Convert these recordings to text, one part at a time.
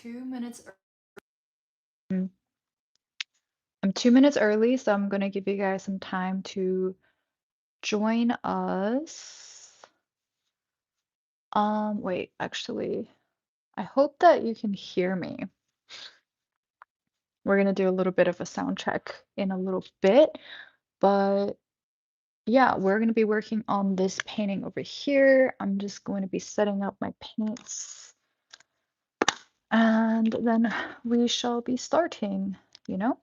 2 minutes. I'm 2 minutes early, so I'm gonna give you guys some time to join us. Wait, actually, I hope that you can hear me. We're gonna do a little bit of a sound check in a little bit, but yeah, we're gonna be working on this painting over here. I'm just going to be setting up my paints, and then we shall be starting, you know?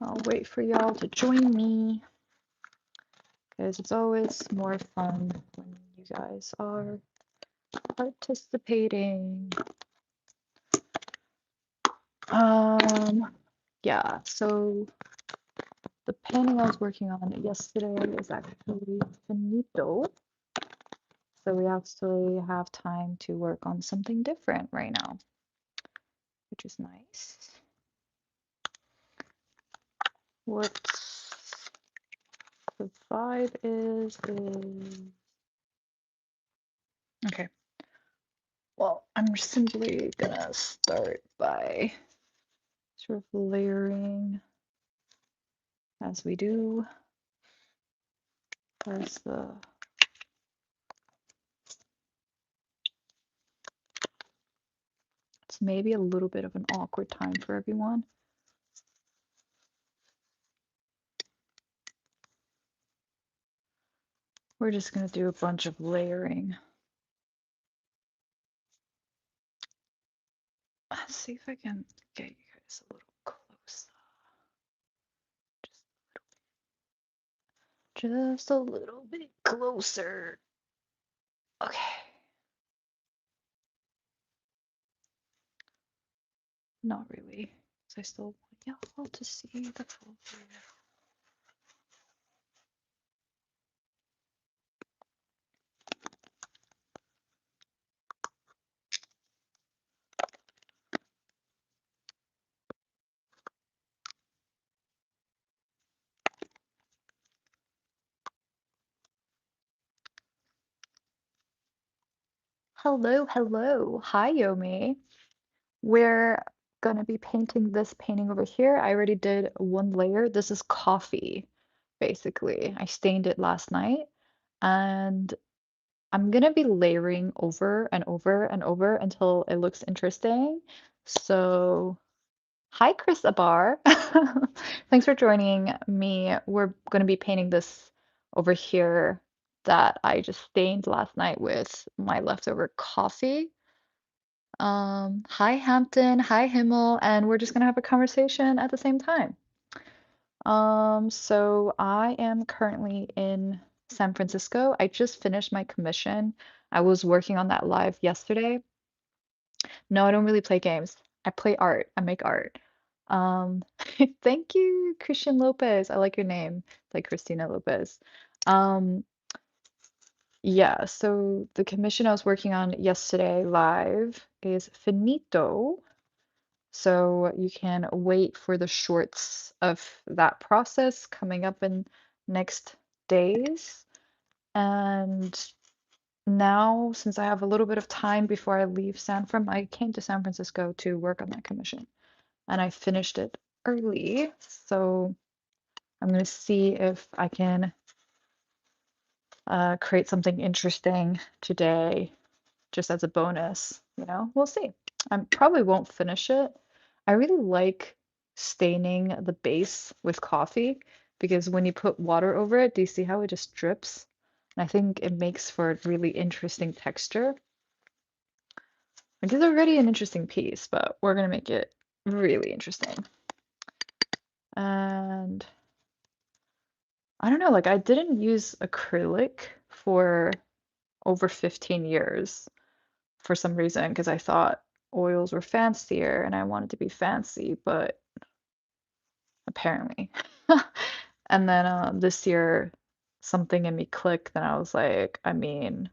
I'll wait for y'all to join me, because it's always more fun when you guys are participating. Yeah, so the painting I was working on yesterday is actually finito. So we actually have time to work on something different right now, which is nice. What the vibe is okay. Well, I'm simply gonna start by sort of layering as we do. There's the it's maybe a little bit of an awkward time for everyone. We're just gonna do a bunch of layering. Let's see if I can get you guys a little closer. Just a little bit closer. Okay. Not really, because I still want y'all to see the full view. Hello, hello. Hi, Yomi. We're gonna be painting this painting over here. I already did one layer. This is coffee, basically. I stained it last night, and I'm gonna be layering over and over and over until it looks interesting. So, hi, Chris Abar. Thanks for joining me. We're gonna be painting this over here that I just stained last night with my leftover coffee. Hi Hampton, hi Himmel, and we're just gonna have a conversation at the same time. So I am currently in San Francisco. I just finished my commission. I was working on that live yesterday. No, I don't really play games. I play art. I make art. Um, thank you, Christian Lopez. I like your name, like Christina Lopez. Um, yeah, so the commission I was working on yesterday live is finito. So you can wait for the shorts of that process coming up in next days. And now, since I have a little bit of time before I leave I came to San Francisco to work on that commission, and I finished it early. So I'm going to see if I can create something interesting today, just as a bonus. We'll see. I probably won't finish it. I really like staining the base with coffee because when you put water over it, do you see how it just drips? And I think it makes for a really interesting texture. Like it's already an interesting piece, but we're gonna make it really interesting. And I don't know, like I didn't use acrylic for over 15 years for some reason because I thought oils were fancier and I wanted to be fancy, but apparently. And then this year, something in me clicked, and I was like, I mean,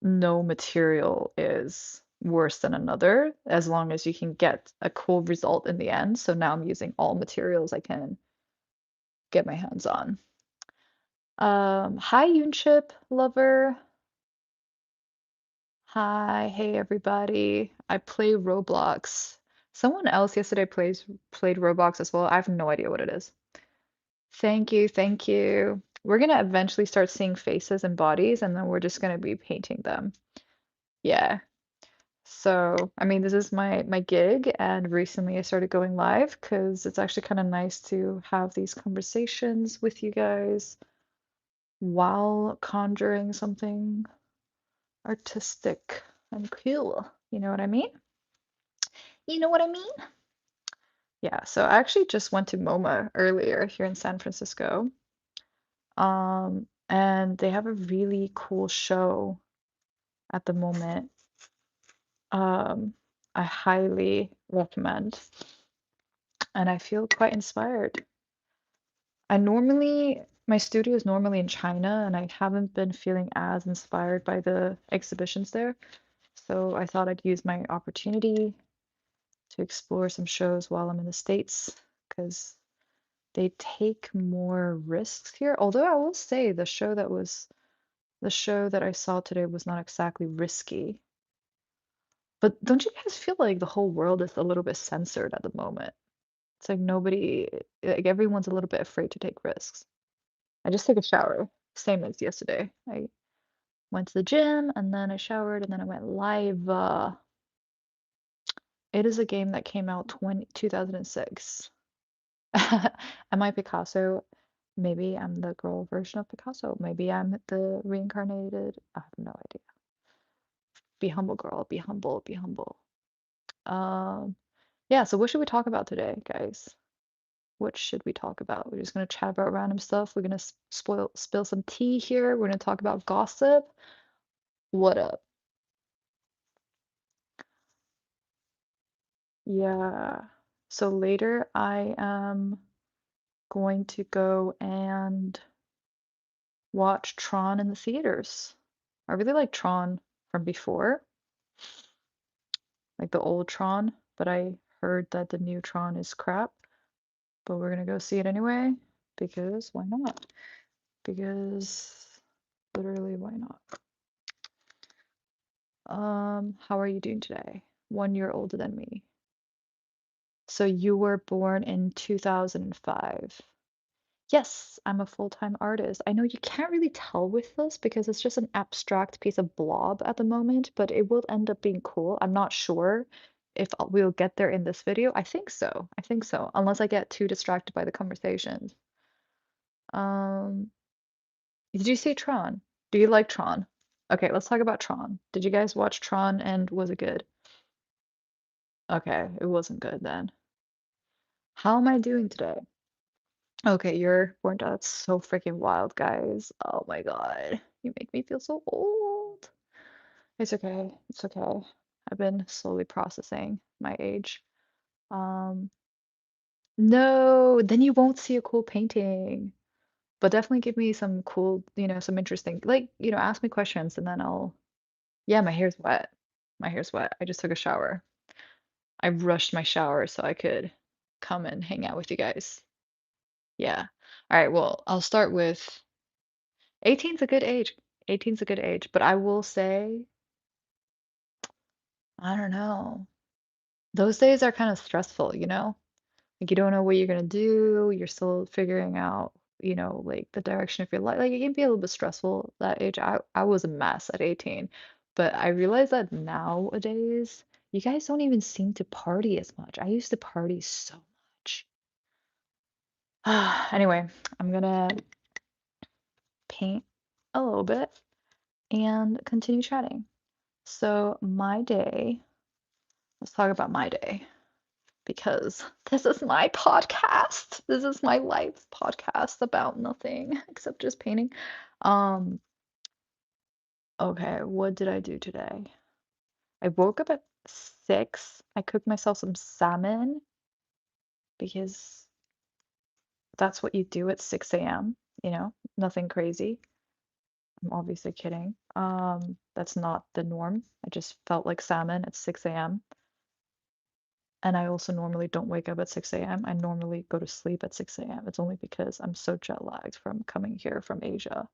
no material is worse than another as long as you can get a cool result in the end. So now I'm using all materials I can get my hands on. Hi, Yoonchip lover. Hi, hey everybody. I play Roblox. Someone else yesterday played Roblox as well. I have no idea what it is. Thank you, thank you. We're gonna eventually start seeing faces and bodies, and then we're just gonna be painting them. Yeah. So, I mean, this is my gig, and recently I started going live because it's actually kind of nice to have these conversations with you guys while conjuring something artistic and cool. You know what I mean? You know what I mean? Yeah, so I actually just went to MoMA earlier here in San Francisco. And they have a really cool show at the moment. Um, I highly recommend, and I feel quite inspired. My studio is normally in China, and I haven't been feeling as inspired by the exhibitions there. So I thought I'd use my opportunity to explore some shows while I'm in the States, because they take more risks here. Although I will say the show that I saw today was not exactly risky. But don't you guys feel like the whole world is a little bit censored at the moment? It's like everyone's a little bit afraid to take risks. I just took a shower, same as yesterday. I went to the gym and then I showered and then I went live. It is a game that came out 2006. Am I Picasso? Maybe I'm the girl version of Picasso. Maybe I'm the reincarnated. I have no idea. Be humble, girl. Be humble. Be humble. Um, yeah, so what should we talk about today, guys? What should we talk about? We're just gonna chat about random stuff. We're gonna spill some tea here. We're gonna talk about gossip. What up? Yeah. So later I am going to go and watch Tron in the theaters. I really like Tron from before, like the old Tron, but I heard that the new Tron is crap. But we're gonna go see it anyway because why not? Because literally why not? How are you doing today? 1 year older than me. So you were born in 2005. Yes, I'm a full-time artist. I know you can't really tell with this because it's just an abstract piece of blob at the moment, but it will end up being cool. I'm not sure if we'll get there in this video. I think so. I think so, unless I get too distracted by the conversations. Um, did you see Tron? Do you like Tron? Okay, let's talk about Tron. Did you guys watch Tron and was it good? Okay, it wasn't good then. How am I doing today? Okay, you're born. That's so freaking wild, guys. Oh my God. You make me feel so old. It's okay. It's okay. I've been slowly processing my age. Um, no, then you won't see a cool painting. But definitely give me some cool, some interesting, ask me questions and then yeah, my hair's wet. My hair's wet. I just took a shower. I rushed my shower so I could come and hang out with you guys. Yeah. All right, well, I'll start with 18's a good age. 18's a good age, but I will say, I don't know. Those days are kind of stressful, you know? Like you don't know what you're gonna do. You're still figuring out, like the direction of your life. Like it can be a little bit stressful that age. I was a mess at 18, but I realize that nowadays you guys don't even seem to party as much. I used to party so much. Anyway, I'm gonna paint a little bit and continue chatting. So my day, let's talk about my day because this is my podcast. This is my life podcast about nothing except just painting. Um, okay, what did I do today? I woke up at 6. I cooked myself some salmon because that's what you do at 6 a.m., nothing crazy. I'm obviously kidding. That's not the norm. I just felt like salmon at 6 a.m. And I also normally don't wake up at 6 a.m. I normally go to sleep at 6 a.m. It's only because I'm so jet lagged from coming here from Asia.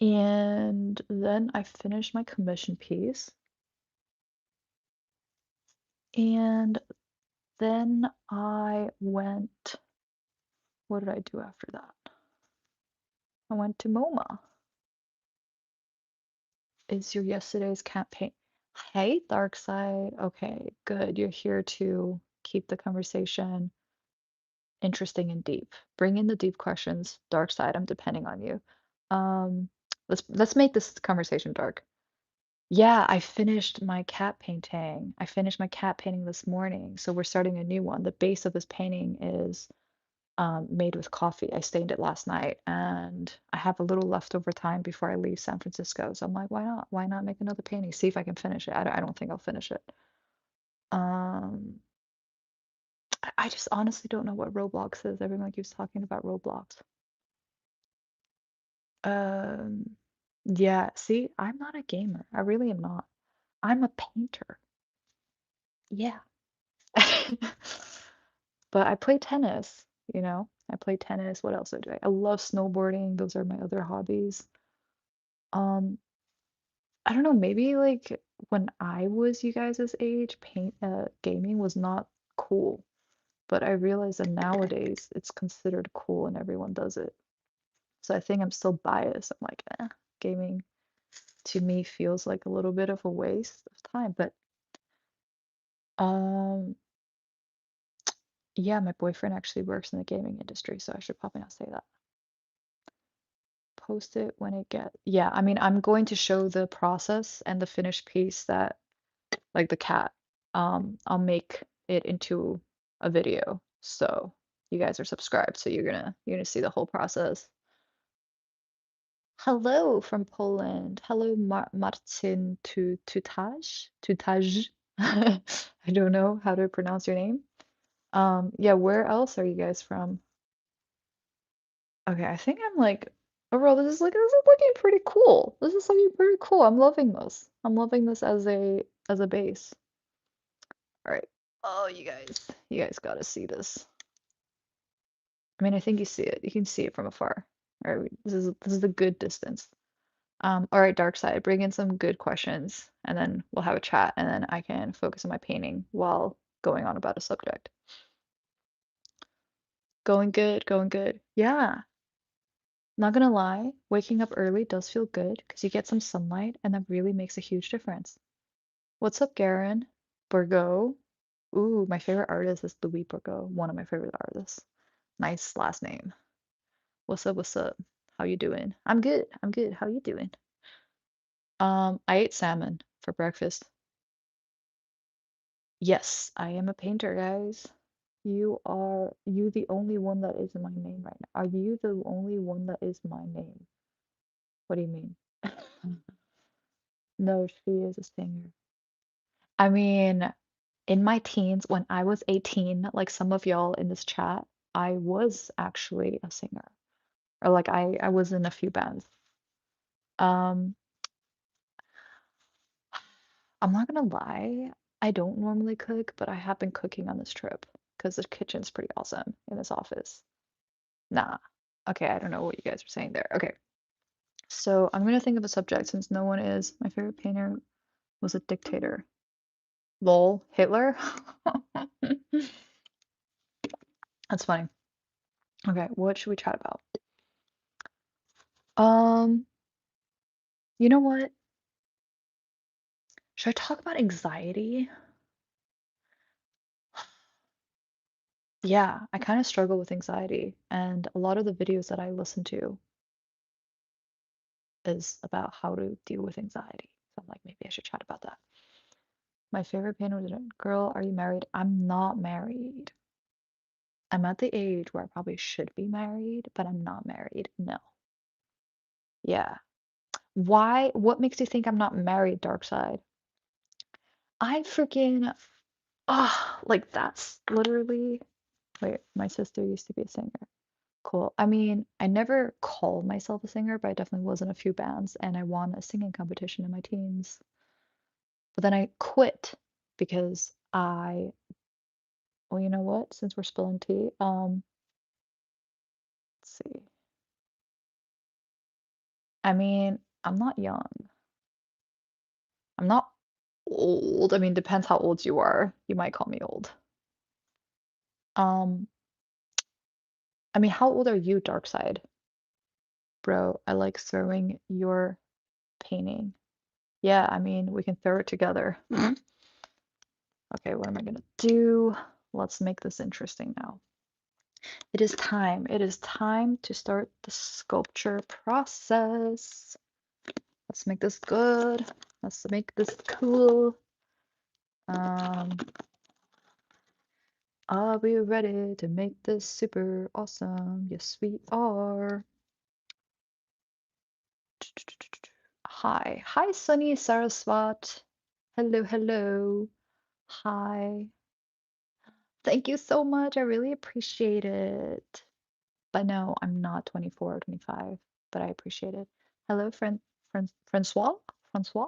And then I finished my commission piece. And then I went, what did I do after that? I went to MoMA. Is your yesterday's campaign? Hey, Dark Side. Okay, good. You're here to keep the conversation interesting and deep. Bring in the deep questions. Dark Side, I'm depending on you. Um, let's make this conversation dark. Yeah, I finished my cat painting. I finished my cat painting this morning, so we're starting a new one. The base of this painting is made with coffee. I stained it last night, and I have a little leftover time before I leave San Francisco. So I'm like, why not? Why not make another painting? See if I can finish it. I don't think I'll finish it. Um, I just honestly don't know what Roblox is. Everyone keeps talking about Roblox. Um, yeah, see, I'm not a gamer. I really am not. I'm a painter. Yeah. But I play tennis, you know? I play tennis. What else do I do? I love snowboarding. Those are my other hobbies. Um, I don't know, maybe like when I was you guys' age, gaming was not cool. But I realize that nowadays it's considered cool and everyone does it. So I think I'm still biased. I'm like, gaming to me feels like a little bit of a waste of time. But um, yeah, my boyfriend actually works in the gaming industry, so I should probably not say that. Post it when it get. Yeah, I mean, I'm going to show the process and the finished piece that like the cat. I'll make it into a video. So you guys are subscribed, so you're gonna see the whole process. Hello from Poland. Hello, Marcin Tutaj. I don't know how to pronounce your name. Yeah, where else are you guys from? Okay, I think I'm like, overall, this is looking pretty cool. This is looking pretty cool. I'm loving this. I'm loving this as a base. All right. Oh, you guys gotta see this. I mean, I think you see it. You can see it from afar. All right, this is a good distance. All right, Dark Side, bring in some good questions, and then we'll have a chat, and then I can focus on my painting while going on about a subject. Going good, going good. Yeah, not gonna lie, waking up early does feel good because you get some sunlight, and that really makes a huge difference. What's up, Garen? Borgo? Ooh, my favorite artist is Louis Borgo, one of my favorite artists. Nice last name. What's up? What's up? How you doing? I'm good. I'm good. How you doing? I ate salmon for breakfast. Yes, I am a painter, guys. You the only one that is my name right now. Are you the only one that is my name? What do you mean? No, she is a singer. I mean, in my teens, when I was 18, like some of y'all in this chat, I was actually a singer. Or like I was in a few bands. Um, I'm not gonna lie, I don't normally cook, but I have been cooking on this trip because the kitchen's pretty awesome in this office. Nah. Okay, I don't know what you guys are saying there. Okay, so I'm gonna think of a subject since no one is. My favorite painter was a dictator. Lol, Hitler? That's funny. Okay, what should we chat about? Um, you know what? Should I talk about anxiety? Yeah, I kind of struggle with anxiety, and a lot of the videos that I listen to is about how to deal with anxiety. So I'm like, maybe I should chat about that. My favorite painter was a girl, are you married? I'm not married. I'm at the age where I probably should be married, but I'm not married. No. Yeah. Why? What makes you think I'm not married, Dark Side? I freaking, like that's literally, wait, my sister used to be a singer. Cool. I mean, I never called myself a singer, but I definitely was in a few bands and I won a singing competition in my teens. But then I quit because well, you know what? Since we're spilling tea, let's see. I mean, I'm not young. I'm not old. I mean, depends how old you are. You might call me old. Um, I mean, how old are you, Dark Side? Bro, I like throwing your painting. Yeah, I mean, we can throw it together. Okay, what am I gonna do? Let's make this interesting now. It is time. It is time to start the sculpture process. Let's make this good. Let's make this cool. Um, are we ready to make this super awesome? Yes, we are. Hi. Hi, Sunny Saraswat. Hello, hello. Hi. Thank you so much. I really appreciate it. But no, I'm not 24 or 25, but I appreciate it. Hello, Francois? Francois?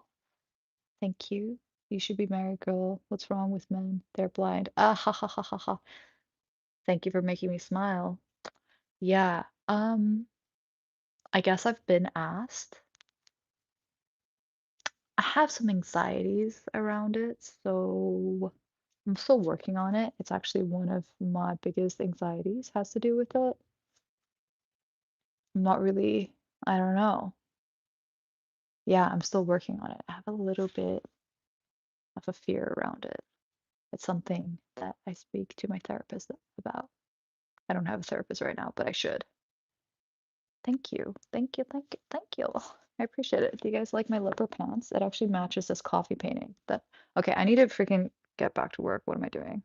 Thank you. You should be married, girl. What's wrong with men? They're blind. Ah, ha, ha, ha, ha, ha. Thank you for making me smile. Yeah, I guess I've been asked. I have some anxieties around it, so I'm still working on it. It's actually one of my biggest anxieties has to do with it. I'm not really, I don't know. Yeah, I'm still working on it. I have a little bit of a fear around it. It's something that I speak to my therapist about. I don't have a therapist right now, but I should. Thank you. Thank you. Thank you. Thank you. I appreciate it. Do you guys like my leopard pants? It actually matches this coffee painting. That okay, I need to freaking get back to work. What am I doing?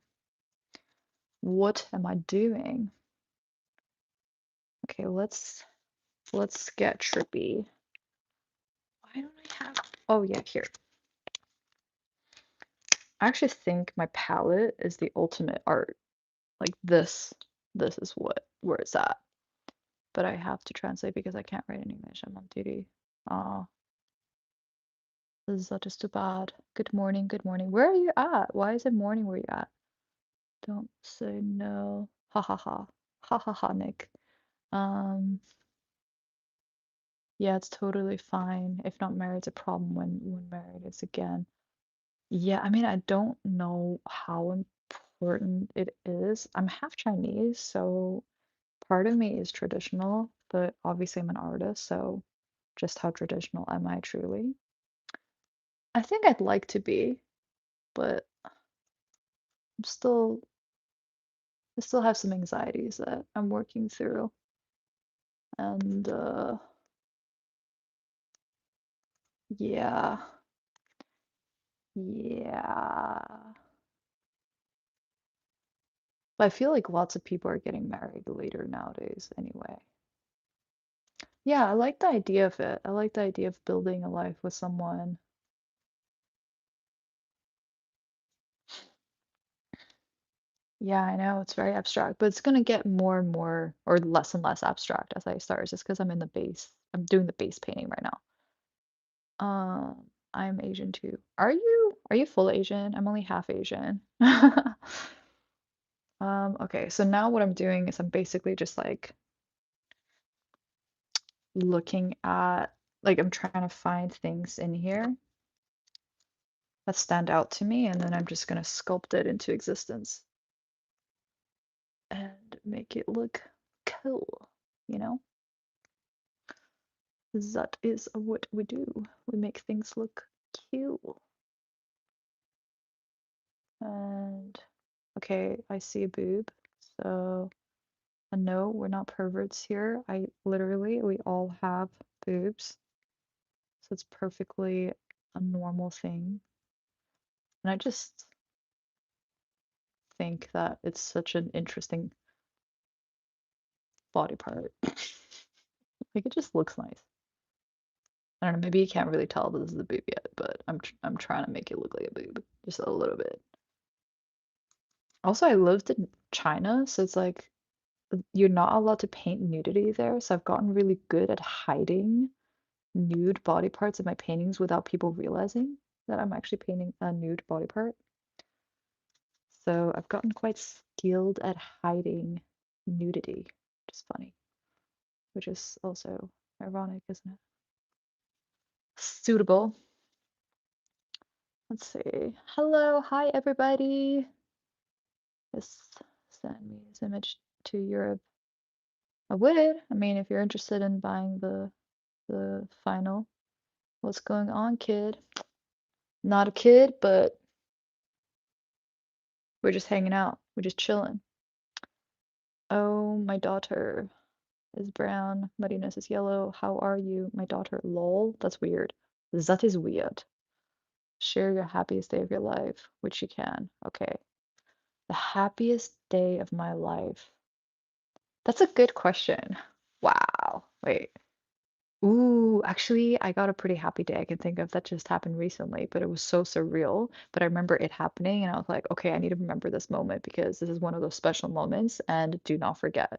What am I doing? Okay, let's get trippy. Why don't I have oh yeah, here. I actually think my palette is the ultimate art. Like this is where it's at. But I have to translate because I can't write in English. I'm on duty. Oh, that is too bad. Good morning, good morning. Where are you at? Why is it morning where you at? Don't say no. Ha ha ha. Ha ha ha, Nick. Um, yeah, it's totally fine. If not married, it's a problem when married is again. Yeah, I mean, I don't know how important it is. I'm half Chinese, so part of me is traditional, but obviously I'm an artist, so just how traditional am I truly? I think I'd like to be, but I'm still I still have some anxieties that I'm working through. And yeah. Yeah. But I feel like lots of people are getting married later nowadays anyway. Yeah, I like the idea of it. I like the idea of building a life with someone. Yeah, I know it's very abstract, but it's gonna get more and more or less and less abstract as I start, just because I'm in the base. I'm doing the base painting right now. I'm Asian too. Are you? Are you full Asian? I'm only half Asian. Okay, so now what I'm doing is I'm basically just like looking at like I'm trying to find things in here that stand out to me, and then I'm just gonna sculpt it into existence and make it look cool, you know? That is what we do. We make things look cool. And okay, I see a boob. So, no, we're not perverts here. I literally, we all have boobs. So it's perfectly a normal thing. And I just think that it's such an interesting body part. Like it just looks nice. I don't know, maybe you can't really tell this is a boob yet, but I'm trying to make it look like a boob just a little bit. Also, I lived in China, so it's like you're not allowed to paint nudity there, so I've gotten really good at hiding nude body parts in my paintings without people realizing that I'm actually painting a nude body part. So I've gotten quite skilled at hiding nudity, which is funny, which is also ironic, isn't it? suitable. Let's see. Hello, hi everybody. Just send me this image to Europe. I would. I mean, if you're interested in buying the final. What's going on, kid? Not a kid, but we're just hanging out. We're just chilling. Oh, my daughter is brown. Marinas is yellow. How are you? My daughter, lol. That's weird. That is weird. Share your happiest day of your life, which you can. Okay. The happiest day of my life. That's a good question. Wow. Wait. Ooh, actually, I got a pretty happy day I can think of that just happened recently, but it was so surreal. But I remember it happening, and I was like, okay, I need to remember this moment because this is one of those special moments, and do not forget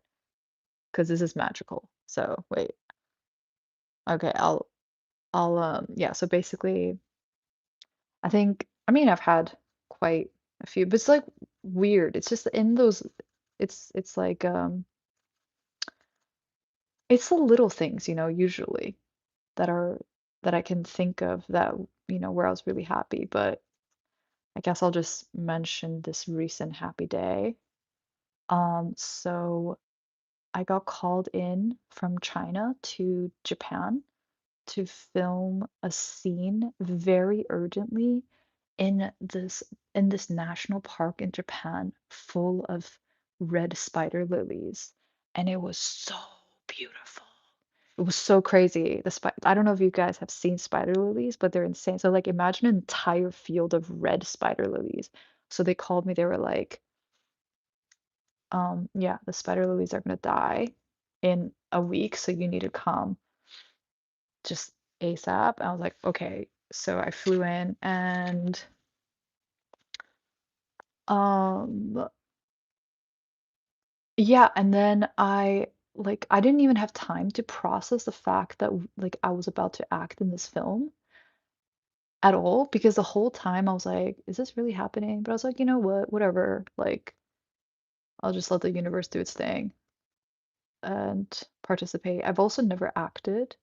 because this is magical. So wait, okay, yeah. So basically, I mean, I've had quite a few, but it's like weird. It's just in those, it's like it's the little things, usually that are that I can think of that, where I was really happy. But I guess I'll just mention this recent happy day. So I got called in from China to Japan to film a scene very urgently in this in this national park in Japan full of red spider lilies, and it was so beautiful. It was so crazy. I don't know if you guys have seen spider lilies, but they're insane. So like imagine an entire field of red spider lilies. So they called me, they were like, yeah, the spider lilies are gonna die in a week, so you need to come just ASAP. I was like, okay. So I flew in and um yeah, and then I didn't even have time to process the fact that like I was about to act in this film at all because the whole time I was like, is this really happening? But I was like, you know what? Whatever. Like I'll just let the universe do its thing and participate. I've also never acted.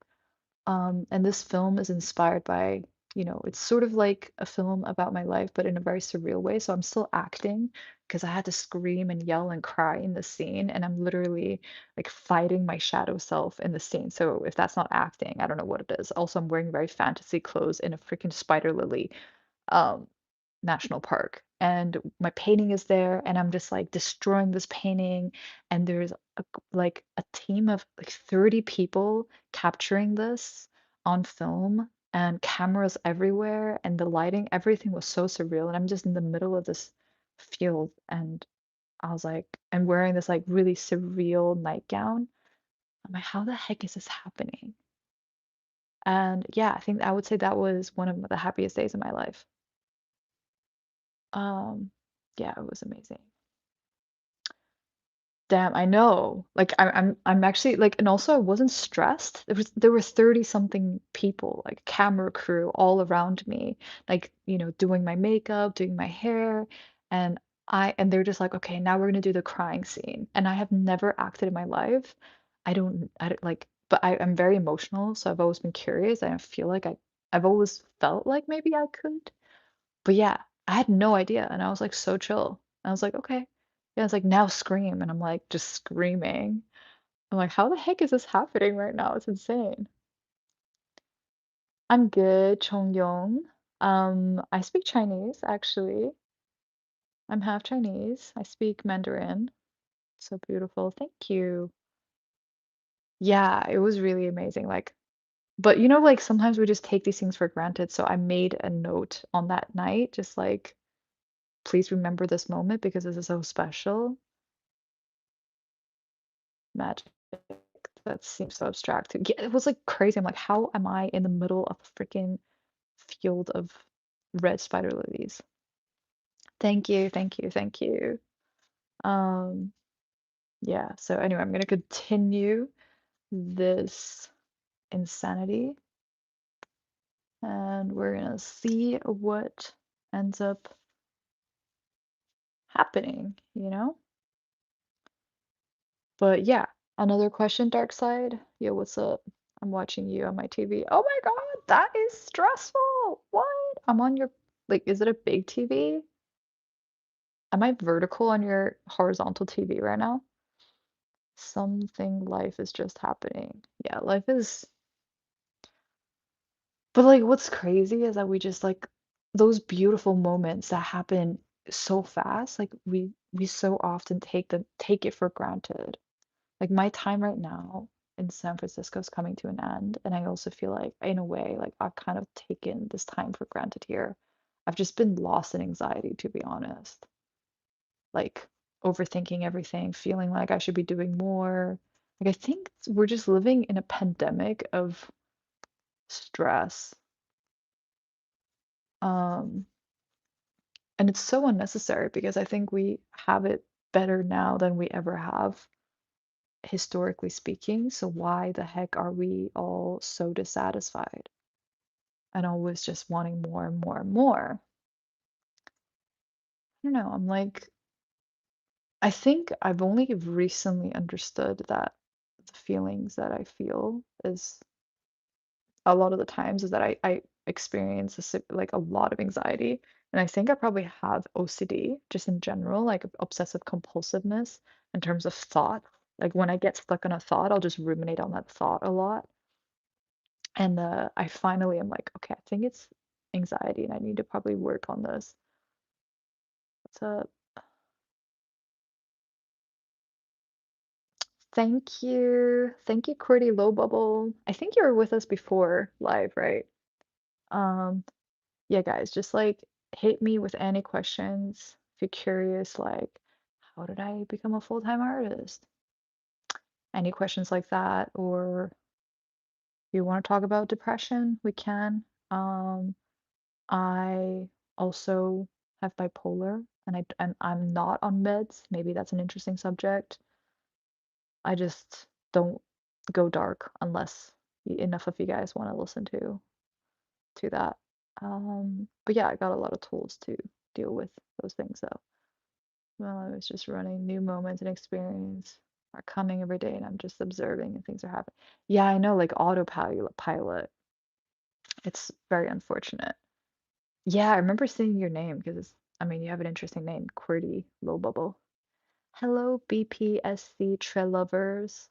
And this film is inspired by, it's sort of like a film about my life, but in a very surreal way. So I'm still acting because I had to scream and yell and cry in the scene, and I'm literally like fighting my shadow self in the scene. So if that's not acting, I don't know what it is. Also, I'm wearing very fantasy clothes in a freaking spider lily um national park, and my painting is there, and I'm just like destroying this painting, and there's like a team of like 30 people capturing this on film, and cameras everywhere, and the lighting, everything was so surreal, and I'm just in the middle of this field, and I was like, and wearing this like really surreal nightgown. I'm like, how the heck is this happening? And yeah, I think I would say that was one of the happiest days of my life. Um, yeah, it was amazing. Damn, I know. Like I'm actually like, and also I wasn't stressed. There were 30 something people, like camera crew all around me, like, doing my makeup, doing my hair, and they're just like, okay, now we're gonna do the crying scene. And I have never acted in my life. I don't like, but I'm very emotional, so I've always been curious. I feel like I've always felt like maybe I could. But yeah, I had no idea, and I was like so chill. I was like, okay. Yeah, it's like now scream, and I'm like just screaming. I'm like, how the heck is this happening right now? It's insane. I'm good, Chongyong. I speak Chinese actually. I'm half Chinese. I speak Mandarin. So beautiful. Thank you. Yeah, it was really amazing. Like, but like sometimes we just take these things for granted. So I made a note on that night, just like, please remember this moment because this is so special. Magic. That seems so abstract. Yeah, it was like crazy. I'm like, how am I in the middle of a freaking field of red spider lilies? Thank you, thank you, thank you. Um, yeah, so anyway, I'm gonna continue this insanity, and we're gonna see what ends up happening. But yeah, another question, Dark Side. Yo, what's up? I'm watching you on my TV. Oh my God, that is stressful. What? I'm on your, like, is it a big TV? Am I vertical on your horizontal TV right now? Something life is just happening. Yeah, life is, but like what's crazy is that we just like those beautiful moments that happen so fast, like we so often take it for granted. Like my time right now in San Francisco is coming to an end, and I also feel like in a way like I've kind of taken this time for granted here. I've just been lost in anxiety, to be honest. Like overthinking everything, feeling like I should be doing more. Like I think we're just living in a pandemic of stress. Um, and it's so unnecessary because I think we have it better now than we ever have, historically speaking. So why the heck are we all so dissatisfied and always just wanting more and more and more? I don't know. I'm like, I think I've only recently understood that the feelings that I feel is a lot of the times is that I experience like a lot of anxiety. And I think I probably have OCD just in general, like obsessive compulsiveness in terms of thought. Like when I get stuck on a thought, I'll just ruminate on that thought a lot. And I finally am like, okay, I think it's anxiety and I need to probably work on this. What's up? Thank you. Thank you, Cordy Low Bubble. I think you were with us before live, right? Um, yeah, guys, just like hit me with any questions if you're curious, like, how did I become a full-time artist? Any questions like that, or if you want to talk about depression, we can. I also have bipolar, and I'm not on meds. Maybe that's an interesting subject. I just don't go dark unless enough of you guys want to listen to that. But yeah, I got a lot of tools to deal with those things though. Well, I was just running new moments and experience are coming every day, and I'm just observing and things are happening. Yeah, I know, like autopilot. It's very unfortunate. Yeah, I remember seeing your name because I mean, you have an interesting name, QWERTY Low Bubble. Hello, BPSC Trail Lovers.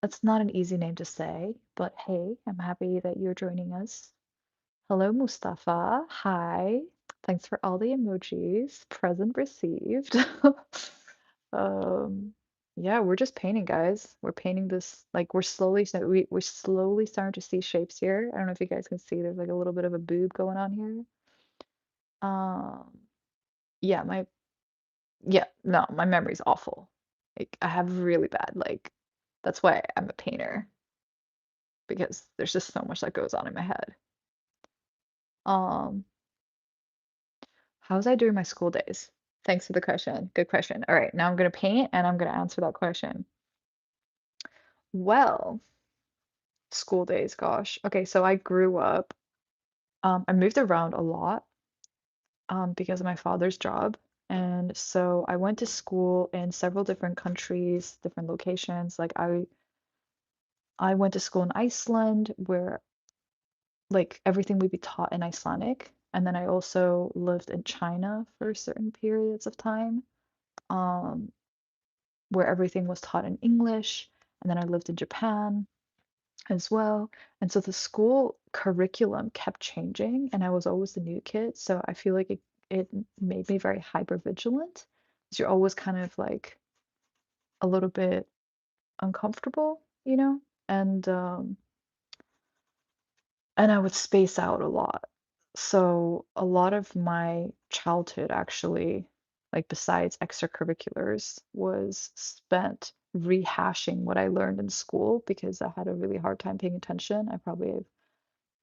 That's not an easy name to say, but hey, I'm happy that you're joining us. Hello, Mustafa. Hi. Thanks for all the emojis. Present received. Um, yeah, we're just painting, guys. We're painting this like we're slowly starting to see shapes here. I don't know if you guys can see there's like a little bit of a boob going on here. Um, yeah, no, my memory's awful. Like I have really bad that's why I'm a painter because there's just so much that goes on in my head. Um, how was I during my school days? Thanks for the question. Good question. All right, now I'm gonna paint and I'm gonna answer that question. Well, school days, gosh. Okay, so I grew up, I moved around a lot because of my father's job. And so I went to school in several different countries, different locations. Like I went to school in Iceland where like everything would be taught in Icelandic. And then I also lived in China for certain periods of time, um, where everything was taught in English. And then I lived in Japan as well. And so the school curriculum kept changing, and I was always the new kid. So I feel like it made me very hyper vigilant. Because you're always kind of like a little bit uncomfortable, you know? And and I would space out a lot. So a lot of my childhood actually, like besides extracurriculars, was spent rehashing what I learned in school because I had a really hard time paying attention. I probably have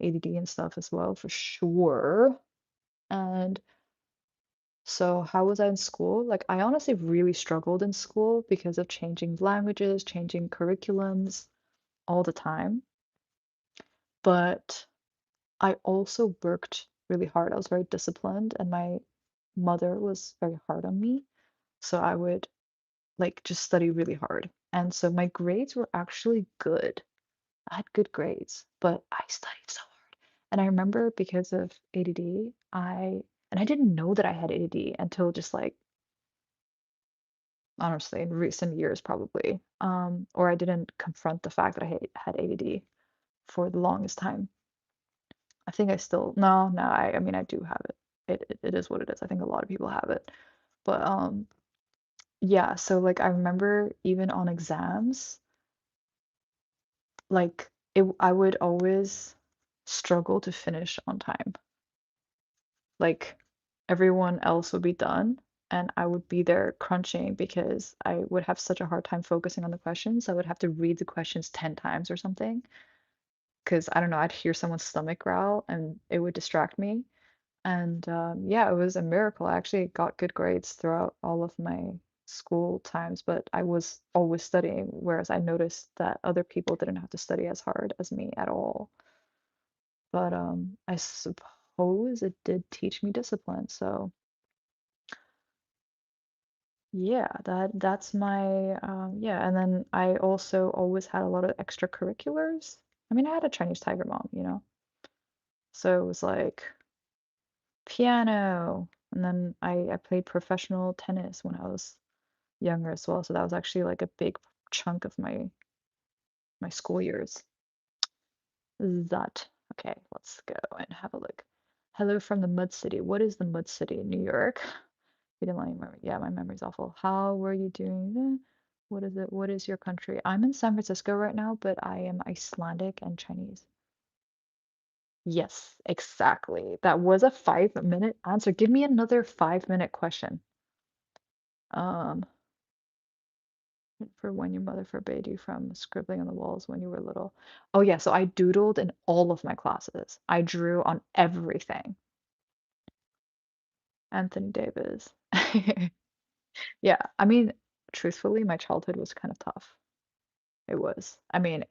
ADD and stuff as well, for sure. And so how was I in school? Like I honestly really struggled in school because of changing languages, changing curriculums all the time. But I also worked really hard. I was very disciplined, and my mother was very hard on me. So I would like just study really hard. And so my grades were actually good. I had good grades, but I studied so hard. And I remember because of ADD, I didn't know that I had ADD until just like honestly in recent years probably. Or I didn't confront the fact that had ADD for the longest time. I think I still no, I mean I do have it. It is what it is. I think a lot of people have it. But yeah, so like I remember even on exams, like I would always struggle to finish on time. Like everyone else would be done and I would be there crunching because I would have such a hard time focusing on the questions. I would have to read the questions 10 times or something because I don't know, I'd hear someone's stomach growl and it would distract me. And yeah, it was a miracle. I actually got good grades throughout all of my school times, but I was always studying, whereas I noticed that other people didn't have to study as hard as me at all. But I suppose it did teach me discipline. So yeah, that's my yeah, and then I also always had a lot of extracurriculars. I mean, I had a Chinese tiger mom, you know. So it was like piano, and then I played professional tennis when I was younger as well. So that was actually like a big chunk of my school years. That okay, let's go and have a look. Hello from the Mud City. What is the Mud City? New York. You didn't let me remember. Yeah, my memory's awful. How were you doing? What is it? What is your country? I'm in San Francisco right now, but I am Icelandic and Chinese. Yes, exactly. That was a 5 minute answer. Give me another 5 minute question. Um, for when your mother forbade you from scribbling on the walls when you were little. Oh yeah, so I doodled in all of my classes. I drew on everything. Anthony Davis. Yeah, I mean, truthfully, my childhood was kind of tough. It was. I mean,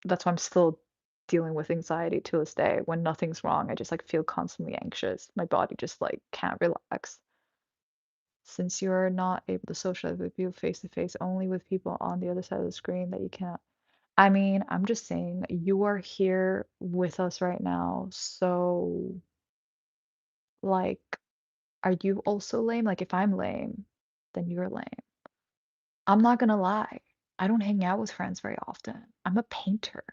that's why I'm still dealing with anxiety to this day. When nothing's wrong, I just like feel constantly anxious. My body just like can't relax. Since you're not able to socialize with people face to face, only with people on the other side of the screen that you can't. I mean, I'm just saying you are here with us right now. So, like, are you also lame? Like, if I'm lame, then you're lame. I'm not gonna lie. I don't hang out with friends very often. I'm a painter.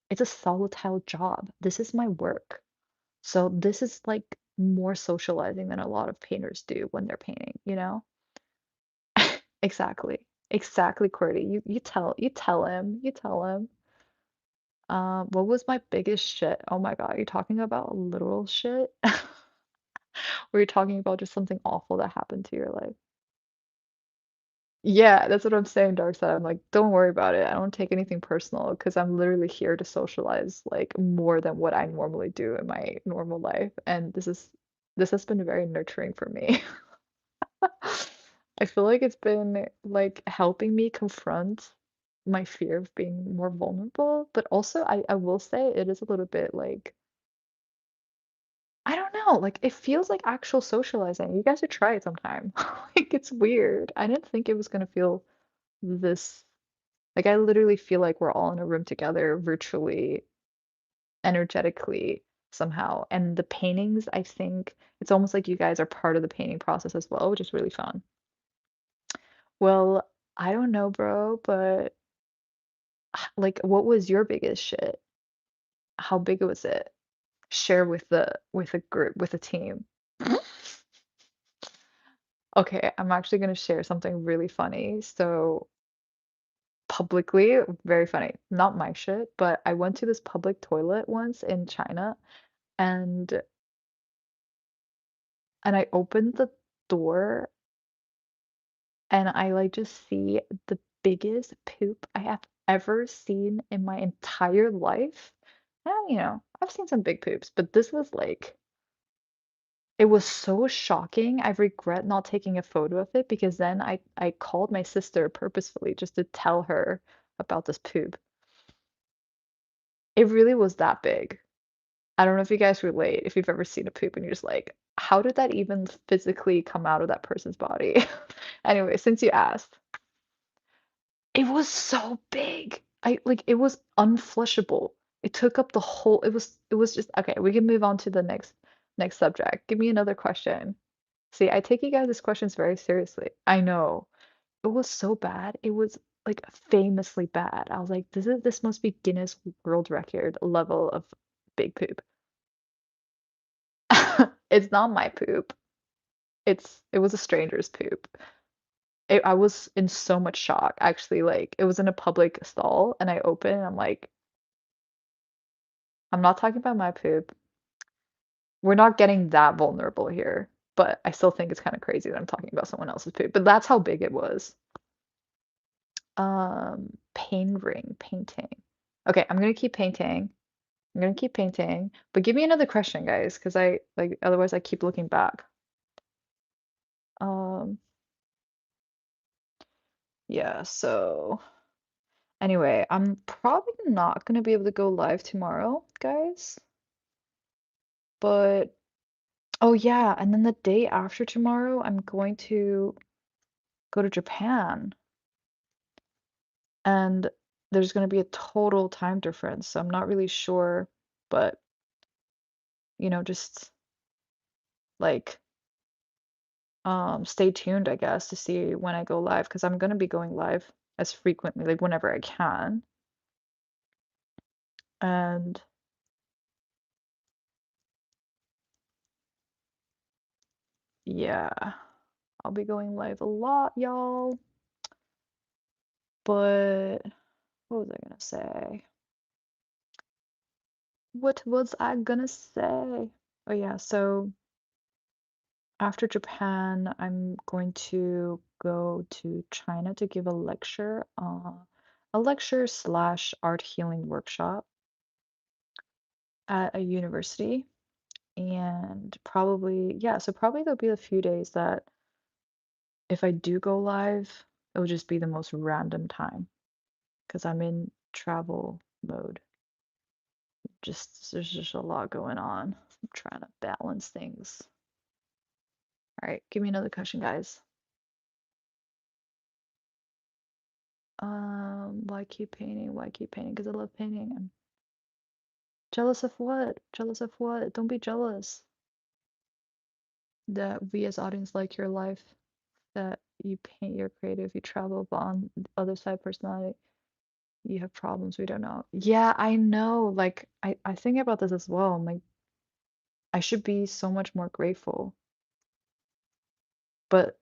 It's a solitary job. This is my work. So this is like more socializing than a lot of painters do when they're painting, you know? Exactly. Exactly, Cordy. You tell him. You tell him. What was my biggest shit? Oh my God, you're talking about literal shit? Or you're talking about just something awful that happened to your life? Yeah, that's what I'm saying, Dark Side. I'm like, don't worry about it. I don't take anything personal because I'm literally here to socialize like more than what I normally do in my normal life. And this has been very nurturing for me. I feel like it's been like helping me confront my fear of being more vulnerable, but also I will say it is a little bit like I don't know, like it feels like actual socializing. You guys should try it sometime. Like it's weird. I didn't think it was gonna feel this like I literally feel like we're all in a room together virtually, energetically somehow. And the paintings, I think it's almost like you guys are part of the painting process as well, which is really fun. Well, I don't know, bro, but like what was your biggest shit? How big was it? Share with a group, with a team. Okay, I'm actually gonna share something really funny. So publicly, very funny. Not my shit, but I went to this public toilet once in China and I opened the door and I like just see the biggest poop I have ever seen in my entire life. And you know, I've seen some big poops, but this was like it was so shocking. I regret not taking a photo of it because then I called my sister purposefully just to tell her about this poop. It really was that big. I don't know if you guys relate, if you've ever seen a poop and you're just like, how did that even physically come out of that person's body? Anyway, since you asked, it was so big. I like it was unflushable. It took up the whole it was just okay, we can move on to the next subject. Give me another question. See, I take you guys' questions very seriously. I know. It was so bad. It was like famously bad. I was like, this must be Guinness World Record level of big poop. It's not my poop. It was a stranger's poop. I was in so much shock. Actually, like it was in a public stall and I opened and I'm like, I'm not talking about my poop. We're not getting that vulnerable here, but I still think it's kind of crazy that I'm talking about someone else's poop. But that's how big it was. Pain ring painting. Okay, I'm gonna keep painting. I'm gonna keep painting, but give me another question, guys, because I like otherwise I keep looking back. Um, yeah, so anyway, I'm probably not gonna be able to go live tomorrow, guys. But oh yeah, and then the day after tomorrow, I'm going to go to Japan, and there's gonna be a total time difference, so I'm not really sure, but just like stay tuned, I guess, to see when I go live because I'm gonna be going live as frequently, like whenever I can. And yeah, I'll be going live a lot, y'all. But what was I gonna say? What was I gonna say? Oh yeah, so after Japan, I'm going to go to China to give a lecture slash art healing workshop at a university. And probably, yeah, so probably there'll be a few days that if I do go live, it'll just be the most random time because I'm in travel mode. There's just a lot going on. I'm trying to balance things. All right, give me another question, guys. Why keep painting? Why keep painting? Because I love painting. I'm jealous of what? Jealous of what? Don't be jealous that we as audience like your life, that you paint, you're creative, you travel, but on the other side personality, you have problems we don't know. Yeah, I know. Like I think about this as well. I'm like, I should be so much more grateful. But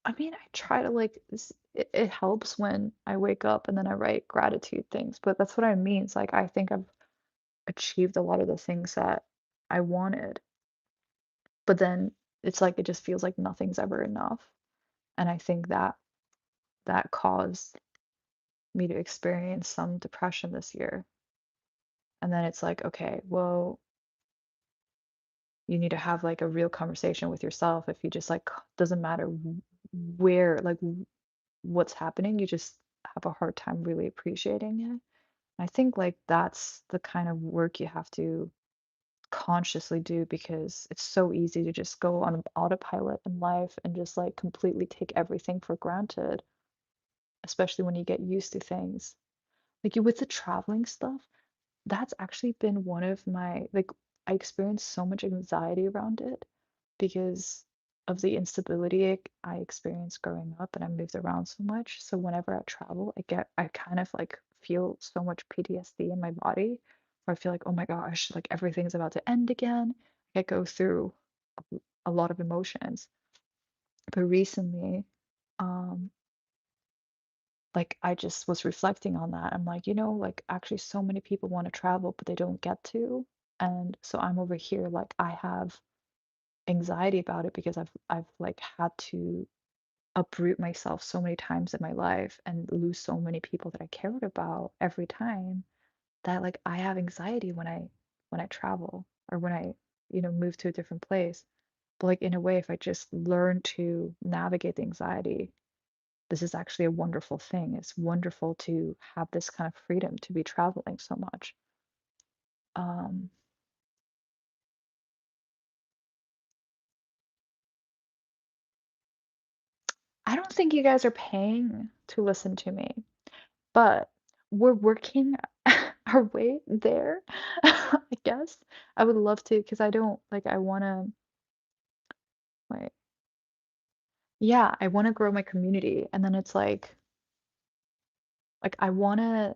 I mean, I try to like it helps when I wake up and then I write gratitude things. But that's what I mean. It's like I think I've achieved a lot of the things that I wanted. But then it's like it just feels like nothing's ever enough. And I think that caused me to experience some depression this year. And then it's like, okay, well, you need to have like a real conversation with yourself if you just like doesn't matter where like what's happening, you just have a hard time really appreciating it. I think like that's the kind of work you have to consciously do because it's so easy to just go on autopilot in life and just like completely take everything for granted, especially when you get used to things. Like you with the traveling stuff, that's actually been one of my like I experienced so much anxiety around it because of the instability I experienced growing up and I moved around so much. So whenever I travel, I kind of like feel so much PTSD in my body where I feel like, oh my gosh, like everything's about to end again. I go through a lot of emotions. But recently, um, like I just was reflecting on that. I'm like, like actually so many people want to travel, but they don't get to. And so I'm over here, like I have anxiety about it because I've like had to uproot myself so many times in my life and lose so many people that I cared about every time that like I have anxiety when I travel or when I, move to a different place. But like in a way, if I just learn to navigate the anxiety, this is actually a wonderful thing. It's wonderful to have this kind of freedom to be traveling so much. Um, I don't think you guys are paying to listen to me. but we're working our way there, I guess. I would love to, because I don't like, I want to, like, yeah, I want to grow my community. And then it's like, I want to,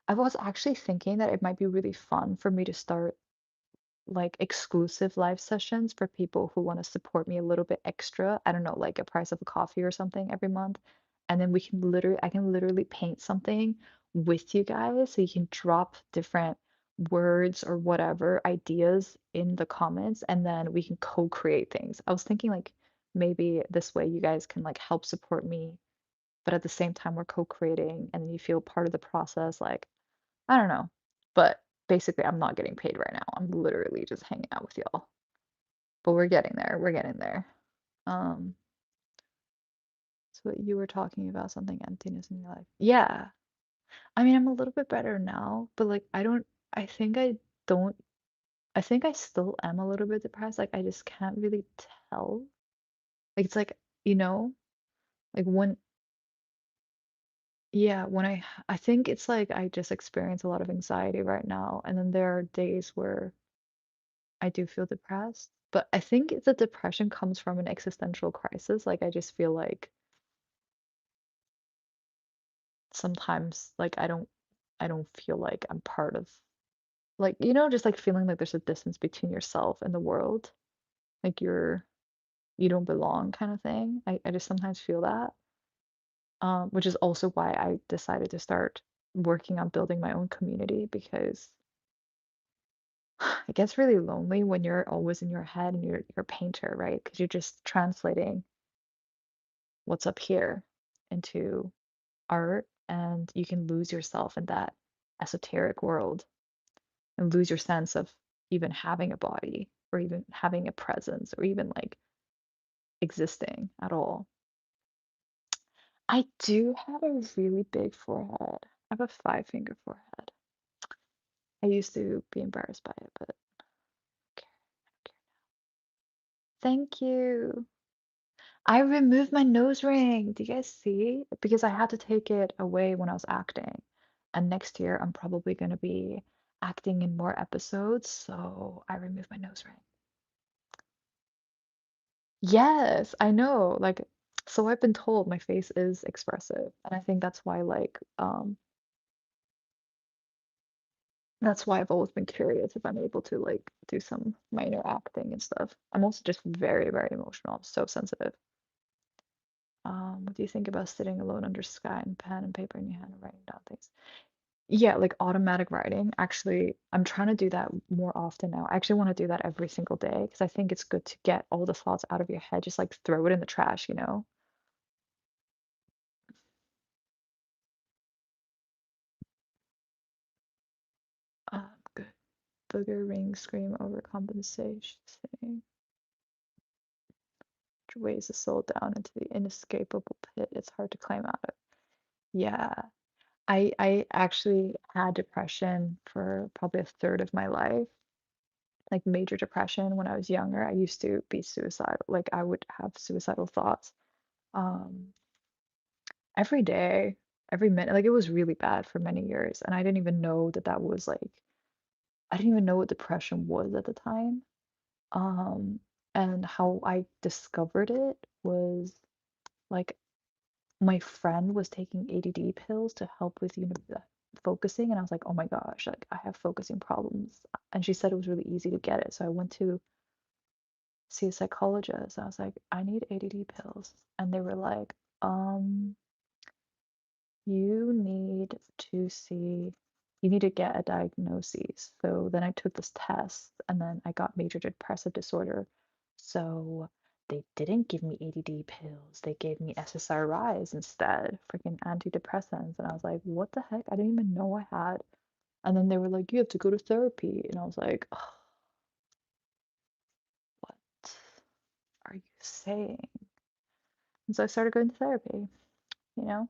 I was actually thinking that it might be really fun for me to start like exclusive live sessions for people who want to support me a little bit extra. I don't know, like a price of a coffee or something every month. And then I can literally paint something with you guys so you can drop different words or whatever ideas in the comments and then we can co-create things. I was thinking like maybe this way you guys can like help support me, but at the same time we're co-creating and then you feel part of the process. Like, I don't know. But basically, I'm not getting paid right now. I'm literally just hanging out with y'all. But we're getting there. We're getting there. Um, so you were talking about something emptiness in your life. Yeah. I mean, I'm a little bit better now, but like I think don't I think I still am a little bit depressed. Like I just can't really tell. Like it's like, you know, like when yeah, I think it's like I just experience a lot of anxiety right now, and then there are days where I do feel depressed, but I think the depression comes from an existential crisis. Like I just feel like sometimes like I don't feel like I'm part of like just like feeling like there's a distance between yourself and the world. Like you don't belong kind of thing. I just sometimes feel that. Which is also why I decided to start working on building my own community because it gets really lonely when you're always in your head and you're a painter, right? Because you're just translating what's up here into art and you can lose yourself in that esoteric world and lose your sense of even having a body or even having a presence or even like existing at all. I do have a really big forehead. I have a five-finger forehead. I used to be embarrassed by it, but okay. Thank you. I removed my nose ring. Do you guys see? Because I had to take it away when I was acting. And next year I'm probably going to be acting in more episodes, so I removed my nose ring. Yes, I know. Like, so I've been told my face is expressive, and I think that's why I've always been curious if I'm able to like do some minor acting and stuff. I'm also just very, very emotional. I'm so sensitive. What do you think about sitting alone under sky and pen and paper in your hand and writing down things? Yeah, like automatic writing. Actually, I'm trying to do that more often now. I actually want to do that every single day because I think it's good to get all the thoughts out of your head. Just like throw it in the trash, you know? Good. Booger ring scream overcompensation. Which weighs the soul down into the inescapable pit it's hard to climb out of. Yeah. I actually had depression for probably a third of my life, like major depression when I was younger. I used to be suicidal, like I would have suicidal thoughts um every day, every minute. Like it was really bad for many years, and I didn't even know that that was like I didn't even know what depression was at the time. Um and how I discovered it was like my friend was taking ADD pills to help with focusing, and I was like, oh my gosh, like I have focusing problems. And she said it was really easy to get it, so I went to see a psychologist. I was like, I need ADD pills, and they were like, you need to see, you need to get a diagnosis. So then I took this test and then I got major depressive disorder. So they didn't give me ADD pills. They gave me SSRIs instead, freaking antidepressants. And I was like, what the heck? I didn't even know I had. And then they were like, you have to go to therapy. And I was like, oh, what are you saying? And so I started going to therapy, you know?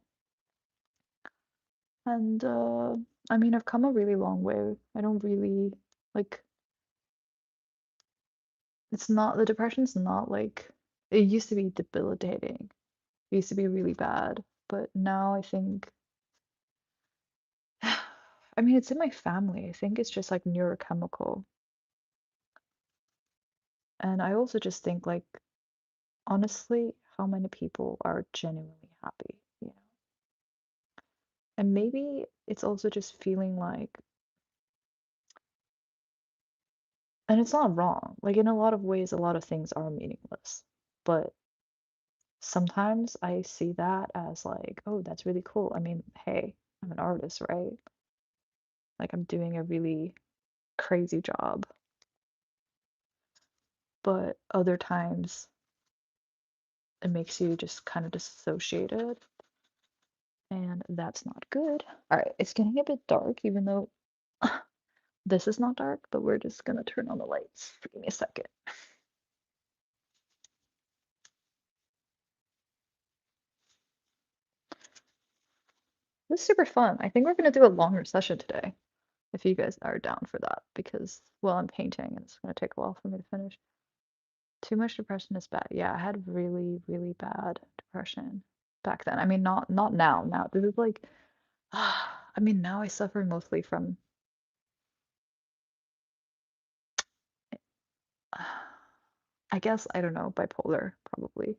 And I mean, I've come a really long way. I don't really like it's not the depression's not like it used to be debilitating. It used to be really bad, but now I think I mean, it's in my family. I think it's just like neurochemical. And I also just think like honestly, how many people are genuinely happy, you know? And maybe it's also just feeling like, and it's not wrong. Like in a lot of ways, a lot of things are meaningless. But sometimes I see that as like, oh, that's really cool. I mean, hey, I'm an artist, right? Like I'm doing a really crazy job. But other times it makes you just kind of disassociated, and that's not good. All right, it's getting a bit dark, even though this is not dark, but we're just gonna turn on the lights. Give me a second. This is super fun. I think we're gonna do a longer session today, if you guys are down for that, because, well, I'm painting and it's gonna take a while for me to finish. Too much depression is bad. Yeah, I had really, really bad depression back then. I mean, not now. Now this is like, I mean, now I suffer mostly from, I guess, I don't know, bipolar, probably.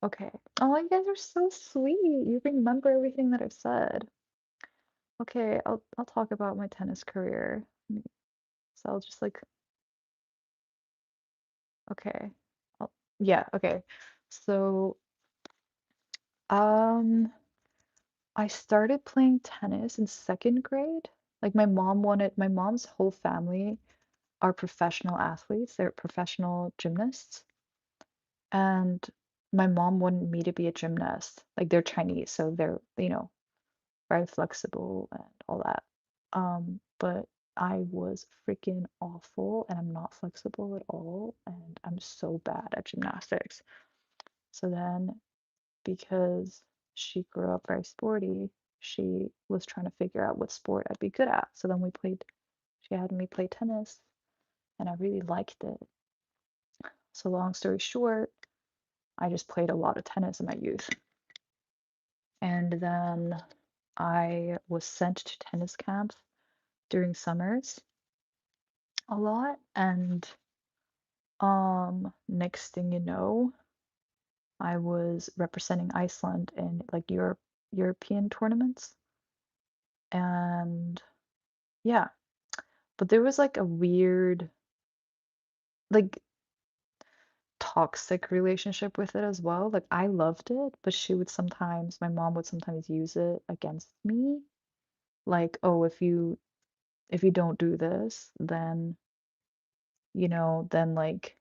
Okay. Oh, you guys are so sweet. You remember everything that I've said. Okay, I'll talk about my tennis career. So I'll just like, okay. I'll, yeah, okay. So, um, I started playing tennis in second grade. Like my mom's whole family are professional athletes. They're professional gymnasts. And my mom wanted me to be a gymnast. Like they're Chinese, so they're, very flexible and all that. But I was freaking awful and I'm not flexible at all, and I'm so bad at gymnastics. So then, because she grew up very sporty, she was trying to figure out what sport I'd be good at. So then she had me play tennis, and I really liked it. So, long story short, I just played a lot of tennis in my youth. And then I was sent to tennis camps during summers a lot. And next thing you know, I was representing Iceland in like European tournaments. And yeah, but there was like a weird, like toxic relationship with it as well. Like I loved it, but my mom would sometimes use it against me. Like, oh, if you don't do this, then, then like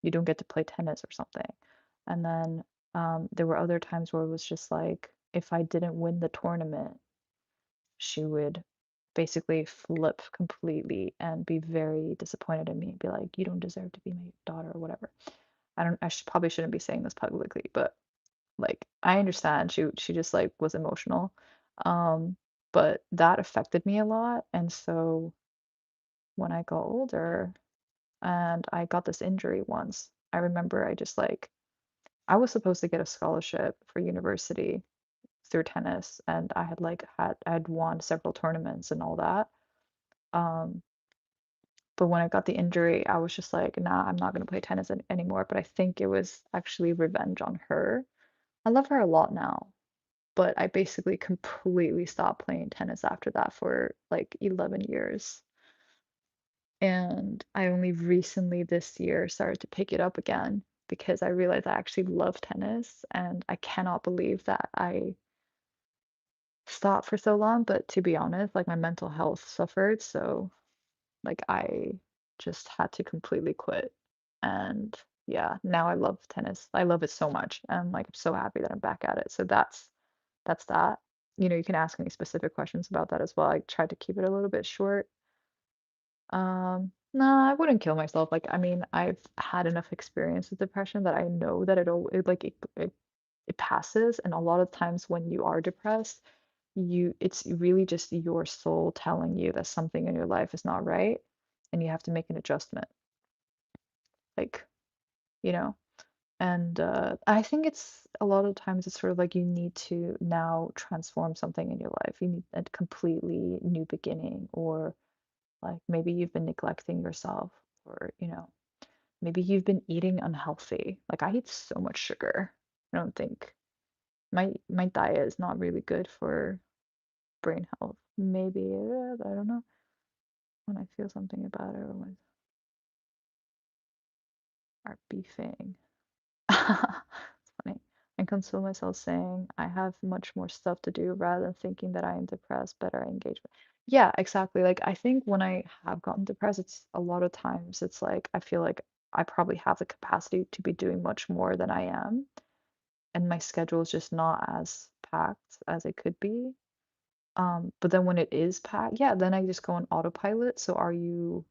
you don't get to play tennis or something. And then there were other times where it was just like if I didn't win the tournament, she would basically flip completely and be very disappointed in me and be like, "You don't deserve to be my daughter," or whatever. Probably shouldn't be saying this publicly, but like I understand she just like was emotional. Um, but that affected me a lot. And so when I got older and I got this injury once, I remember I was supposed to get a scholarship for university through tennis, and I had won several tournaments and all that. Um, but when I got the injury, I was just like, nah, I'm not gonna play tennis anymore. But I think it was actually revenge on her. I love her a lot now, but I basically completely stopped playing tennis after that for like 11 years. And I only recently this year started to pick it up again because I realized I actually love tennis, and I cannot believe that I stopped for so long. But to be honest, like my mental health suffered, so like I just had to completely quit. And yeah, now I love tennis. I love it so much. And like I'm so happy that I'm back at it. So that's that. You can ask me specific questions about that as well. I tried to keep it a little bit short. No, I wouldn't kill myself. Like, I mean, I've had enough experience with depression that I know that it passes. And a lot of times when you are depressed, it's really just your soul telling you that something in your life is not right, and you have to make an adjustment. Like, you know. And I think it's a lot of times it's sort of like you need to now transform something in your life. You need a completely new beginning, or like maybe you've been neglecting yourself, or maybe you've been eating unhealthy. Like I eat so much sugar. I don't think my diet is not really good for brain health. Maybe I don't know when I feel something about it or when are beefing. It's funny. And console myself saying I have much more stuff to do rather than thinking that I am depressed, better engagement. Yeah, exactly. Like I think when I have gotten depressed, it's a lot of times it's like I feel like I probably have the capacity to be doing much more than I am, and my schedule is just not as packed as it could be. But then when it is packed, yeah, then I just go on autopilot. So are you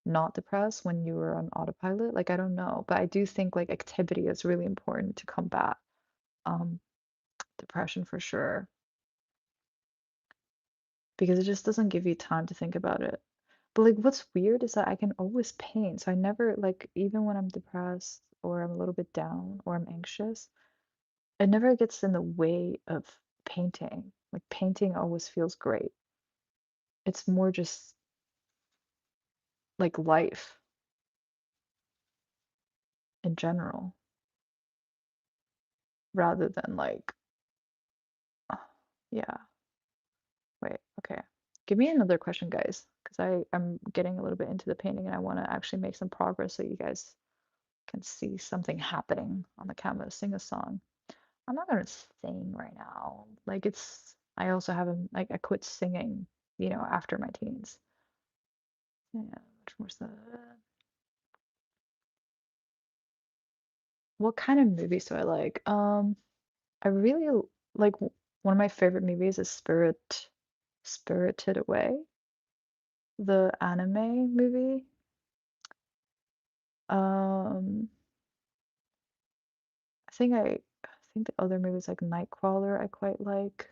not depressed when you were on autopilot? Like, I don't know, but I do think like activity is really important to combat um depression for sure because it just doesn't give you time to think about it. But like what's weird is that I can always paint. So I never like even when I'm depressed or I'm a little bit down or I'm anxious, it never gets in the way of painting. Like painting always feels great. It's more just like life in general rather than like yeah. Wait, okay. Give me another question, guys, because I'm getting a little bit into the painting and I want to actually make some progress so you guys can see something happening on the canvas. Sing a song. I'm not gonna sing right now. Like I also haven't like I quit singing, after my teens. Yeah, much more so. What kind of movies do I like? I really like one of my favorite movies is Spirited Away, the anime movie. Um, I think the other movies like Nightcrawler I quite like.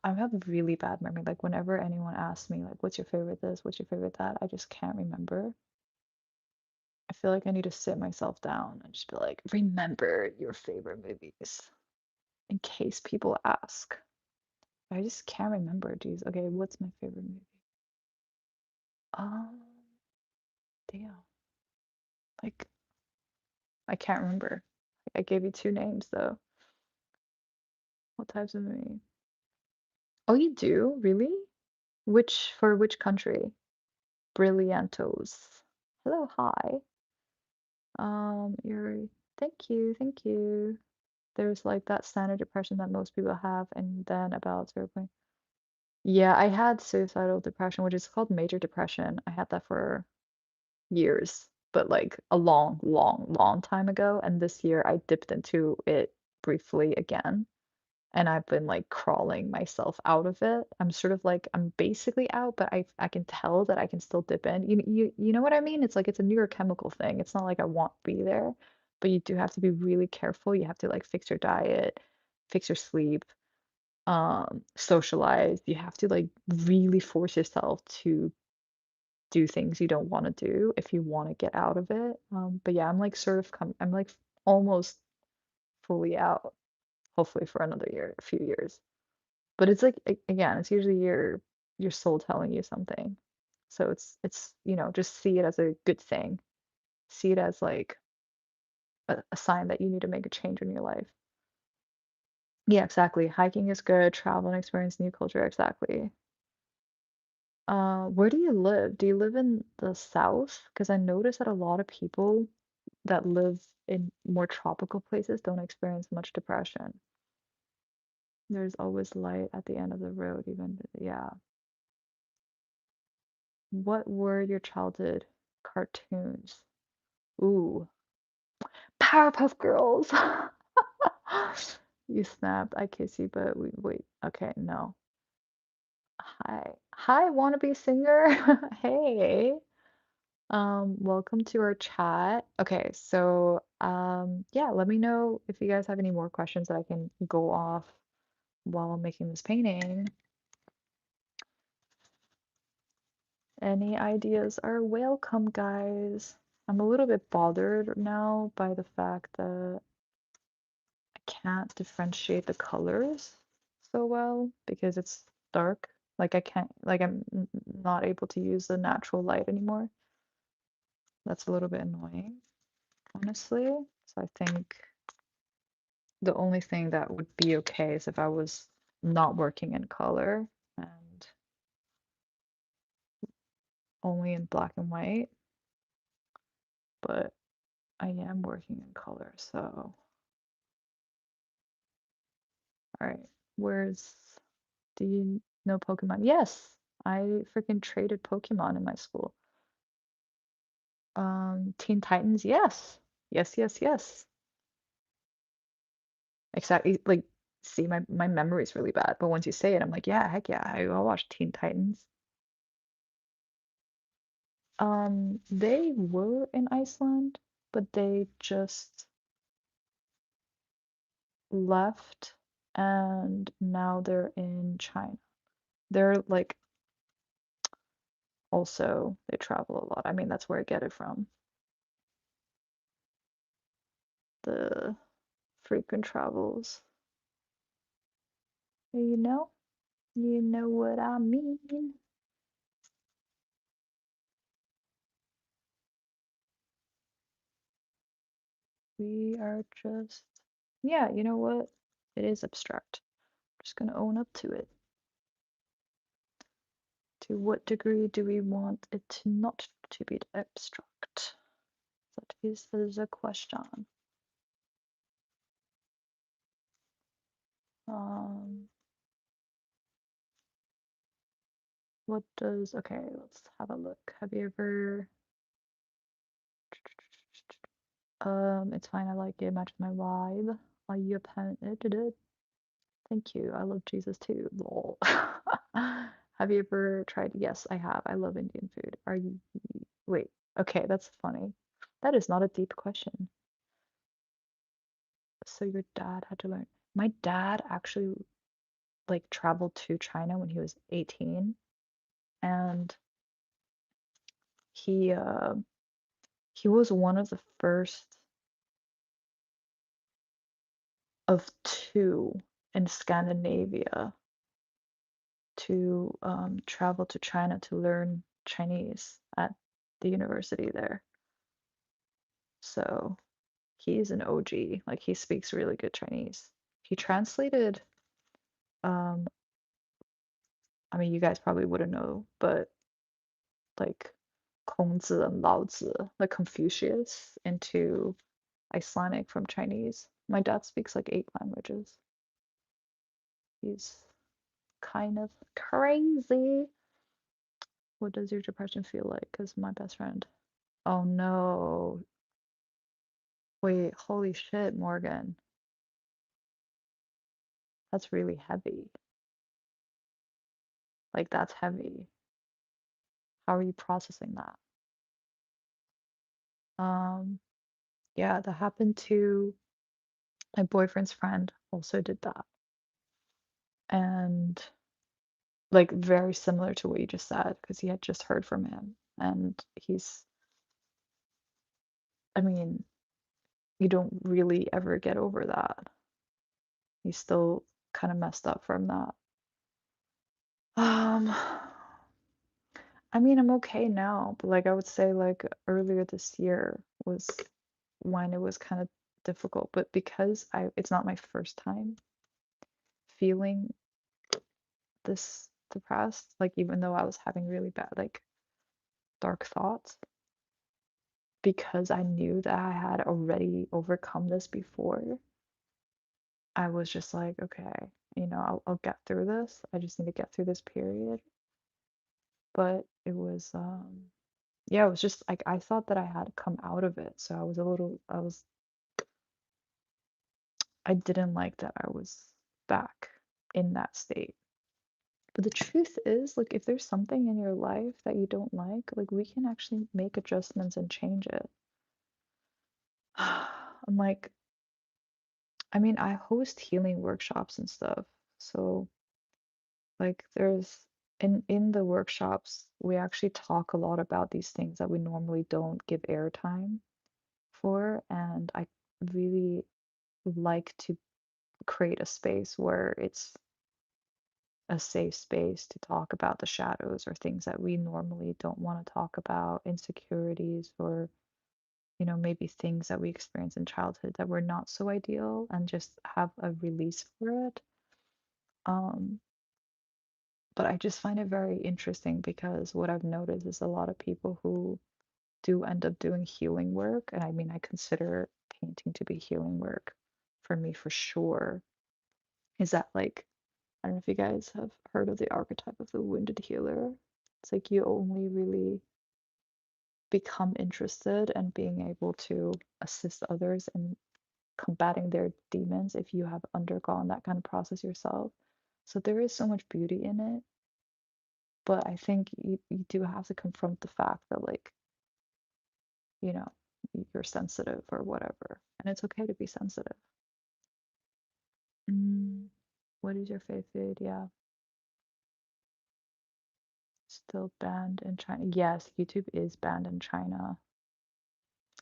I have a really bad memory. Like whenever anyone asks me like what's your favorite this, what's your favorite that, I just can't remember. I feel like I need to sit myself down and just be like, remember your favorite movies in case people ask. I just can't remember. Geez. Okay, what's my favorite movie? Um, damn. Like I can't remember. I gave you two names though. What types of movie? Oh, you do? Really? For which country? Brilliantos. Hello, hi. You're thank you, thank you. There's like that standard depression that most people have, and then about 0. Yeah, I had suicidal depression, which is called major depression. I had that for years, but like a long, long, long time ago. And this year I dipped into it briefly again. And I've been like crawling myself out of it. I'm sort of like I'm basically out, but I can tell that I can still dip in. You know what I mean? It's like it's a neurochemical thing. It's not like I want to be there, but you do have to be really careful. You have to like fix your diet, fix your sleep, socialize. You have to like really force yourself to do things you don't want to do if you want to get out of it. But yeah, I'm like sort of I'm like almost fully out, hopefully for another year, a few years. But it's like again, it's usually your soul telling you something. So it's just see it as a good thing. See it as like a sign that you need to make a change in your life. Yeah, exactly. Hiking is good, travel and experience new culture, exactly. Where do you live? Do you live in the south? Because I notice that a lot of people that live in more tropical places don't experience much depression. There's always light at the end of the road, even yeah. What were your childhood cartoons? Ooh, Powerpuff Girls. You snapped. I kiss you, but wait. Okay, no. Hi. Hi, wannabe singer. Hey. Welcome to our chat. Okay, so yeah, let me know if you guys have any more questions that I can go off while I'm making this painting. Any ideas are welcome, guys. I'm a little bit bothered now by the fact that I can't differentiate the colors so well because it's dark. Like I can't, like not able to use the natural light anymore. That's a little bit annoying, honestly. So I think the only thing that would be okay is if I was not working in color and only in black and white, but I am working in color, so all right. Where's do you know Pokemon? Yes, I freaking traded Pokemon in my school. Teen Titans, yes. Yes, yes, yes. Exactly. Like, see, my memory is really bad, but once you say it, I'm like, yeah, heck yeah, I'll watch Teen Titans. They were in Iceland, but they just left and now they're in China. They're like also they travel a lot. I mean, that's where I get it from. The frequent travels. You know what I mean. We are just, yeah, you know what? It is abstract. I'm just gonna own up to it. To what degree do we want it to not to be abstract? That is the question. Um, what does, okay, let's have a look. Have you ever, it's fine, I like it, matches my vibe. Are you a pen? Thank you. I love Jesus too. Lol. Have you ever tried? Yes, I have. I love Indian food. Are you? Wait. Okay, that's funny. That is not a deep question. So your dad had to learn. My dad actually like traveled to China when he was 18, and he uh he was one of the first of two in Scandinavia to travel to China to learn Chinese at the university there. So he's an OG. Like he speaks really good Chinese. He translated, um, I mean, you guys probably wouldn't know, but like Kongzi and Laozi, like Confucius, into Icelandic from Chinese. My dad speaks like 8 languages. He's kind of crazy. What does your depression feel like? Because my best friend. Oh no. Wait, holy shit, Morgan. That's really heavy. Like, that's heavy. How are you processing that? Um, yeah, that happened to my boyfriend's friend, also did that. And like very similar to what you just said, because he had just heard from him. And I mean, you don't really ever get over that. He's still kind of messed up from that. Um, I mean, I'm okay now, but like I would say like earlier this year was when it was kind of difficult, but because it's not my first time feeling this depressed, like even though I was having really bad like dark thoughts, because I knew that I had already overcome this before, I was just like, okay, I'll get through this. I just need to get through this period. But it was yeah, it was just like I thought that I had come out of it. So I didn't like that I was back in that state. But the truth is, like, if there's something in your life that you don't like, we can actually make adjustments and change it. I'm like, I mean, I host healing workshops and stuff. So, like, there's in the workshops, we actually talk a lot about these things that we normally don't give airtime for, and I really like to create a space where it's a safe space to talk about the shadows or things that we normally don't want to talk about, insecurities or, maybe things that we experience in childhood that were not so ideal and just have a release for it. Um, but I just find it very interesting because what I've noticed is a lot of people who do end up doing healing work, and I mean, I consider painting to be healing work for me for sure, is that like, I don't know if you guys have heard of the archetype of the wounded healer. It's like you only really become interested in being able to assist others in combating their demons if you have undergone that kind of process yourself. So there is so much beauty in it, but I think you do have to confront the fact that, like, you know, you're sensitive or whatever, and it's okay to be sensitive. Mm, what is your favorite? Yeah, still banned in China. Yes, YouTube is banned in China.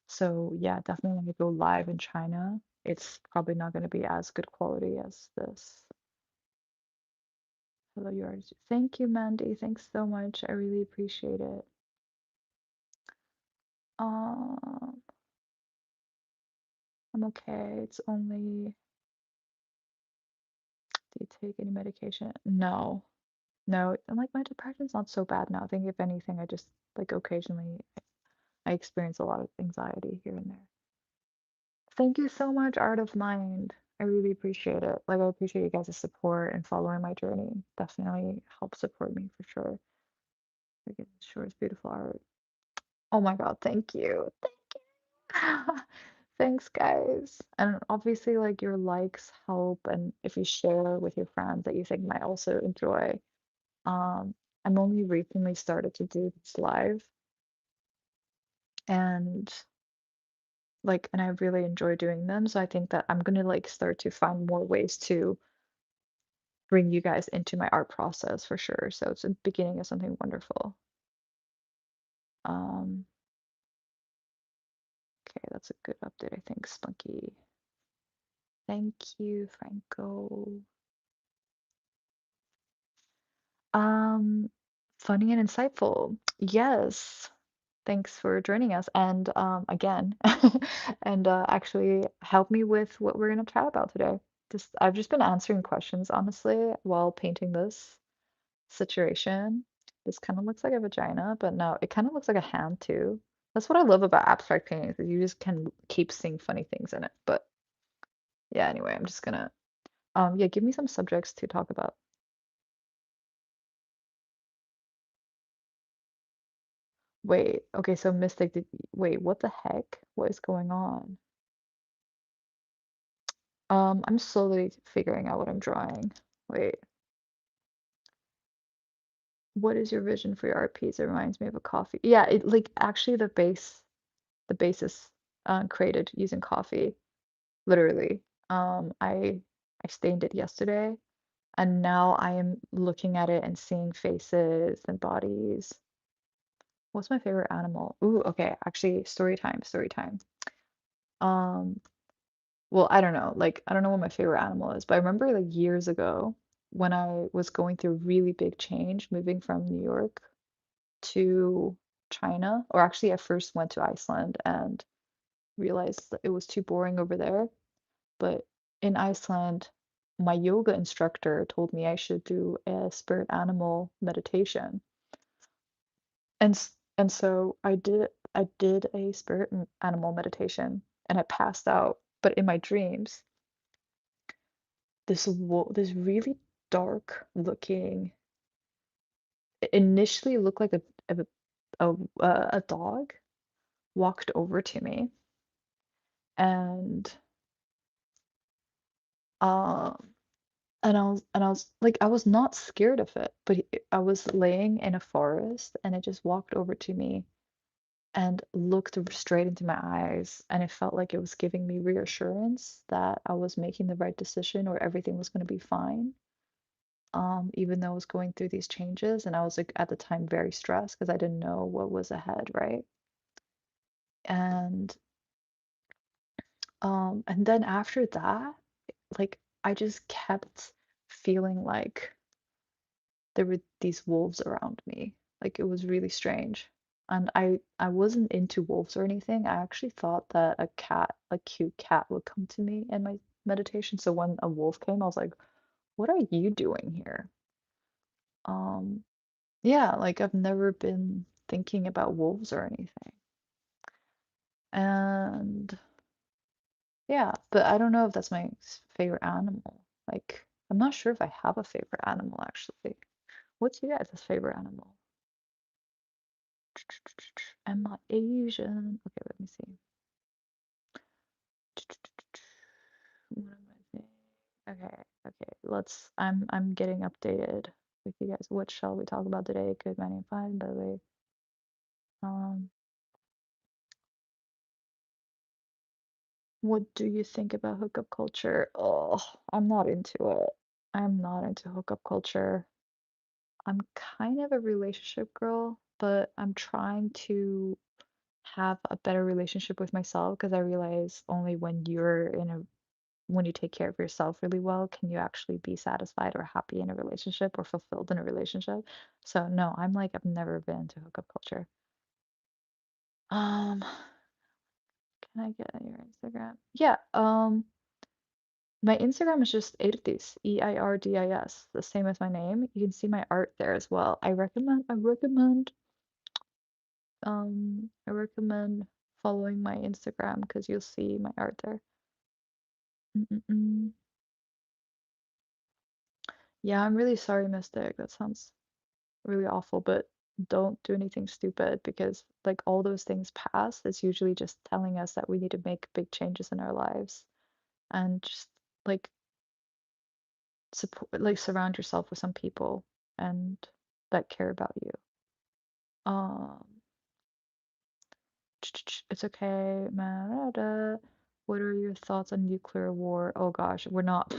So yeah, definitely when you go live in China, it's probably not going to be as good quality as this. Hello, yours. Thank you, Mandy. Thanks so much. I really appreciate it. Um, I'm okay. It's only, do you take any medication? No, no. And like my depression's not so bad now. I think if anything, I just like occasionally I experience a lot of anxiety here and there. Thank you so much, Art of Mind. I really appreciate it. Like, I appreciate you guys' support and following my journey. Definitely help support me for sure. Freaking sure it's beautiful art. Oh my God, thank you. Thank you. Thanks, guys. And obviously, like, your likes help, and if you share with your friends that you think might also enjoy. Um, I'm only recently started to do this live, and and I really enjoy doing them. So I think that I'm gonna like start to find more ways to bring you guys into my art process for sure. So it's a beginning of something wonderful. Um, okay, that's a good update, I think, Spunky. Thank you, Franco. Um, Funny and insightful. Yes. Thanks for joining us. And again, and actually help me with what we're gonna chat about today. I've just been answering questions honestly while painting this situation. This kind of looks like a vagina, but no, it kind of looks like a hand too. That's what I love about abstract paintings, is you just can keep seeing funny things in it. But yeah, anyway, I'm just gonna yeah, give me some subjects to talk about. Wait, okay, so Mystic, wait, what the heck? What is going on? I'm slowly figuring out what I'm drawing. Wait, what is your vision for your art piece? It reminds me of a coffee. Yeah, it like actually the base is created using coffee, literally. I stained it yesterday, and now I am looking at it and seeing faces and bodies. What's my favorite animal? Ooh, okay, actually, story time, story time. Um, well, I don't know. Like, I don't know what my favorite animal is, but I remember like years ago when I was going through really big change, moving from New York to China, or actually, I first went to Iceland and realized that it was too boring over there. But in Iceland, my yoga instructor told me I should do a spirit animal meditation. And so I did a spirit animal meditation and I passed out. But in my dreams, this really dark looking, it initially looked like a dog walked over to me, and um and I was like, I was not scared of it, but I was laying in a forest and it just walked over to me and looked straight into my eyes, and it felt like it was giving me reassurance that I was making the right decision or everything was going to be fine. even though I was going through these changes and I was like at the time very stressed because I didn't know what was ahead, right? And and then after that, like I just kept feeling like there were these wolves around me. Like it was really strange. And I wasn't into wolves or anything. I actually thought that a cat, a cute cat would come to me in my meditation. So when a wolf came, I was like, what are you doing here? Um, yeah, like I've never been thinking about wolves or anything. And yeah, but I don't know if that's my favorite animal. Like, I'm not sure if I have a favorite animal actually. What's your guys' favorite animal? Am I Asian? Okay, let me see. What am I saying? Okay, okay. I'm getting updated with you guys. What shall we talk about today? Good, my name, fine, by the way. Um, what do you think about hookup culture? Oh, I'm not into it. I'm not into hookup culture. I'm kind of a relationship girl, but I'm trying to have a better relationship with myself because I realize only when you take care of yourself really well can you actually be satisfied or happy in a relationship or fulfilled in a relationship. So no, I've never been to hookup culture. Um, can I get your Instagram? Yeah, my Instagram is just Eirdís, Eirdis, the same as my name. You can see my art there as well. I recommend following my Instagram because you'll see my art there. Mm-mm-mm. Yeah, I'm really sorry, Mystic. That sounds really awful, but don't do anything stupid because like all those things pass. It's usually just telling us that we need to make big changes in our lives and just like support, like surround yourself with some people and that care about you. Um, it's okay, man. What are your thoughts on nuclear war? Oh gosh, we're not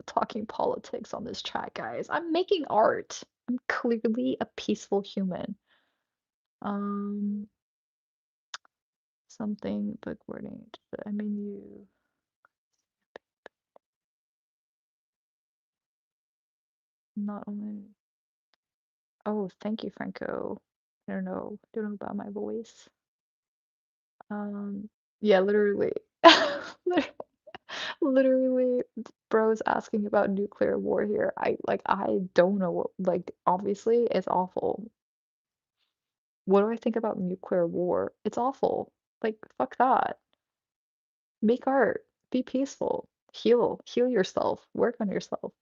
talking politics on this chat, guys. I'm making art. I'm clearly a peaceful human. Um, something book wording. I mean, you not only. Oh, thank you, Franco. I don't know. Don't know about my voice. Yeah, literally. Lit- Literally, bro's asking about nuclear war here. I don't know what, like, obviously, it's awful. What do I think about nuclear war? It's awful. Like, fuck that. Make art. Be peaceful. Heal yourself. Work on yourself.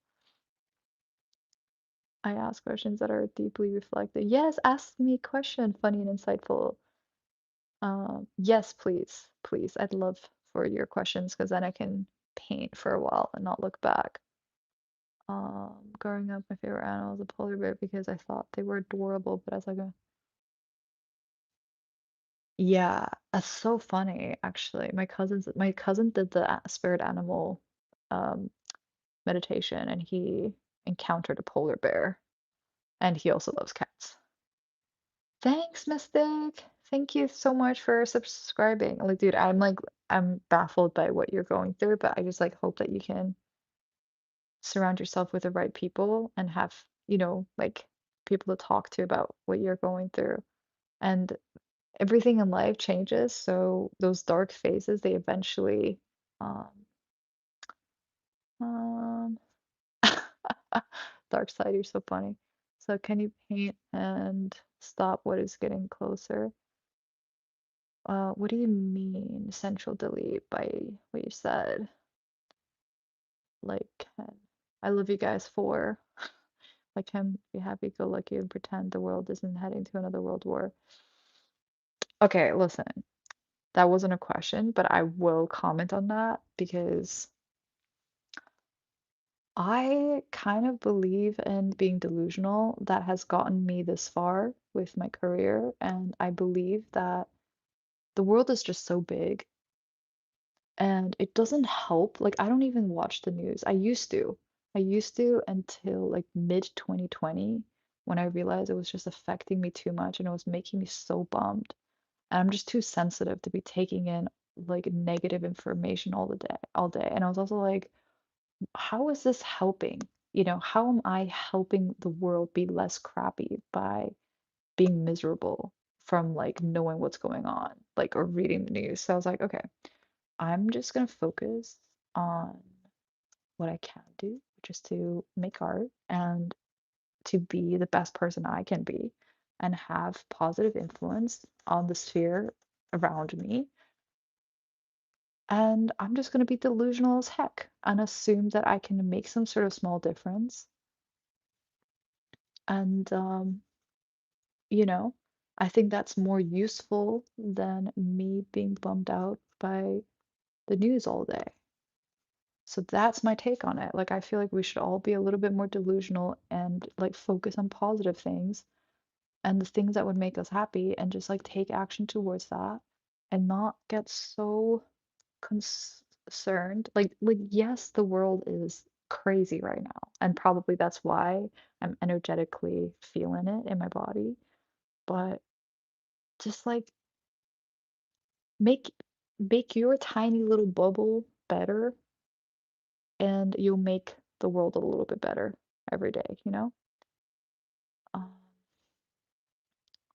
I ask questions that are deeply reflective. Yes, ask me a question, funny and insightful. Yes, please, please. I'd love for your questions because then I can paint for a while and not look back. Growing up, my favorite animal was a polar bear because I thought they were adorable, but as I go, yeah, that's so funny, actually. My cousin did the spirit animal um meditation and he encountered a polar bear and he also loves cats. Thanks, Mystic. Thank you so much for subscribing. Like, dude, I'm baffled by what you're going through, but I just like hope that you can surround yourself with the right people and have, like people to talk to about what you're going through. And everything in life changes, so those dark phases, they eventually um um dark side, you're so funny. So can you paint and stop what is getting closer? What do you mean central delete by what you said? Like, I love you guys for. I can be happy go lucky and pretend the world isn't heading to another world war. Okay, listen, that wasn't a question, but I will comment on that because I kind of believe in being delusional. That has gotten me this far with my career, and I believe that the world is just so big and it doesn't help. Like, I don't even watch the news. I used to. I used to until like mid 2020 when I realized it was just affecting me too much and it was making me so bummed. And I'm just too sensitive to be taking in like negative information all day. And I was also like, how is this helping? How am I helping the world be less crappy by being miserable from like knowing what's going on, like or reading the news? So I was like, okay, I'm just gonna focus on what I can do, which is to make art and to be the best person I can be and have positive influence on the sphere around me. And I'm just going to be delusional as heck and assume that I can make some sort of small difference. And, you know, I think that's more useful than me being bummed out by the news all day. So that's my take on it. Like, I feel like we should all be a little bit more delusional and like focus on positive things and the things that would make us happy and just like take action towards that and not get so concerned. Like yes, the world is crazy right now, and probably that's why I'm energetically feeling it in my body. But just like make make your tiny little bubble better, and you'll make the world a little bit better every day, you know? Um,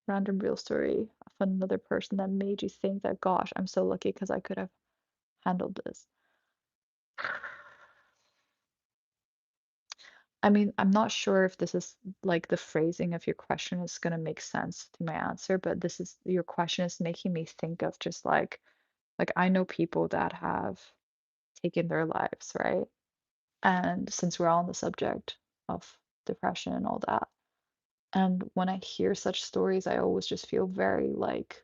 Random real story of another person that made you think that, gosh, I'm so lucky because I could have handled this. I mean, I'm not sure if this is like the phrasing of your question is going to make sense to my answer, but this is your question is making me think of just like I know people that have taken their lives, right? And since we're on the subject of depression and all that, and when I hear such stories, I always just feel very like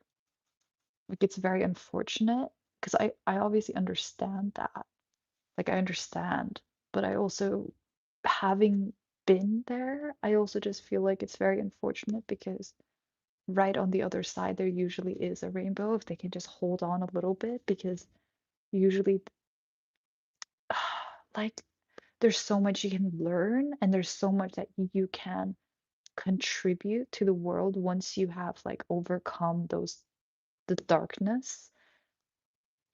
it's very unfortunate because I obviously understand that. Like I understand, but I also, having been there, I also just feel like it's very unfortunate because right on the other side there usually is a rainbow if they can just hold on a little bit, because usually like there's so much you can learn and there's so much that you can contribute to the world once you have like overcome the darkness,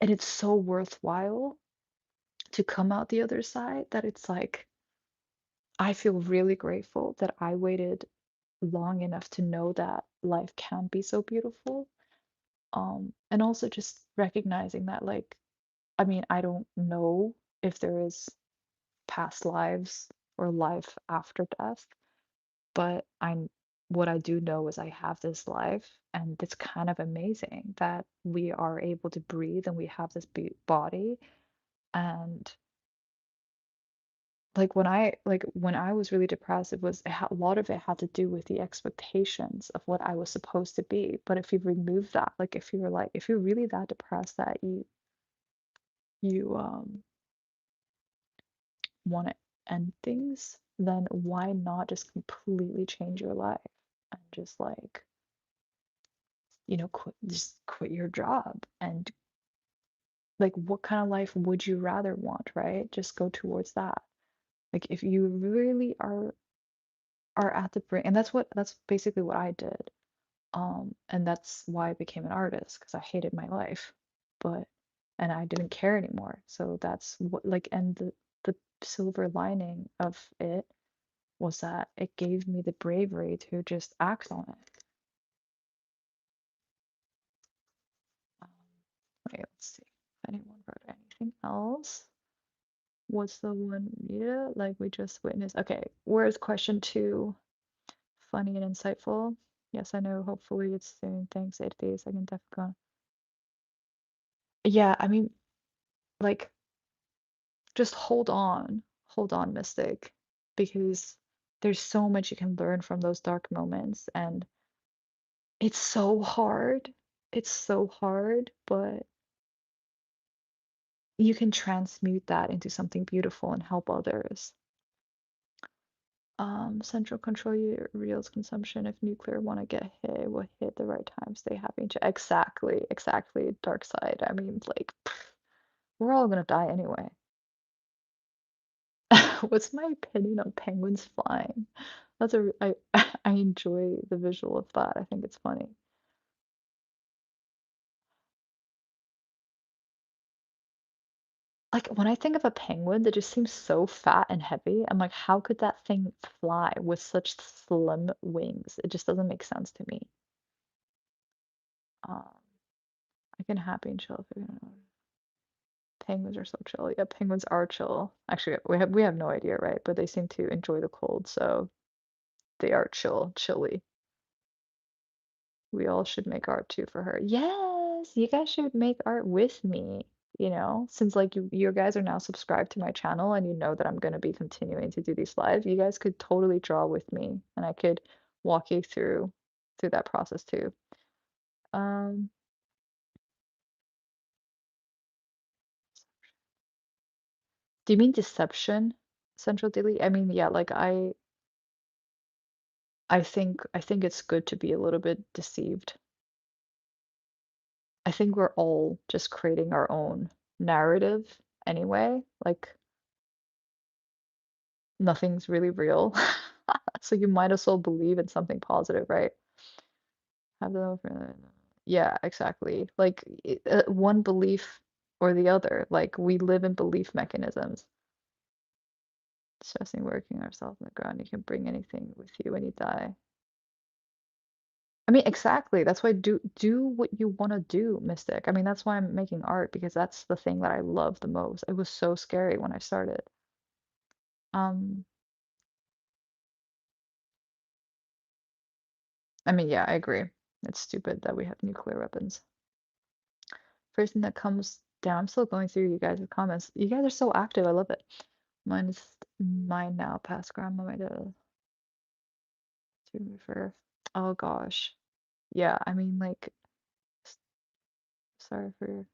and it's so worthwhile to come out the other side that it's like I feel really grateful that I waited long enough to know that life can be so beautiful. And also just recognizing that, like, I mean, I don't know if there is past lives or life after death, but what I do know is I have this life, and it's kind of amazing that we are able to breathe and we have this body. And like when I was really depressed, a lot of it had to do with the expectations of what I was supposed to be. But if you remove that, like if you're really that depressed that you want to end things, then why not just completely change your life and just like, quit your job and like what kind of life would you rather want, right? Just go towards that. Like if you really are at the brink, and that's basically what I did. And that's why I became an artist, because I hated my life, but and I didn't care anymore. So that's what like, and the silver lining of it was that it gave me the bravery to just act on it. Um, Wait, let's see if anyone wrote anything else. What's the one? Yeah, like we just witnessed. Okay, where's question two? Funny and insightful. Yes, I know. Hopefully it's soon. Thanks, Eirdís. I can definitely. Yeah, I mean, like, just hold on, Mystic, because there's so much you can learn from those dark moments, and it's so hard. It's so hard, but you can transmute that into something beautiful and help others. Central control your reels consumption. If nuclear want to get hit, will hit the right time. Stay happy. Exactly. Dark side. I mean, like, we're all gonna die anyway. What's my opinion on penguins flying? That's a I I enjoy the visual of that. I think it's funny. Like when I think of a penguin, they just seems so fat and heavy. I'm like, how could that thing fly with such slim wings? It just doesn't make sense to me. Um, I can happy and chill if you know. Penguins are so chill. Yeah, penguins are chill. Actually, we have no idea, right? But they seem to enjoy the cold, so they are chilly. We all should make art too for her. Yes, you guys should make art with me, since like you guys are now subscribed to my channel and you know that I'm going to be continuing to do these live, you guys could totally draw with me and I could walk you through that process too. Um, do you mean deception, Central Delete? I mean, yeah, like I think it's good to be a little bit deceived. I think we're all just creating our own narrative anyway. Like nothing's really real. So you might as well believe in something positive, right? Have the yeah, exactly. Like one belief or the other. Like we live in belief mechanisms. Stressing working ourselves on the ground. You can bring anything with you when you die. I mean, exactly. That's why do what you want to do, Mystic. I mean, that's why I'm making art because that's the thing that I love the most. It was so scary when I started. Um, I mean, yeah, I agree. It's stupid that we have nuclear weapons. First thing that comes down, I'm still going through you guys' comments. You guys are so active. I love it. Mine is mine now, past grandma, my dad to refer. Oh gosh. Yeah, I mean like s- sorry for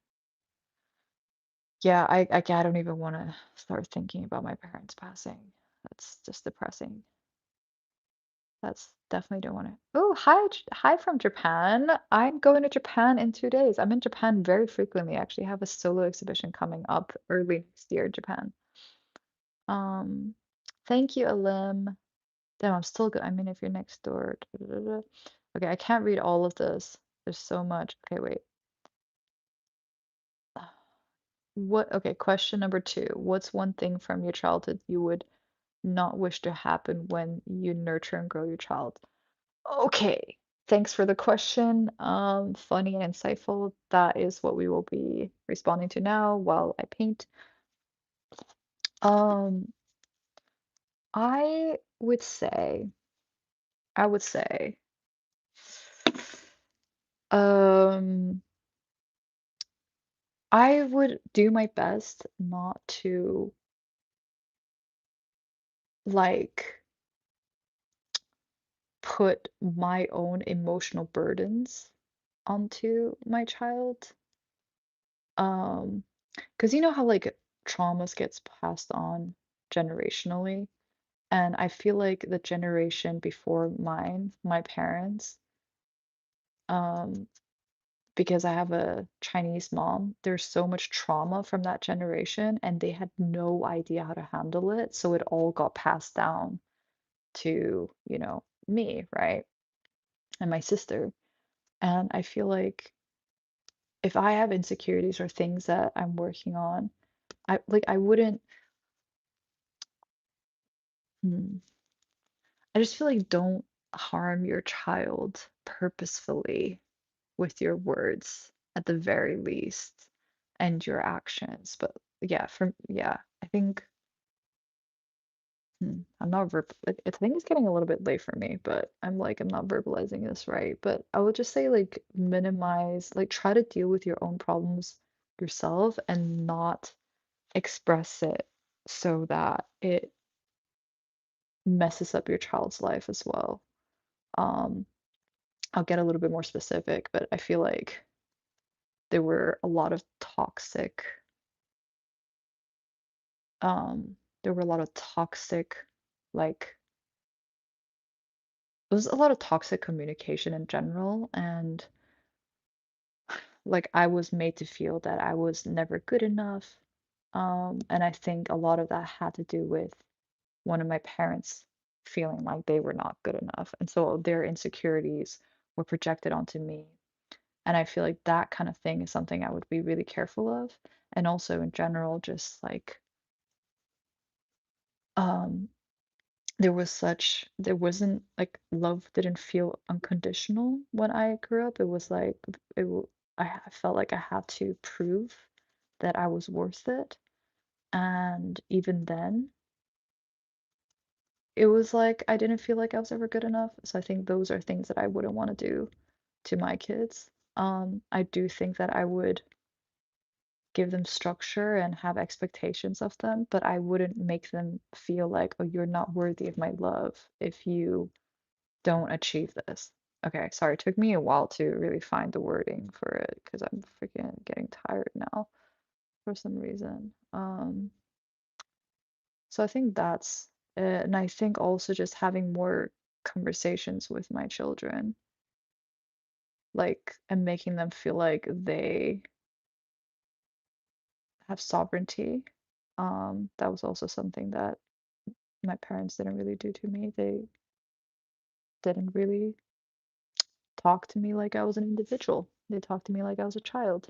yeah, I don't even want to start thinking about my parents passing. That's just depressing. That's definitely don't want to. Oh, hi, hi from Japan. I'm going to Japan in 2 days. I'm in Japan very frequently. I actually have a solo exhibition coming up early next year in Japan. Um, thank you, Alim. Damn, I'm still good. I mean, if you're next door. Da, da, da, da. Okay, I can't read all of this. There's so much. Okay, wait. What? Okay, question number two. What's one thing from your childhood you would not wish to happen when you nurture and grow your child? Okay, thanks for the question. Funny and insightful. That is what we will be responding to now while I paint. Um, I would say, I would say, um, I would do my best not to like put my own emotional burdens onto my child. Um, because you know how like traumas gets passed on generationally. And I feel like the generation before mine, my parents, um, because I have a Chinese mom, there's so much trauma from that generation, and they had no idea how to handle it. So it all got passed down to, me, right? And my sister. And I feel like if I have insecurities or things that I'm working on, I wouldn't, hmm, I just feel like don't harm your child purposefully with your words at the very least and your actions. But yeah, I think I'm not I think it's getting a little bit late for me, but I'm not verbalizing this right. But I would just say like minimize, like try to deal with your own problems yourself and not express it so that it messes up your child's life as well. Um, I'll get a little bit more specific, but I feel like there were a lot of um there were a lot of toxic like there was a lot of toxic communication in general, and like I was made to feel that I was never good enough. And I think a lot of that had to do with one of my parents feeling like they were not good enough. And so their insecurities were projected onto me. And I feel like that kind of thing is something I would be really careful of. And also in general, just like um there wasn't like love didn't feel unconditional when I grew up. It was like I felt like I had to prove that I was worth it. And even then, it was like I didn't feel like I was ever good enough. So I think those are things that I wouldn't want to do to my kids. I do think that I would give them structure and have expectations of them, but I wouldn't make them feel like, oh, you're not worthy of my love if you don't achieve this. Okay, sorry, it took me a while to really find the wording for it because I'm freaking getting tired now for some reason. So I think that's it. And I think also just having more conversations with my children, like, and making them feel like they have sovereignty. That was also something that my parents didn't really do to me. They didn't really talk to me like I was an individual. They talked to me like I was a child.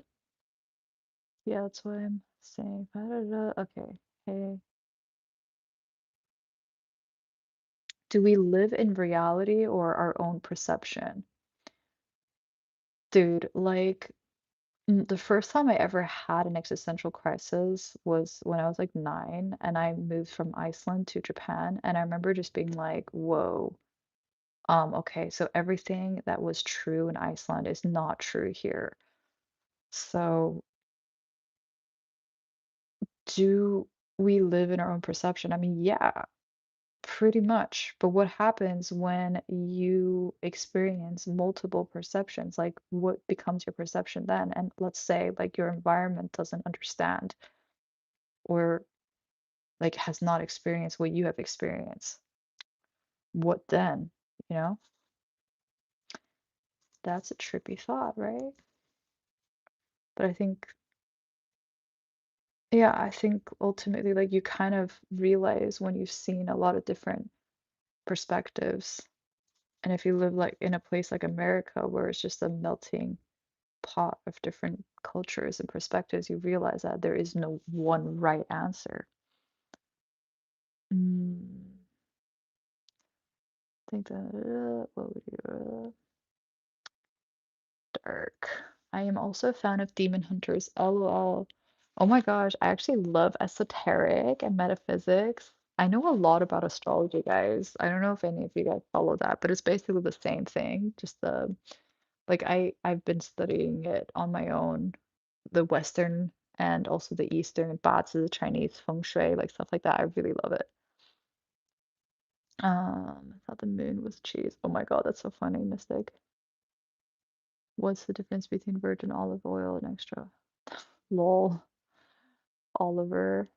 Yeah, that's what I'm saying. Okay. Hey, do we live in reality or our own perception? Dude, like the first time I ever had an existential crisis was when I was like 9 and I moved from Iceland to Japan. And I remember just being like, whoa, okay, so everything that was true in Iceland is not true here. So do we live in our own perception? I mean, yeah, pretty much. But what happens when you experience multiple perceptions? Like, what becomes your perception then? And let's say, like, your environment doesn't understand or like has not experienced what you have experienced. What then? You know, that's a trippy thought, right? But I think, yeah, I think ultimately, like, you kind of realize when you've seen a lot of different perspectives. And if you live like in a place like America where it's just a melting pot of different cultures and perspectives, you realize that there is no one right answer. Mm, think that what would you dark? I am also a fan of Demon Hunters. LOL. Oh my gosh, I actually love esoteric and metaphysics. I know a lot about astrology, guys. I don't know if any of you guys follow that, but it's basically the same thing. Just the like I've been studying it on my own, the Western and also the Eastern, Bazi, the Chinese feng shui, like stuff like that. I really love it. I thought the moon was cheese. Oh my God, that's so funny, Mystic. What's the difference between virgin olive oil and extra? Lol, Oliver.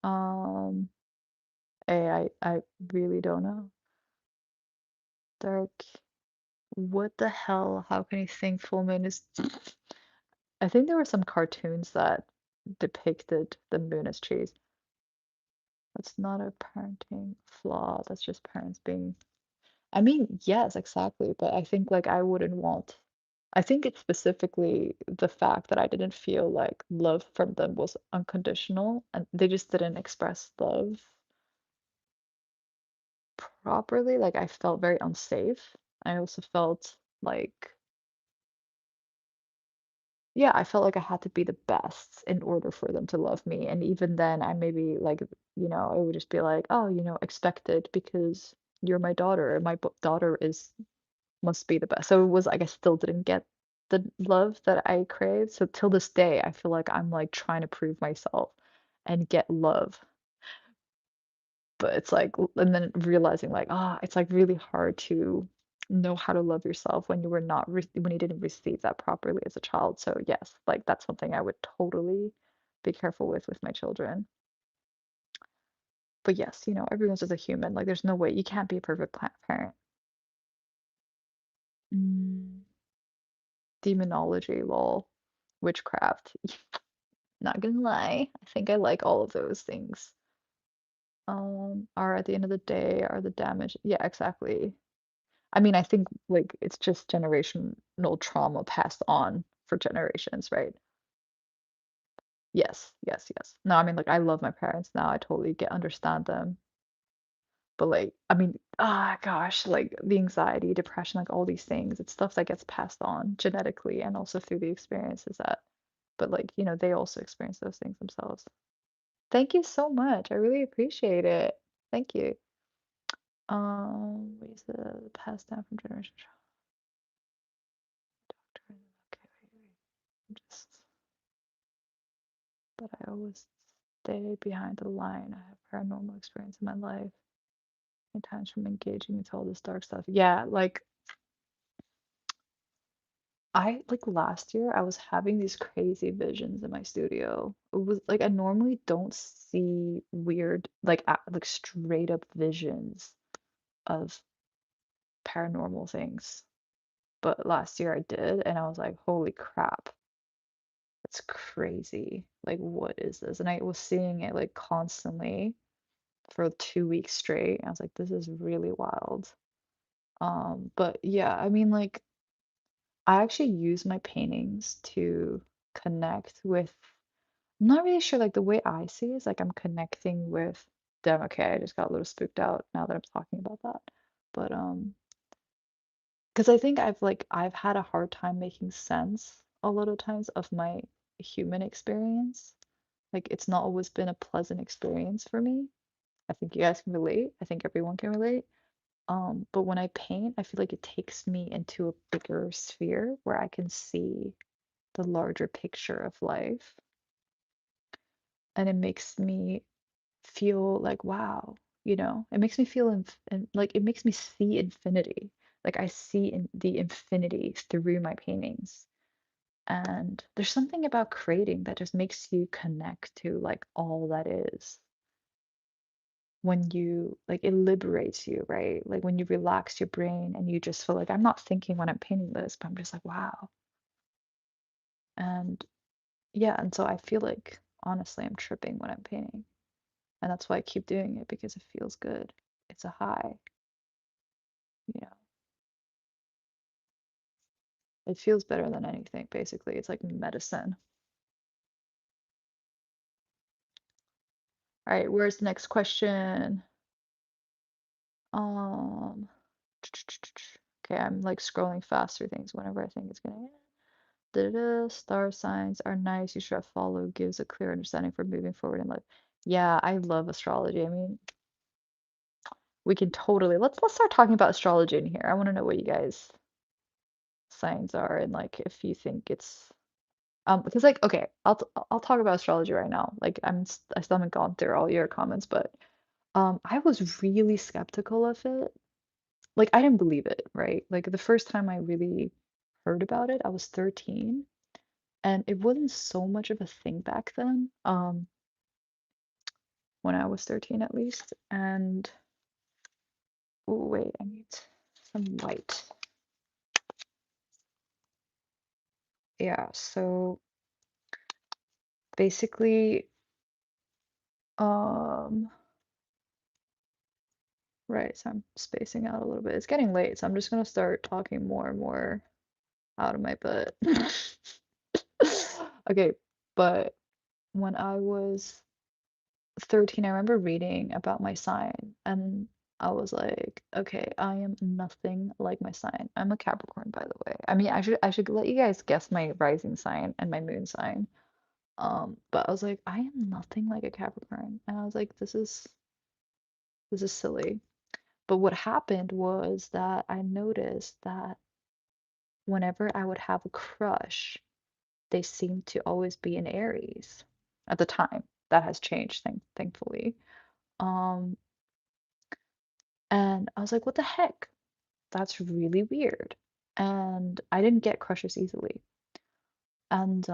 Um, I really don't know. Dark. What the hell? How can you think full moon is? I think there were some cartoons that depicted the moon as cheese. That's not a parenting flaw. That's just parents being. I mean, yes, exactly. But I think like I wouldn't want. I think it's specifically the fact that I didn't feel like love from them was unconditional and they just didn't express love properly. Like I felt very unsafe. I also felt like, yeah, I felt like I had to be the best in order for them to love me. And even then, I maybe like, it would just be like, oh, expected because you're my daughter. And my daughter is must be the best. So it was like I still didn't get the love that I craved. So till this day, I feel like I'm like trying to prove myself and get love. But it's like, and then realizing like, it's like really hard to know how to love yourself when you were not when you didn't receive that properly as a child. So yes, like that's something I would totally be careful with my children. But yes, everyone's just a human. Like there's no way you can't be a perfect parent. Mm, demonology, lol, witchcraft. Not gonna lie, I think I like all of those things. Are at the end of the day, are the damage, yeah, exactly. I mean, I think like it's just generational trauma passed on for generations, right? Yes, yes, yes. No, I mean, like I love my parents now. I totally get understand them. But like, I mean, gosh, like the anxiety, depression, like all these things, it's stuff that gets passed on genetically and also through the experiences that, but like, they also experience those things themselves. Thank you so much. I really appreciate it. Thank you. What is the passed down from generation to doctor? Okay, wait. I'm just, but I always stay behind the line. I have paranormal experience in my life. Many times from engaging into all this dark stuff. Yeah, like I like last year I was having these crazy visions in my studio. It was like I normally don't see weird like straight up visions of paranormal things. But last year I did and I was like, holy crap, that's crazy. Like what is this? And I was seeing it like constantly for 2 weeks straight. I was like, this is really wild. But yeah, I mean like I actually use my paintings to connect with. I'm not really sure, like the way I see it is like I'm connecting with them. Okay, I just got a little spooked out now that I'm talking about that. But because I think I've had a hard time making sense a lot of times of my human experience. Like it's not always been a pleasant experience for me. I think you guys can relate. I think everyone can relate. But when I paint, I feel like it takes me into a bigger sphere where I can see the larger picture of life. And it makes me feel like, wow, it makes me feel like it makes me see infinity. Like I see in the infinity through my paintings. And there's something about creating that just makes you connect to like all that is when you like it liberates you, right? Like when you relax your brain and you just feel like I'm not thinking when I'm painting this, but I'm just like, wow. And yeah, and so I feel like honestly I'm tripping when I'm painting. And that's why I keep doing it because it feels good. It's a high, you know. It feels better than anything, basically. It's like medicine. All right, where's the next question? Um, okay, I'm like scrolling fast through things whenever I think it's gonna. Da-da-da, star signs are nice. You should follow. Gives a clear understanding for moving forward in life. Yeah, I love astrology. I mean, we can totally let's start talking about astrology in here. I want to know what you guys signs are and like if you think it's because like okay, I'll talk about astrology right now. Like I still haven't gone through all your comments, but I was really skeptical of it. Like I didn't believe it, right? Like the first time I really heard about it, I was 13, and it wasn't so much of a thing back then. When I was 13 at least. And oh wait, I need some light. Yeah, so basically, um, right, so I'm spacing out a little bit. It's getting late, so I'm just gonna start talking more and more out of my butt. Okay, but when I was 13, I remember reading about my sign, and I was like, okay, I am nothing like my sign. I'm a Capricorn, by the way. I mean, I should let you guys guess my rising sign and my moon sign. But I was like, I am nothing like a Capricorn. And I was like, this is silly. But what happened was that I noticed that whenever I would have a crush, they seemed to always be in Aries at the time. That has changed, thankfully. Um, and I was like, what the heck? That's really weird. And I didn't get crushes easily. And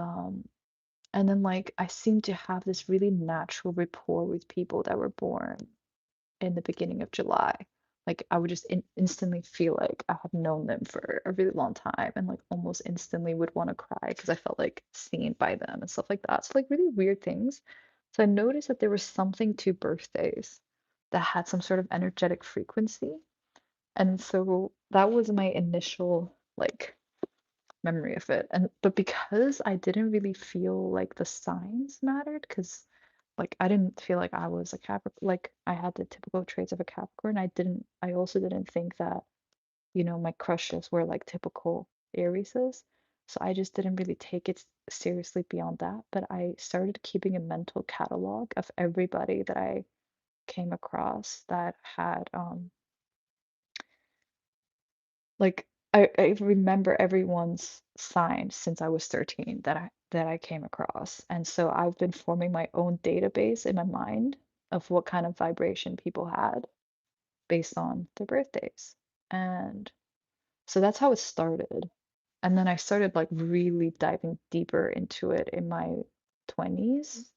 then like I seemed to have this really natural rapport with people that were born in the beginning of July. Like I would just instantly feel like I had known them for a really long time and like almost instantly would want to cry because I felt like seen by them and stuff like that. So like really weird things. So I noticed that there was something to birthdays. that had some sort of energetic frequency. And so that was my initial like memory of it. And but because I didn't really feel like the signs mattered, because like I didn't feel like I was a Capricorn, like I had the typical traits of a Capricorn. I also didn't think that, my crushes were like typical Aries. So I just didn't really take it seriously beyond that. But I started keeping a mental catalog of everybody that I came across that had like I remember everyone's sign since I was 13 that I came across. And so I've been forming my own database in my mind of what kind of vibration people had based on their birthdays. And so that's how it started. And then I started like really diving deeper into it in my 20s.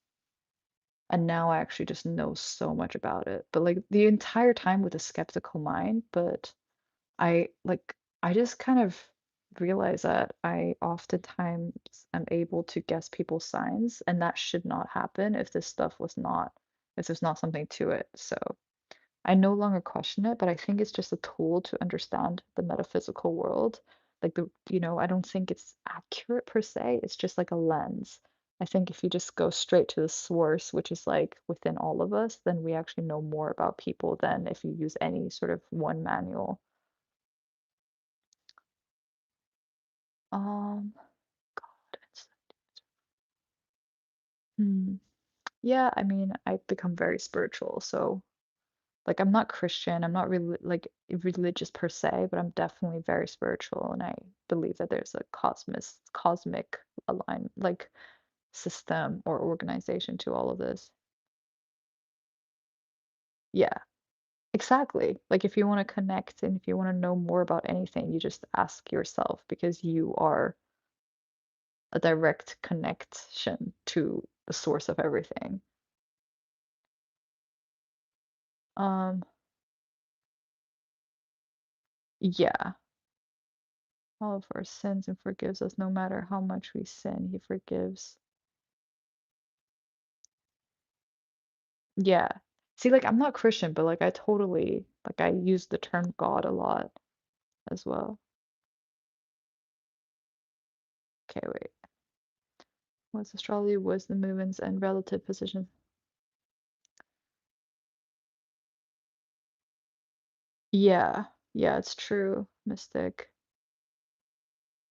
And now I actually just know so much about it. But like the entire time with a skeptical mind, but I like I just kind of realize that I oftentimes am able to guess people's signs, and that should not happen if there's not something to it. So I no longer question it, but I think it's just a tool to understand the metaphysical world. Like I don't think it's accurate per se. It's just like a lens. I think if you just go straight to the source, which is like within all of us, then we actually know more about people than if you use any sort of one manual. Um, God, hmm. Yeah, I mean, I've become very spiritual, so like I'm not Christian, I'm not really like religious per se, but I'm definitely very spiritual, and I believe that there's a cosmic align like system or organization to all of this. Yeah, exactly. Like if you want to connect and if you want to know more about anything, you just ask yourself because you are a direct connection to the source of everything. Um, yeah, all of our sins and forgives us no matter how much we sin, he forgives. Yeah. See, like I'm not Christian, but like I totally like I use the term God a lot as well. Okay, wait. What's astrology, wisdom movements, and relative positions? Yeah, yeah, it's true. Mystic.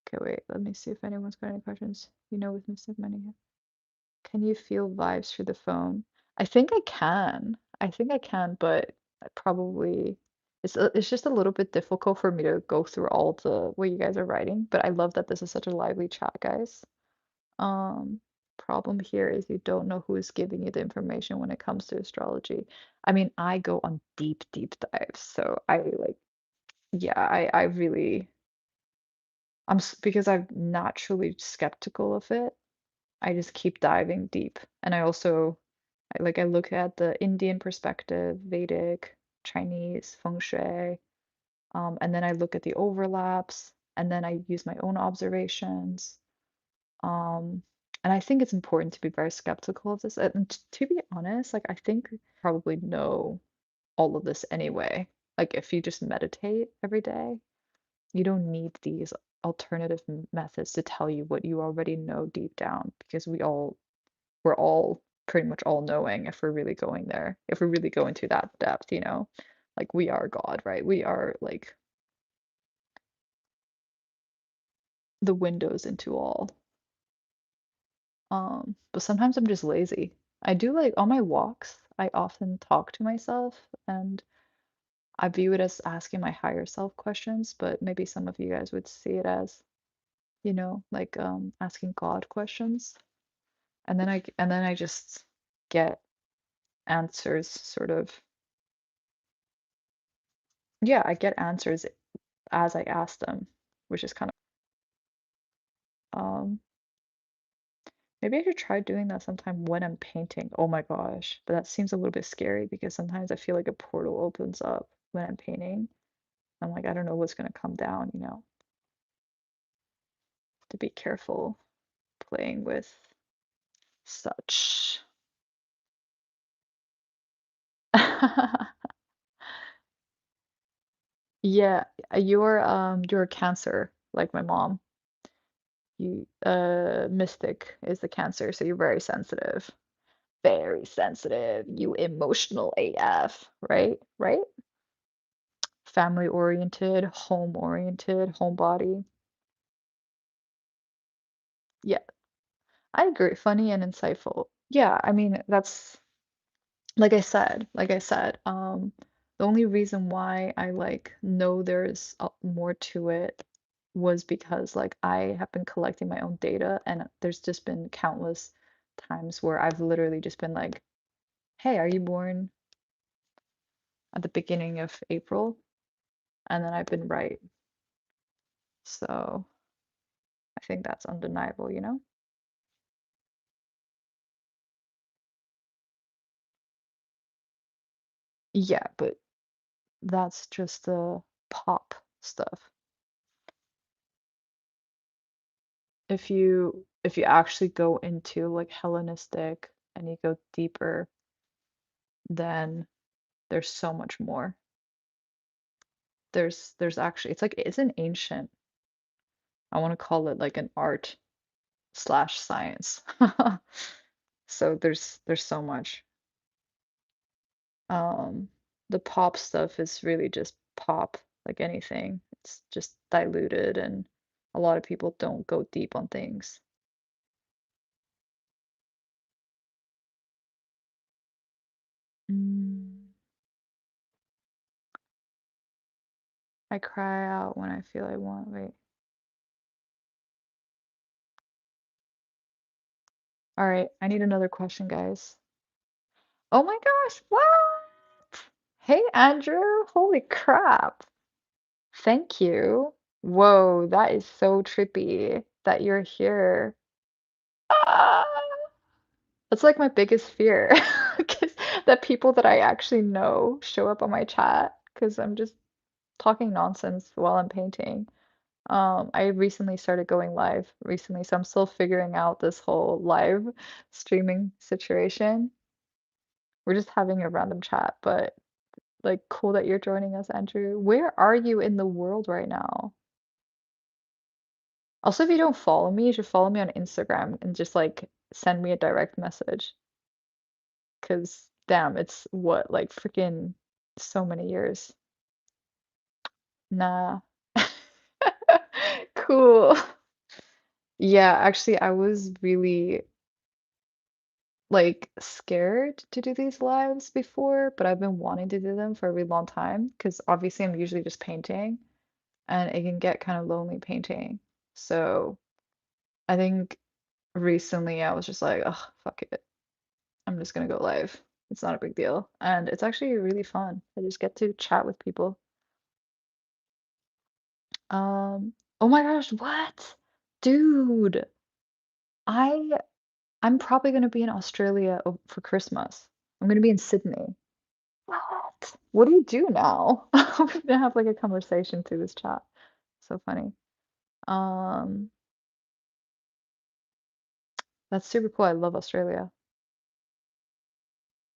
Okay, wait, let me see if anyone's got any questions. With Mystic Money. Can you feel vibes through the phone? I think I can. I think I can, but I probably it's just a little bit difficult for me to go through all the what you guys are writing, but I love that this is such a lively chat, guys. Um, Problem here is you don't know who is giving you the information when it comes to astrology. I mean, I go on deep, deep dives, so I like, yeah, I really, because I'm naturally skeptical of it. I just keep diving deep, and I also, I look at the Indian perspective, Vedic, Chinese, feng shui, and then I look at the overlaps, and then I use my own observations. Um, and I think it's important to be very skeptical of this. And to be honest, like I think you probably know all of this anyway. Like if you just meditate every day, you don't need these alternative methods to tell you what you already know deep down because we're all pretty much all knowing if we're really going there. If we really go into that depth. Like we are God, right? We are like the windows into all. But sometimes I'm just lazy. I do like on my walks, I often talk to myself and I view it as asking my higher self questions, but maybe some of you guys would see it as, like asking God questions. And then I just get answers sort of, yeah, I get answers as I ask them, which is kind of maybe I should try doing that sometime when I'm painting. Oh my gosh, but that seems a little bit scary because sometimes I feel like a portal opens up when I'm painting. I'm like, I don't know what's gonna come down. To be careful playing with such. Yeah, you're a Cancer, like my mom. You Mystic is the Cancer, so you're very sensitive. Very sensitive. You emotional AF, right? Right? Family oriented, home homebody. Yeah, I agree. Funny and insightful. Yeah, I mean, that's the only reason why I like know there's more to it was because like I have been collecting my own data and there's just been countless times where I've literally just been like, "Hey, are you born at the beginning of April?" And then I've been right. So I think that's undeniable, you know? Yeah, but that's just the pop stuff. If you actually go into like Hellenistic and you go deeper, then there's so much more. There's actually it's an ancient. I want to call it like an art slash science. So there's so much. Um, the pop stuff is really just pop, like anything. It's just diluted and a lot of people don't go deep on things. Mm, I cry out when I feel I want. Wait. All right, I need another question, guys. Oh my gosh, what? Hey, Andrew. Holy crap. Thank you. Whoa, that is so trippy that you're here. Ah, that's like my biggest fear. 'Cause that people that I actually know show up on my chat because I'm just talking nonsense while I'm painting. I recently started going live recently, so I'm still figuring out this whole live streaming situation. We're just having a random chat, but like cool that you're joining us, Andrew. Where are you in the world right now? Also, if you don't follow me, you should follow me on Instagram and just like send me a direct message. Cause damn, it's what, like freaking so many years. Nah. Cool. Yeah, actually, I was really like scared to do these lives before, but I've been wanting to do them for a really long time because obviously I'm usually just painting and it can get kind of lonely painting. So I think recently I was just like, oh, fuck it. I'm just gonna go live. It's not a big deal. And it's actually really fun. I just get to chat with people. Oh my gosh, what? Dude, I I'm probably gonna be in Australia for Christmas. I'm gonna be in Sydney. What? What do you do now? We're gonna have like a conversation through this chat. So funny. Um, that's super cool. I love Australia.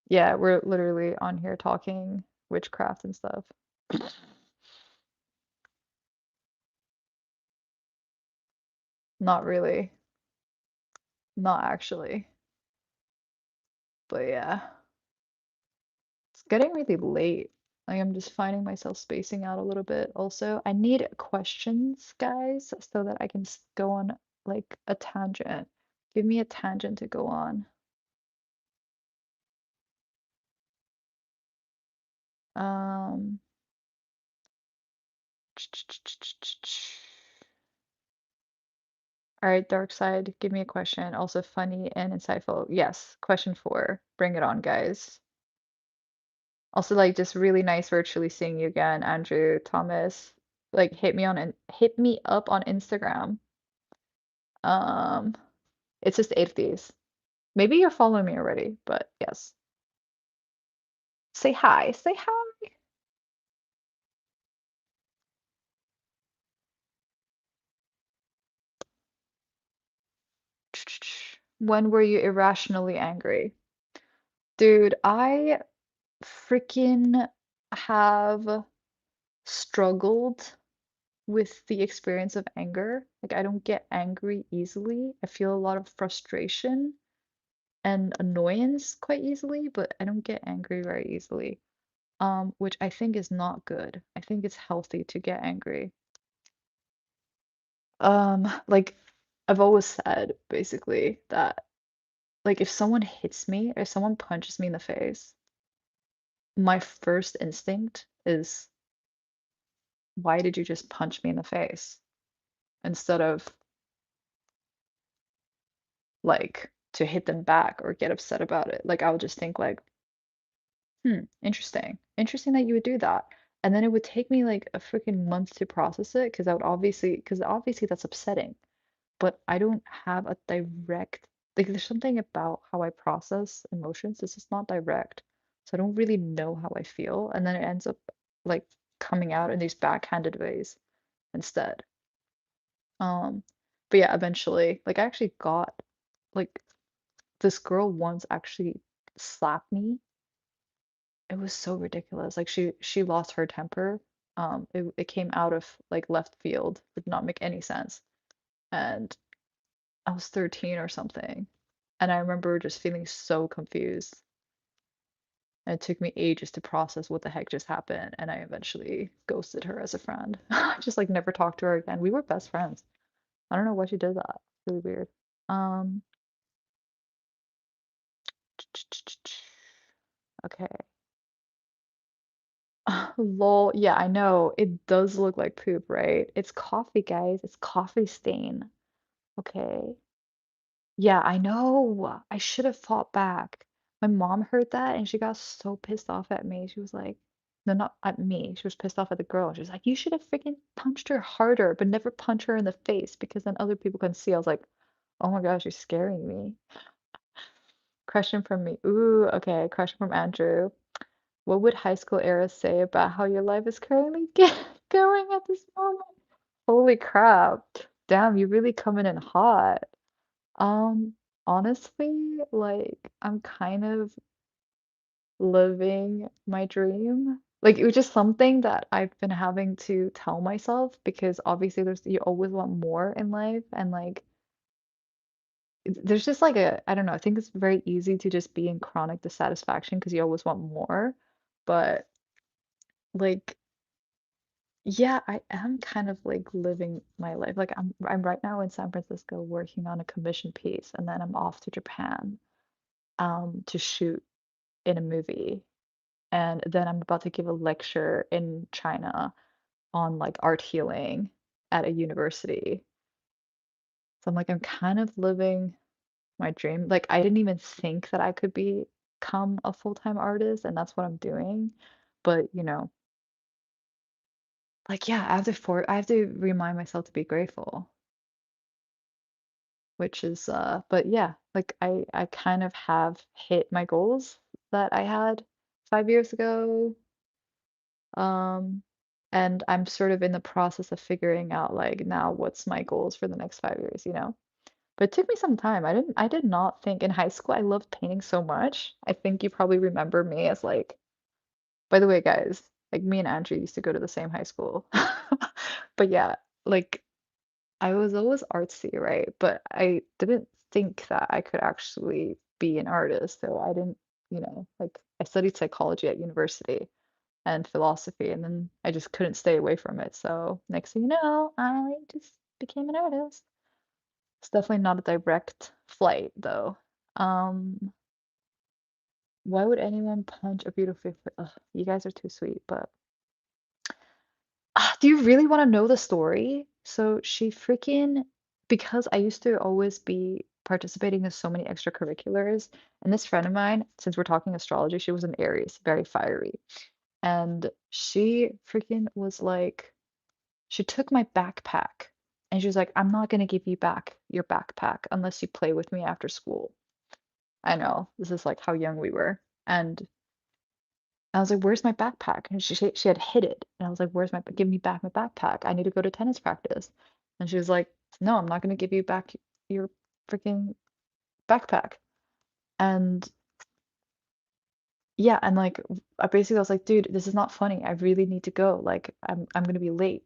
Yeah, we're literally on here talking witchcraft and stuff. Not really. Not actually. But yeah, it's getting really late. Like I'm just finding myself spacing out a little bit. Also, I need questions, guys, so that I can go on like a tangent. Give me a tangent to go on. Um, all right, Dark Side, give me a question. Also funny and insightful. Yes, question four. Bring it on, guys. Also, like, just really nice virtually seeing you again, Andrew, Thomas. Like, hit me up on Instagram. Um, it's just Eirdís. Maybe you're following me already, but yes. Say hi. Say hi. When were you irrationally angry? Dude, I freaking have struggled with the experience of anger. Like I don't get angry easily. I feel a lot of frustration and annoyance quite easily, but I don't get angry very easily. Which I think is not good. I think it's healthy to get angry. Like I've always said basically that like if someone hits me or someone punches me in the face, my first instinct is why did you just punch me in the face? Instead of like to hit them back or get upset about it. Like I would just think like, interesting. Interesting that you would do that. And then it would take me like a freaking month to process it because obviously that's upsetting. But I don't have a direct, like there's something about how I process emotions. It's just not direct. So I don't really know how I feel. And then it ends up like coming out in these backhanded ways instead. Um, but yeah, eventually, like I actually got like this girl once actually slapped me. It was so ridiculous. Like she lost her temper. It came out of like left field, did not make any sense. And I was 13 or something. And I remember just feeling so confused. And it took me ages to process what the heck just happened. And I eventually ghosted her as a friend. I just like never talked to her again. We were best friends. I don't know why she did that. Really weird. Um, okay. Lol. Yeah, I know. It does look like poop, right? It's coffee, guys. It's coffee stain. Okay. Yeah, I know. I should have fought back. My mom heard that and she got so pissed off at me. She was like, no, not at me. She was pissed off at the girl. She was like, you should have freaking punched her harder, but never punch her in the face because then other people can see. I was like, oh my gosh, you're scaring me. Question from me. Ooh, okay. Question from Andrew. What would high school era say about how your life is currently going at this moment? Holy crap. Damn, you really coming in hot. Um, honestly, like I'm kind of living my dream. Like it was just something that I've been having to tell myself because obviously you always want more in life and like there's just like I don't know, I think it's very easy to just be in chronic dissatisfaction because you always want more. But like yeah, I am kind of like living my life. Like I'm right now in San Francisco working on a commission piece and then I'm off to Japan to shoot in a movie. And then I'm about to give a lecture in China on like art healing at a university. So I'm like I'm kind of living my dream. Like I didn't even think that I could become a full-time artist and that's what I'm doing. But, like yeah, I have to remind myself to be grateful. Which is but yeah, like I kind of have hit my goals that I had 5 years ago. Um and I'm sort of in the process of figuring out like now what's my goals for the next 5 years. But it took me some time. I did not think in high school I loved painting so much. I think you probably remember me as like, by the way, guys, like me and Andrew used to go to the same high school. But yeah, like I was always artsy, right? But I didn't think that I could actually be an artist. So I didn't, like I studied psychology at university and philosophy, and then I just couldn't stay away from it. So next thing you know, I just became an artist. It's definitely not a direct flight, though. Um, why would anyone punch a beautiful? Ugh, you guys are too sweet, but do you really want to know the story? So she freaking, because I used to always be participating in so many extracurriculars, and this friend of mine, since we're talking astrology, she was an Aries, very fiery. And she freaking was like, she took my backpack and she was like, I'm not gonna give you back your backpack unless you play with me after school. I know, this is like how young we were. And I was like, "Where's my backpack?" And she had hid it. And I was like, "Where's my give me back my backpack. I need to go to tennis practice." And she was like, "No, I'm not going to give you back your freaking backpack." And yeah, and like I basically was like, dude, this is not funny. I really need to go. Like I'm gonna be late.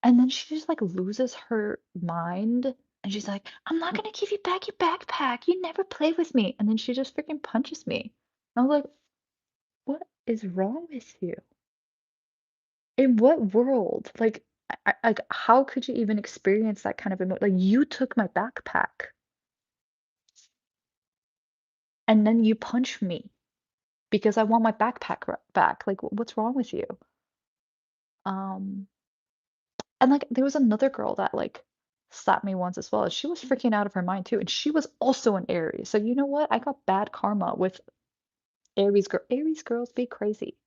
And then she just like loses her mind and she's like, I'm not gonna give you back your backpack. You never play with me. And then she just freaking punches me. I was like, what is wrong with you? In what world? Like, like, how could you even experience that kind of emo like you took my backpack and then you punch me because I want my backpack back. Like, what's wrong with you? Um, and like there was another girl that like slapped me once as well. And she was freaking out of her mind too. And she was also an Aries. So you know what? I got bad karma with Aries girl. Aries girls be crazy.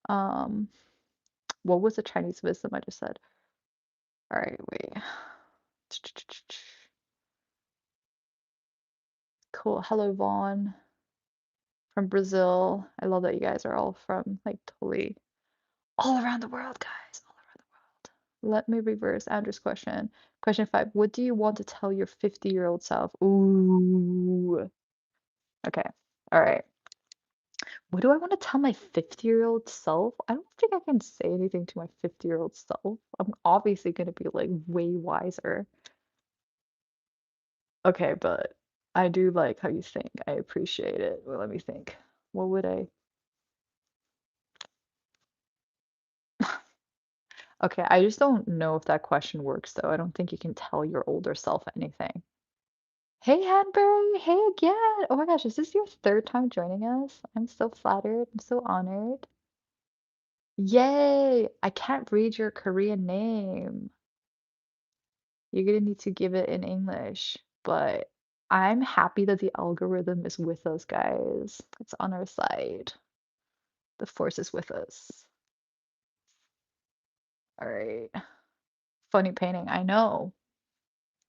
Um, what was the Chinese wisdom I just said? All right, wait. Cool. Hello, Vaughn from Brazil. I love that you guys are all from like totally all around the world, guys. All around the world. Let me reverse Andrew's question. Question 5. What do you want to tell your 50-year-old self? Ooh. Okay. All right. What do I want to tell my 50-year-old self? I don't think I can say anything to my 50-year-old self. I'm obviously going to be like way wiser. Okay, but I do like how you think. I appreciate it. Well, let me think. What would I? Okay, I just don't know if that question works though. I don't think you can tell your older self anything. Hey, Hanbury. Hey again. Oh my gosh, is this your third time joining us? I'm so flattered. I'm so honored. Yay! I can't read your Korean name. You're gonna need to give it in English, but I'm happy that the algorithm is with us, guys. It's on our side. The force is with us. All right. Funny painting. I know.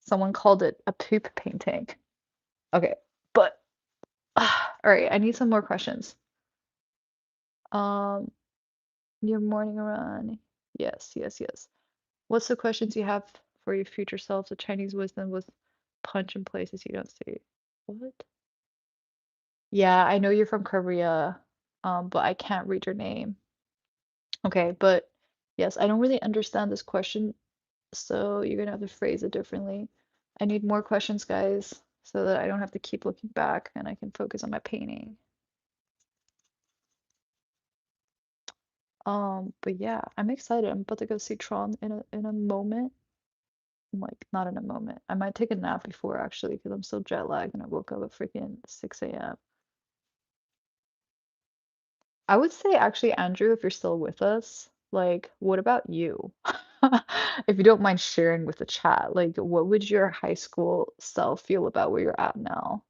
Someone called it a poop painting. Okay, but all right, I need some more questions. Um, your morning run. Yes, yes, yes. What's the questions you have for your future self? The Chinese wisdom was punch in places you don't see. What? Yeah, I know you're from Korea, but I can't read your name. Okay, but yes, I don't really understand this question, so you're gonna have to phrase it differently. I need more questions, guys, so that I don't have to keep looking back and I can focus on my painting. But yeah, I'm excited. I'm about to go see Tron in a moment. Like, not in a moment. I might take a nap before actually, because I'm still jet lagged and I woke up at freaking 6 a.m. I would say actually, Andrew, if you're still with us, like, what about you? If you don't mind sharing with the chat, like, what would your high school self feel about where you're at now?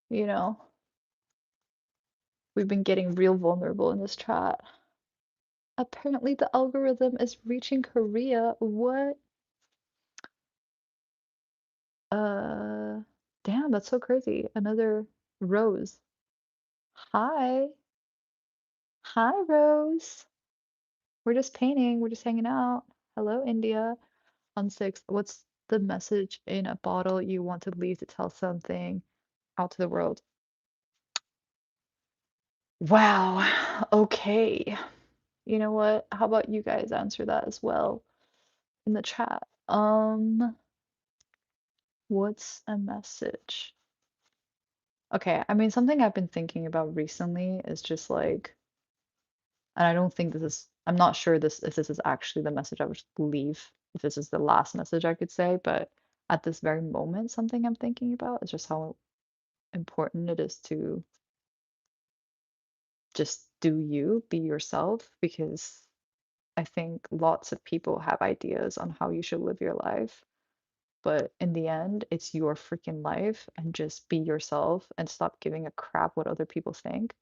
You know, we've been getting real vulnerable in this chat. Apparently, the algorithm is reaching Korea. What? Uh, damn, that's so crazy. Another Rose. Hi. Hi, Rose. We're just painting. We're just hanging out. Hello, India. On 6, what's the message in a bottle you want to leave to tell something out to the world? Wow. Okay. You know what? How about you guys answer that as well in the chat? What's a message? Okay, I mean, something I've been thinking about recently is just like, and I don't think this is, I'm not sure this if this is actually the message I would leave, if this is the last message I could say, but at this very moment, something I'm thinking about is just how important it is to just do you, be yourself, because I think lots of people have ideas on how you should live your life. But in the end, it's your freaking life, and just be yourself and stop giving a crap what other people think.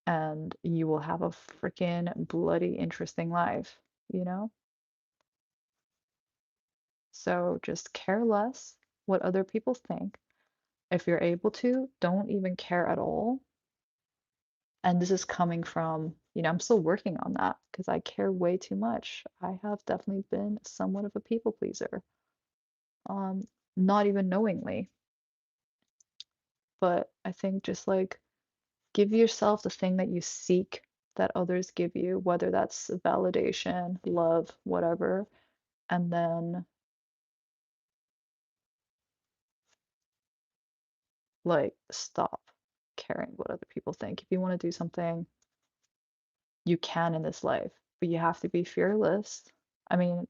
And you will have a freaking bloody interesting life, you know? So just care less what other people think. If you're able to, don't even care at all. And this is coming from, I'm still working on that because I care way too much. I have definitely been somewhat of a people pleaser, um, not even knowingly. But I think just like give yourself the thing that you seek that others give you, whether that's validation, love, whatever, and then like stop caring what other people think. If you want to do something, you can in this life, but you have to be fearless. I mean,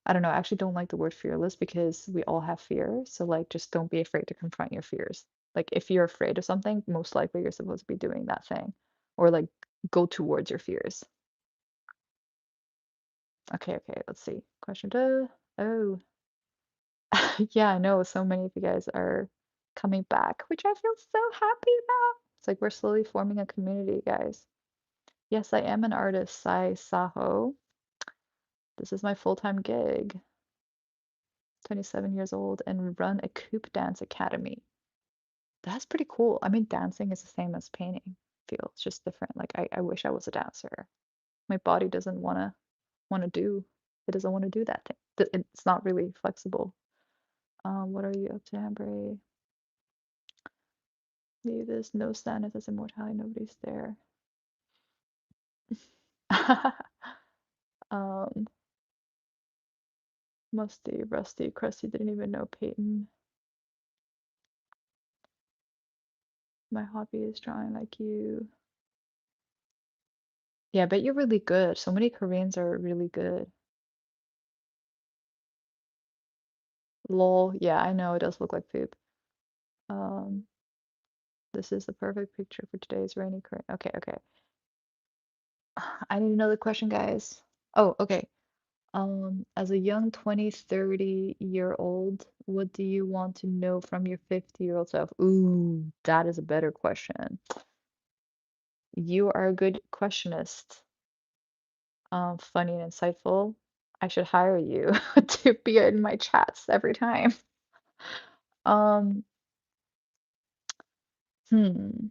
I don't know, I actually don't like the word fearless because we all have fear. So like just don't be afraid to confront your fears. Like if you're afraid of something, most likely you're supposed to be doing that thing or like go towards your fears. Okay, okay, let's see. Question two. Oh, yeah, I know so many of you guys are coming back, which I feel so happy about. It's like we're slowly forming a community, guys. Yes, I am an artist, Sai Saho. This is my full-time gig. 27 years old and run a coop dance academy. That's pretty cool. I mean, dancing is the same as painting. Feels just different. Like I wish I was a dancer. My body doesn't wanna do. It doesn't want to do that thing. It's not really flexible. What are you up to, Amber? Leave this. No sadness as immortality. Nobody's there. Um, musty, rusty, crusty. Didn't even know Peyton. My hobby is drawing like you. Yeah, I bet you're really good. So many Koreans are really good. Lol. Yeah, I know it does look like poop. Um, this is the perfect picture for today's rainy Korean. Okay, okay. I need another question, guys. Oh, okay. As a young 20, 30-year-old, what do you want to know from your 50-year-old self? Ooh, that is a better question. You are a good questionist. Funny and insightful. I should hire you to be in my chats every time. Um, hmm.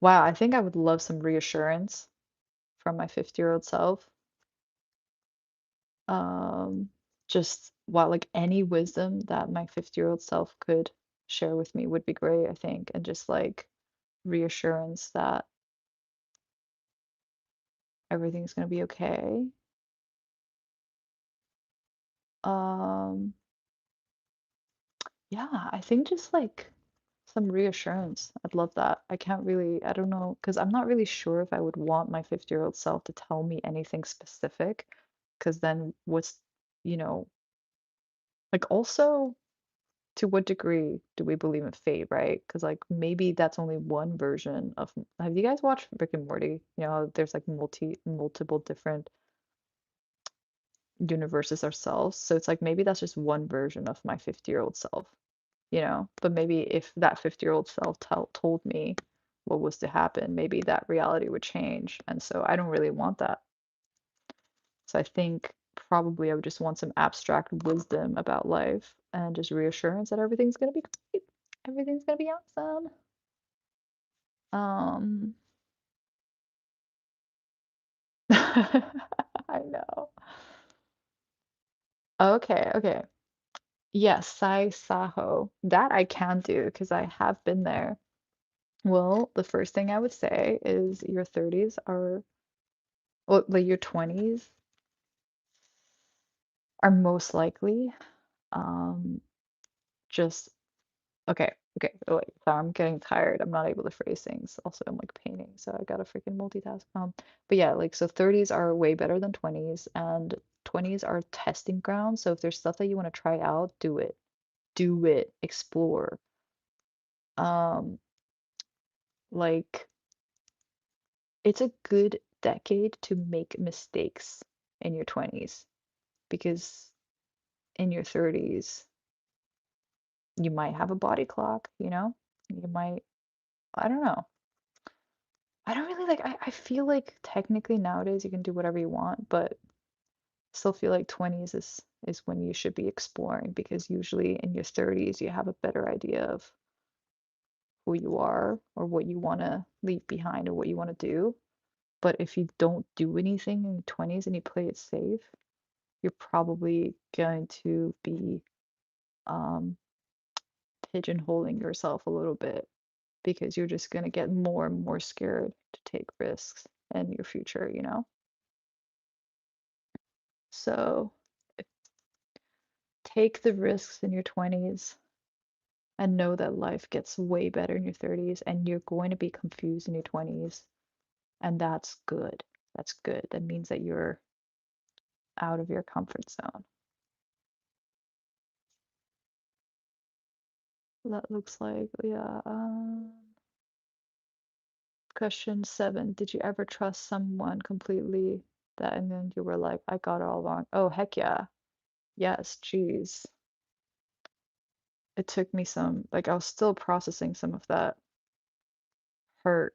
Wow, I think I would love some reassurance from my 50-year-old self. Um, just wow, like any wisdom that my 50-year-old self could share with me would be great, I think, and just like reassurance that everything's gonna be okay. Um, yeah, I think just like some reassurance. I'd love that. I can't really, I don't know, because I'm not really sure if I would want my 50-year-old self to tell me anything specific, because then what's, you know, like also to what degree do we believe in fate, right? Because like maybe that's only one version of. Have you guys watched Rick and Morty? You know, there's like multiple different universes ourselves. So it's like maybe that's just one version of my 50-year-old self, you know? But maybe if that 50-year-old self told me what was to happen, maybe that reality would change. And so I don't really want that. So I think probably I would just want some abstract wisdom about life and just reassurance that everything's gonna be great. Everything's gonna be awesome. Um, I know. Okay, okay. Yes, Sai Saho. That I can do because I have been there. Well, the first thing I would say is your 30s are, well, like your 20s are most likely um just okay, okay. Oh, wait, so I'm getting tired. I'm not able to phrase things. Also, I'm like painting, so I gotta freaking multitask. But yeah, like so 30s are way better than 20s, and 20s are testing grounds. So if there's stuff that you want to try out, do it. Do it. Explore. Um, like it's a good decade to make mistakes in your 20s because in your 30s you might have a body clock, you know? You might, I don't know. I don't really like, I feel like technically nowadays you can do whatever you want, but still feel like 20s is when you should be exploring because usually in your 30s you have a better idea of who you are or what you want to leave behind or what you want to do. But if you don't do anything in your 20s and you play it safe, you're probably going to be um pigeonholing yourself a little bit because you're just going to get more and more scared to take risks in your future, you know? So take the risks in your 20s and know that life gets way better in your 30s and you're going to be confused in your 20s. And that's good. That's good. That means that you're out of your comfort zone. That looks like, yeah. Question 7. Did you ever trust someone completely that and then you were like, I got it all wrong? Oh, heck yeah. Yes, geez. It took me some, like, I was still processing some of that hurt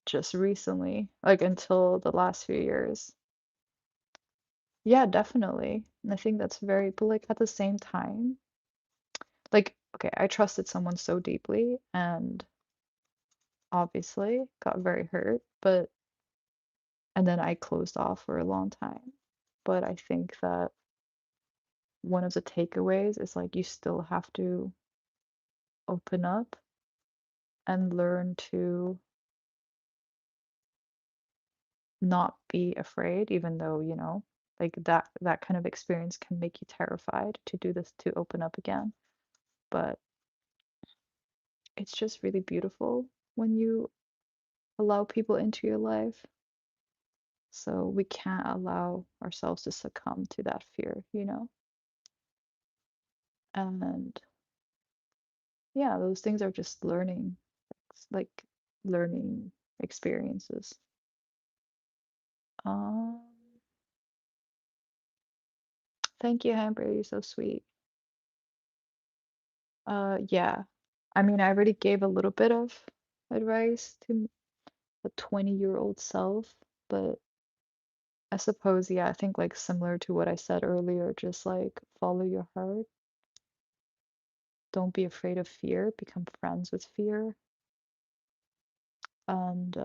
just recently, like until the last few years. Yeah, definitely. And I think that's very, but like at the same time, like, okay, I trusted someone so deeply and obviously got very hurt, but and then I closed off for a long time. But I think that one of the takeaways is like you still have to open up and learn to not be afraid, even though, you know, like that kind of experience can make you terrified to do this, to open up again. But it's just really beautiful when you allow people into your life. So we can't allow ourselves to succumb to that fear, you know? And yeah, those things are just learning, like learning experiences. Um, Thank you, Amber. You're so sweet. Yeah. I mean, I already gave a little bit of advice to a 20-year-old self, but I suppose, yeah, I think like similar to what I said earlier, just like follow your heart. Don't be afraid of fear, become friends with fear, and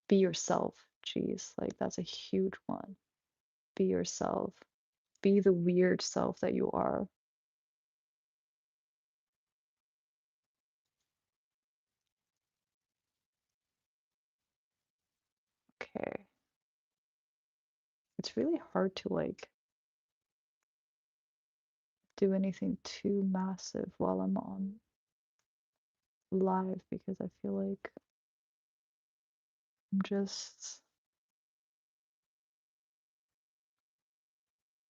be yourself. Jeez, like that's a huge one. Be yourself. Be the weird self that you are. Okay. It's really hard to like do anything too massive while I'm on live because I feel like I'm just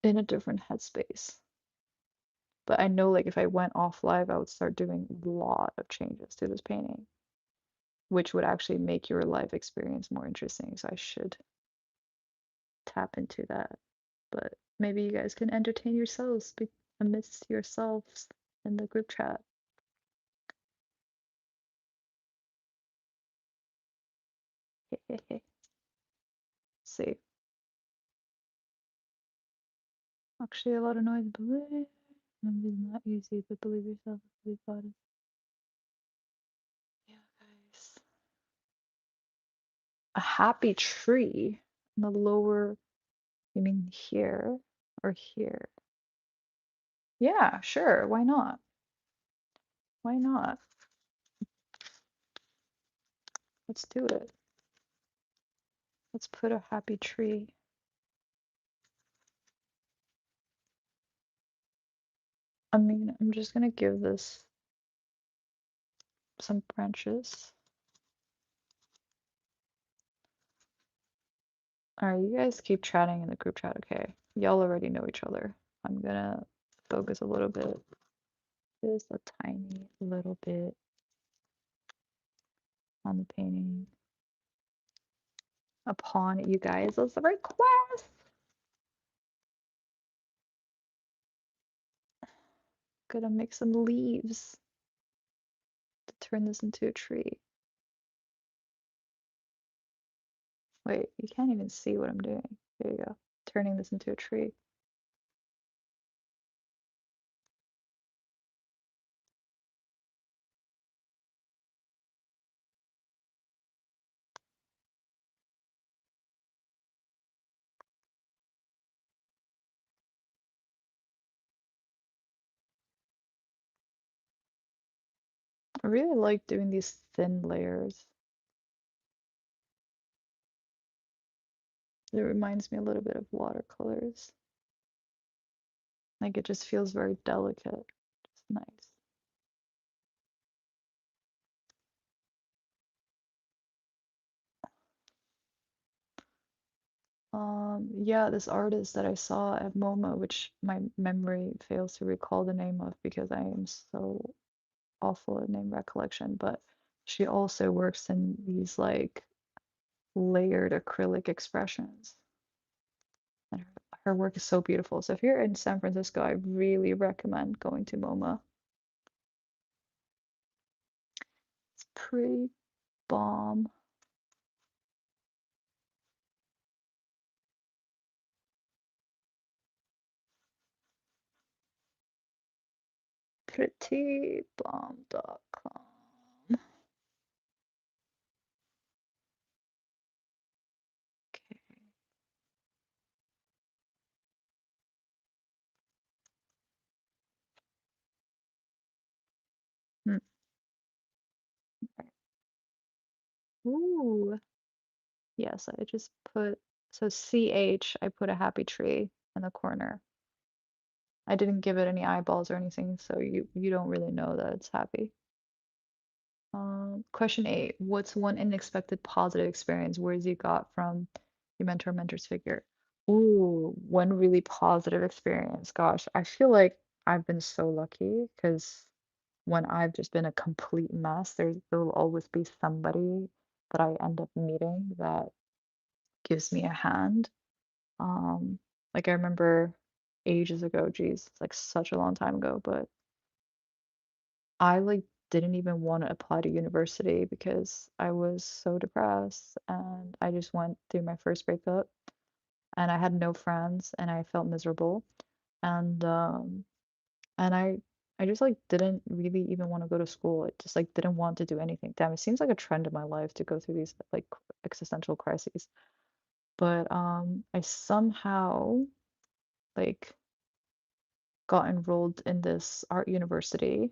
in a different headspace. But I know like if I went off live, I would start doing a lot of changes to this painting, which would actually make your life experience more interesting. So I should tap into that. But maybe you guys can entertain yourselves amidst yourselves in the group chat. See, actually a lot of noise. Believe it's not easy, but believe yourself. Believe God. Yeah, guys. A happy tree in the lower. You mean here or here? Yeah, sure. Why not? Why not? Let's do it. Let's put a happy tree. I mean, I'm just gonna give this some branches. Alright, you guys keep chatting in the group chat, okay? Y'all already know each other. I'm gonna focus a little bit, just a tiny little bit on the painting upon you guys as a request. Gonna make some leaves to turn this into a tree. Wait, you can't even see what I'm doing. There you go. Turning this into a tree. I really like doing these thin layers. It reminds me a little bit of watercolors. Like it just feels very delicate. It's nice. Yeah, this artist that I saw at MoMA, which my memory fails to recall the name of because I am so awful at name recollection, but she also works in these like layered acrylic expressions. And her work is so beautiful. So if you're in San Francisco, I really recommend going to MoMA. It's pretty bomb. Prettybomb.com. Okay. Hmm. Ooh. Yes, I just put so CH, I put a happy tree in the corner. I didn't give it any eyeballs or anything, so you don't really know that it's happy. Question 8. What's one unexpected positive experience words you got from your mentor or mentor's figure? Ooh, one really positive experience. Gosh, I feel like I've been so lucky because when I've just been a complete mess, there will always be somebody that I end up meeting that gives me a hand. Um, like I remember ages ago, geez, it's like such a long time ago, but I like didn't even want to apply to university because I was so depressed and I just went through my first breakup and I had no friends and I felt miserable and and I just like didn't really even want to go to school. I just like didn't want to do anything. Damn, it seems like a trend in my life to go through these like existential crises. But I somehow like got enrolled in this art university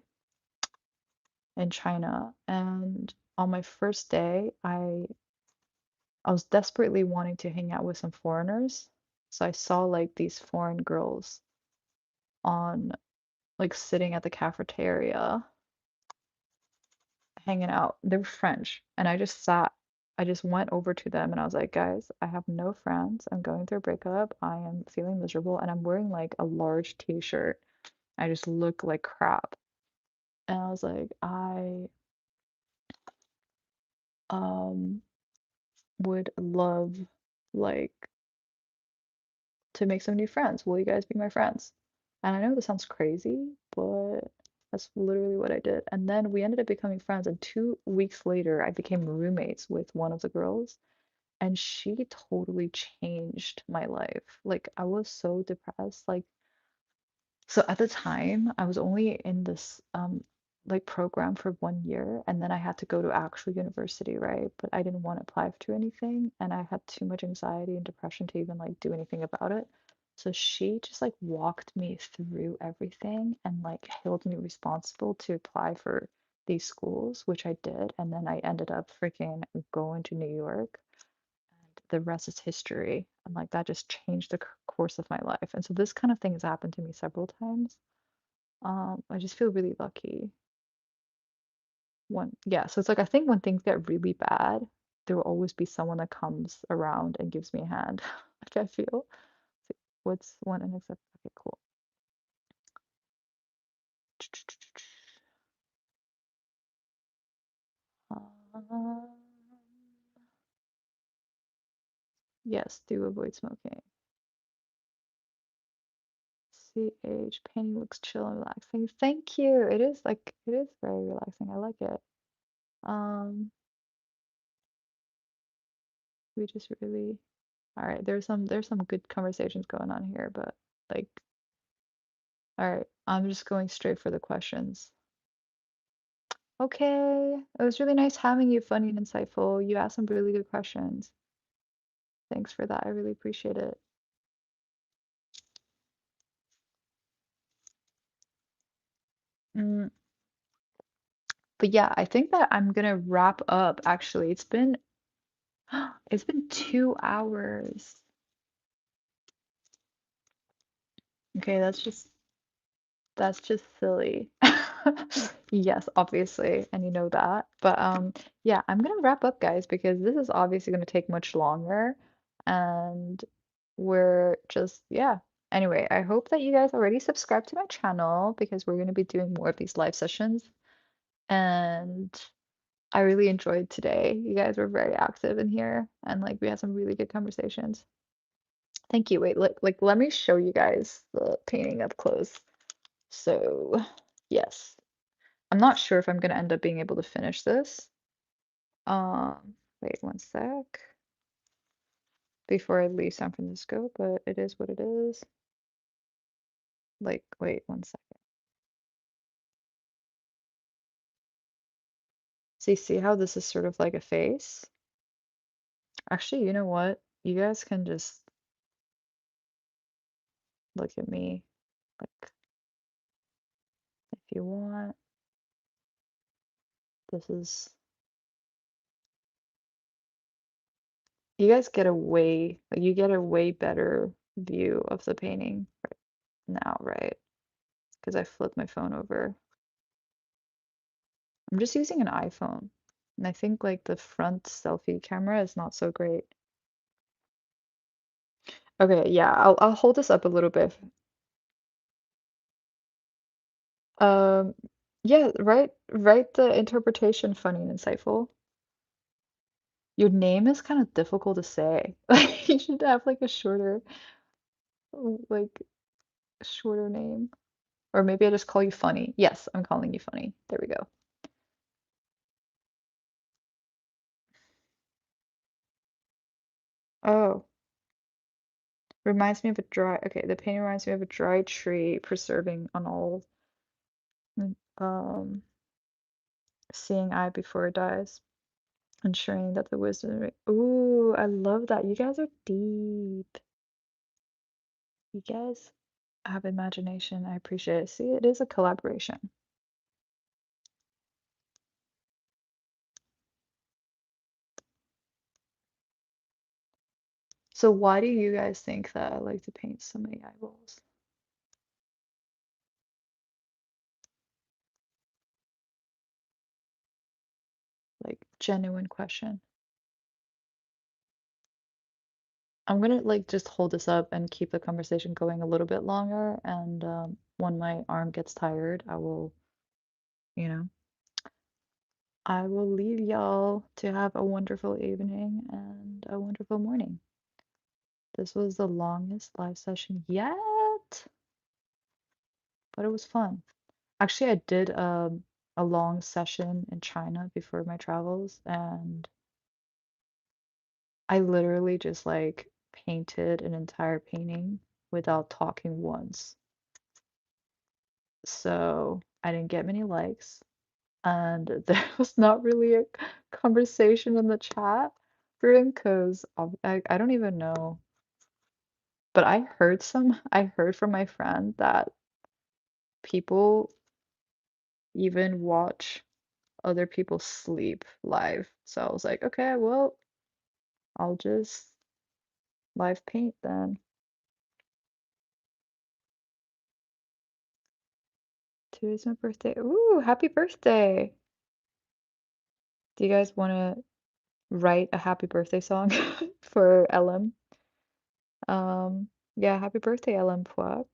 in China and on my first day I was desperately wanting to hang out with some foreigners. So I saw like these foreign girls on like sitting at the cafeteria hanging out. They were French and I just went over to them and I was like, guys, I have no friends. I'm going through a breakup. I am feeling miserable and I'm wearing like a large t-shirt. I just look like crap. And I was like, I um would love like to make some new friends. Will you guys be my friends? And I know this sounds crazy, but that's literally what I did. And then we ended up becoming friends. And 2 weeks later, I became roommates with one of the girls, and she totally changed my life. Like, I was so depressed. Like, so at the time, I was only in this like program for 1 year, and then I had to go to actual university, right? But I didn't want to apply to anything, and I had too much anxiety and depression to even like do anything about it. So she just like walked me through everything and like held me responsible to apply for these schools, which I did, and then I ended up freaking going to New York and the rest is history. And like that just changed the course of my life. And so this kind of thing has happened to me several times. I just feel really lucky when, yeah. So it's like I think when things get really bad, there will always be someone that comes around and gives me a hand. Like I feel. What's one unacceptable? Okay, cool. Um, yes, do avoid smoking. CH, painting looks chill and relaxing. Thank you. It is like it is very relaxing. I like it. Um, we just really all right, there's some good conversations going on here, but like all right, I'm just going straight for the questions. Okay. It was really nice having you, funny and insightful. You asked some really good questions. Thanks for that. I really appreciate it. Mm, But yeah, I think that I'm gonna wrap up actually. It's been 2 hours. Okay, that's just silly. Yes, obviously, and you know that. But yeah, I'm gonna wrap up, guys, because this is obviously gonna take much longer, and we're just yeah. Anyway, I hope that you guys already subscribed to my channel because we're gonna be doing more of these live sessions, and I really enjoyed today. You guys were very active in here, and like we had some really good conversations. Thank you. Wait, let me show you guys the painting up close. So, yes. I'm not sure if I'm gonna end up being able to finish this. Wait one sec before I leave San Francisco, but it is what it is. Like, wait one sec. See how this is sort of like a face? Actually, you know what? You guys can just look at me like if you want. This is you guys get a way like you get a way better view of the painting now, right? Because I flipped my phone over. I'm just using an iPhone, and I think like the front selfie camera is not so great. Okay, yeah, I'll hold this up a little bit. Um, yeah, write the interpretation funny and insightful. Your name is kind of difficult to say. Like you should have like a like shorter name. Or maybe I just call you funny. Yes, I'm calling you funny. There we go. Oh, reminds me of a dry, okay, the painting reminds me of a dry tree preserving on all um seeing eye before it dies, ensuring that the wisdom. Ooh, I love that. You guys are deep. You guys have imagination. I appreciate it. See, it is a collaboration. So why do you guys think that I like to paint so many eyeballs? Like genuine question. I'm gonna like just hold this up and keep the conversation going a little bit longer, and when my arm gets tired, you know, I will leave y'all to have a wonderful evening and a wonderful morning. This was the longest live session yet, but it was fun. Actually, I did a long session in China before my travels, and I literally just like painted an entire painting without talking once. So I didn't get many likes, and there was not really a conversation in the chat room because I don't even know. But I heard from my friend that people even watch other people sleep live. So I was like, okay, well, I'll just live paint then. Today's my birthday. Ooh, happy birthday. Do you guys want to write a happy birthday song for LM? Yeah, happy birthday, LM Puak.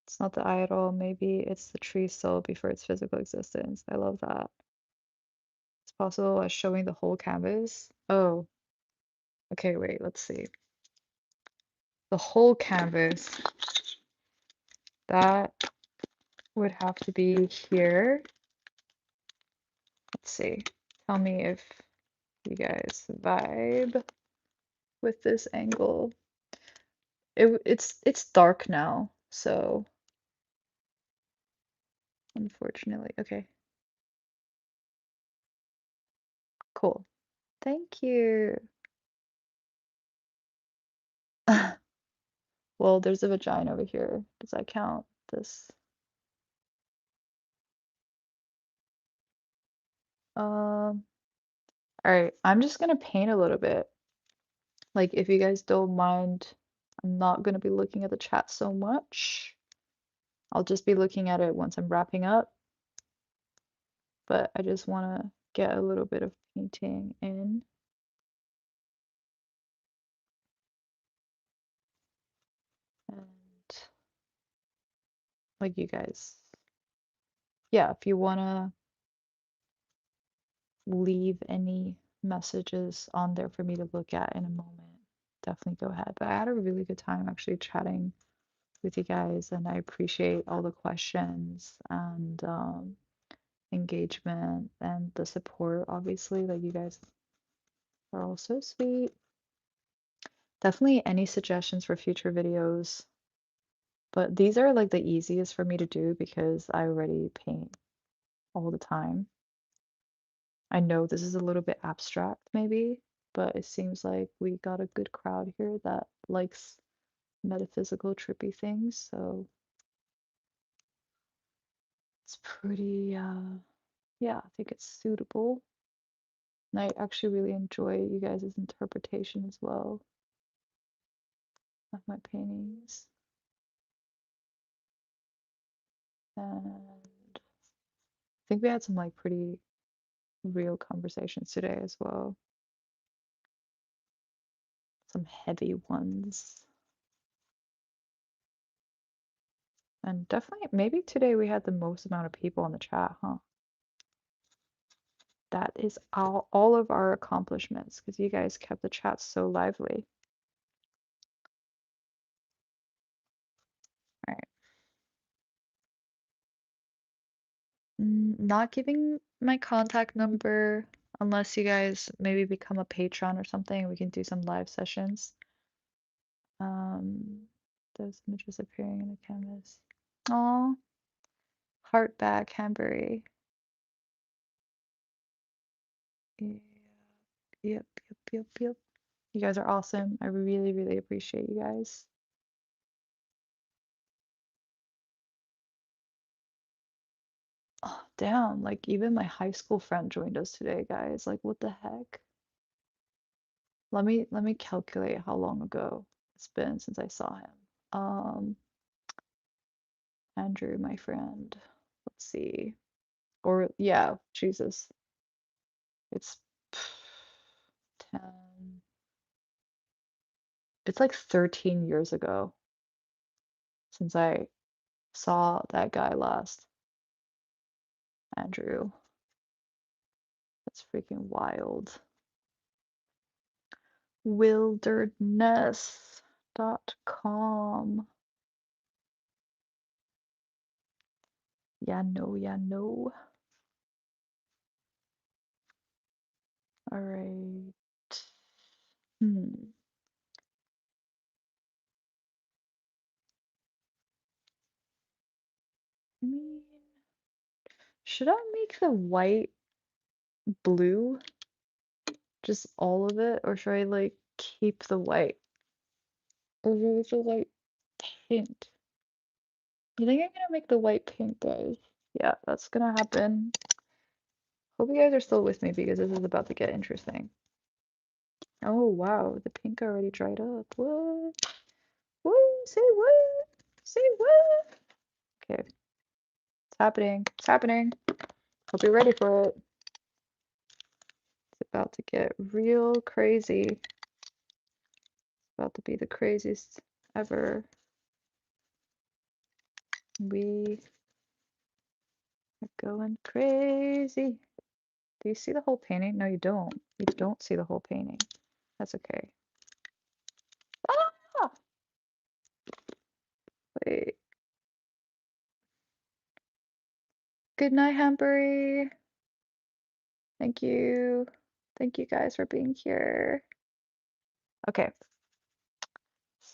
It's not the eye at all. Maybe it's the tree still before its physical existence. I love that. It's possible as showing the whole canvas. Oh, okay, wait, let's see. The whole canvas. That would have to be here. Let's see. Tell me if you guys vibe with this angle. It's dark now, so unfortunately. Okay, cool. Thank you. Well, there's a vagina over here. Does that count? This All right, I'm just gonna paint a little bit. Like, if you guys don't mind, I'm not gonna be looking at the chat so much. I'll just be looking at it once I'm wrapping up, but I just wanna get a little bit of painting in. And like you guys, yeah, if you wanna leave any messages on there for me to look at in a moment, definitely go ahead. But I had a really good time actually chatting with you guys, and I appreciate all the questions and engagement and the support, obviously. Like, you guys are all so sweet. Definitely any suggestions for future videos, but these are like the easiest for me to do because I already paint all the time. I know this is a little bit abstract maybe, but it seems like we got a good crowd here that likes metaphysical trippy things, so it's pretty yeah, I think it's suitable. And I actually really enjoy you guys' interpretation as well of my paintings. And I think we had some like pretty real conversations today as well. Some heavy ones. And definitely, maybe today we had the most amount of people in the chat, huh? That is all of our accomplishments because you guys kept the chat so lively. All right. Not giving my contact number unless you guys maybe become a patron or something. We can do some live sessions. Those images appearing in the canvas. Aw, heart back, Hambury. Yep, yep, yep, yep. You guys are awesome. I really, really appreciate you guys. Oh, damn, like even my high school friend joined us today, guys. Like, what the heck? Let me calculate how long ago it's been since I saw him. Andrew, my friend. Let's see. Or yeah, Jesus. It's 10. It's like 13 years ago since I saw that guy last. Andrew. That's freaking wild. Wilderness.com. Yeah, no, yeah, no. All right. Hmm. I mean, should I make the white blue? Just all of it? Or should I like keep the white? Or really the white pink? You think I'm gonna make the white pink, guys? Yeah, that's gonna happen. Hope you guys are still with me because this is about to get interesting. Oh wow, the pink already dried up. What? What? Say what? Say what? Okay, it's happening. It's happening. Hope you're ready for it. It's about to get real crazy. It's about to be the craziest ever. We are going crazy. Do you see the whole painting? No, you don't. You don't see the whole painting. That's okay. Ah! Wait. Good night, Hambury. Thank you. Thank you guys for being here. Okay.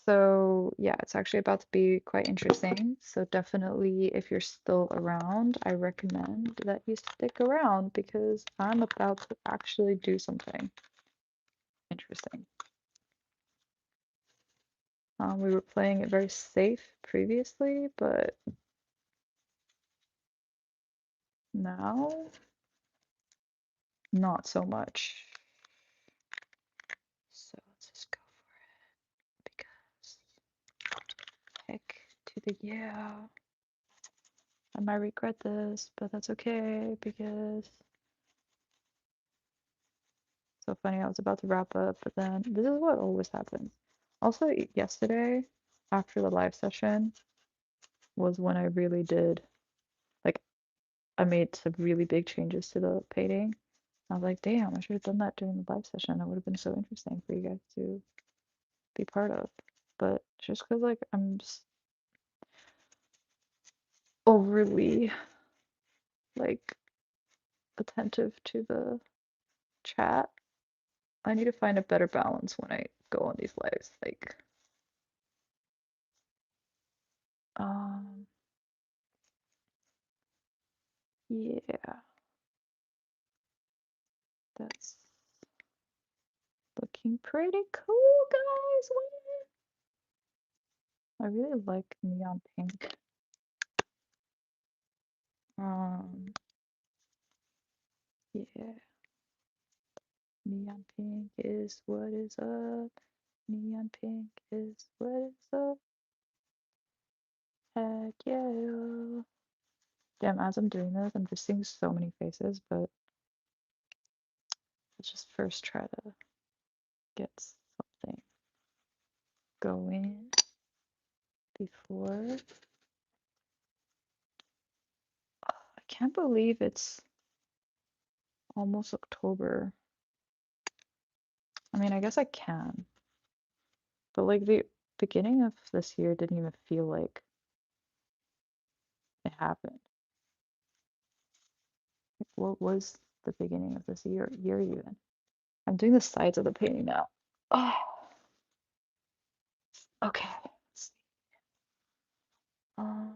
So yeah, it's actually about to be quite interesting. So definitely, if you're still around, I recommend that you stick around because I'm about to actually do something interesting. We were playing it very safe previously, but now not so much. So let's just go for it because heck to the yeah. I might regret this, but that's okay because so funny. I was about to wrap up, but then this is what always happens. Also, yesterday after the live session was when I really did like I made some really big changes to the painting. I was like, damn, I should have done that during the live session. That would have been so interesting for you guys to be part of. But just because like I'm just overly like attentive to the chat, I need to find a better balance when I go on these lives. Like, um, yeah, that's looking pretty cool, guys. I really like neon pink. Um, yeah, neon pink is what is up. Neon pink is what is up. Heck yeah. Damn, as I'm doing this, I'm just seeing so many faces, but let's just first try to get something going before. I can't believe it's almost October. I mean, I guess I can, but like the beginning of this year didn't even feel like it happened. Like, what was the beginning of this year even? I'm doing the sides of the painting now. Oh, okay. Um,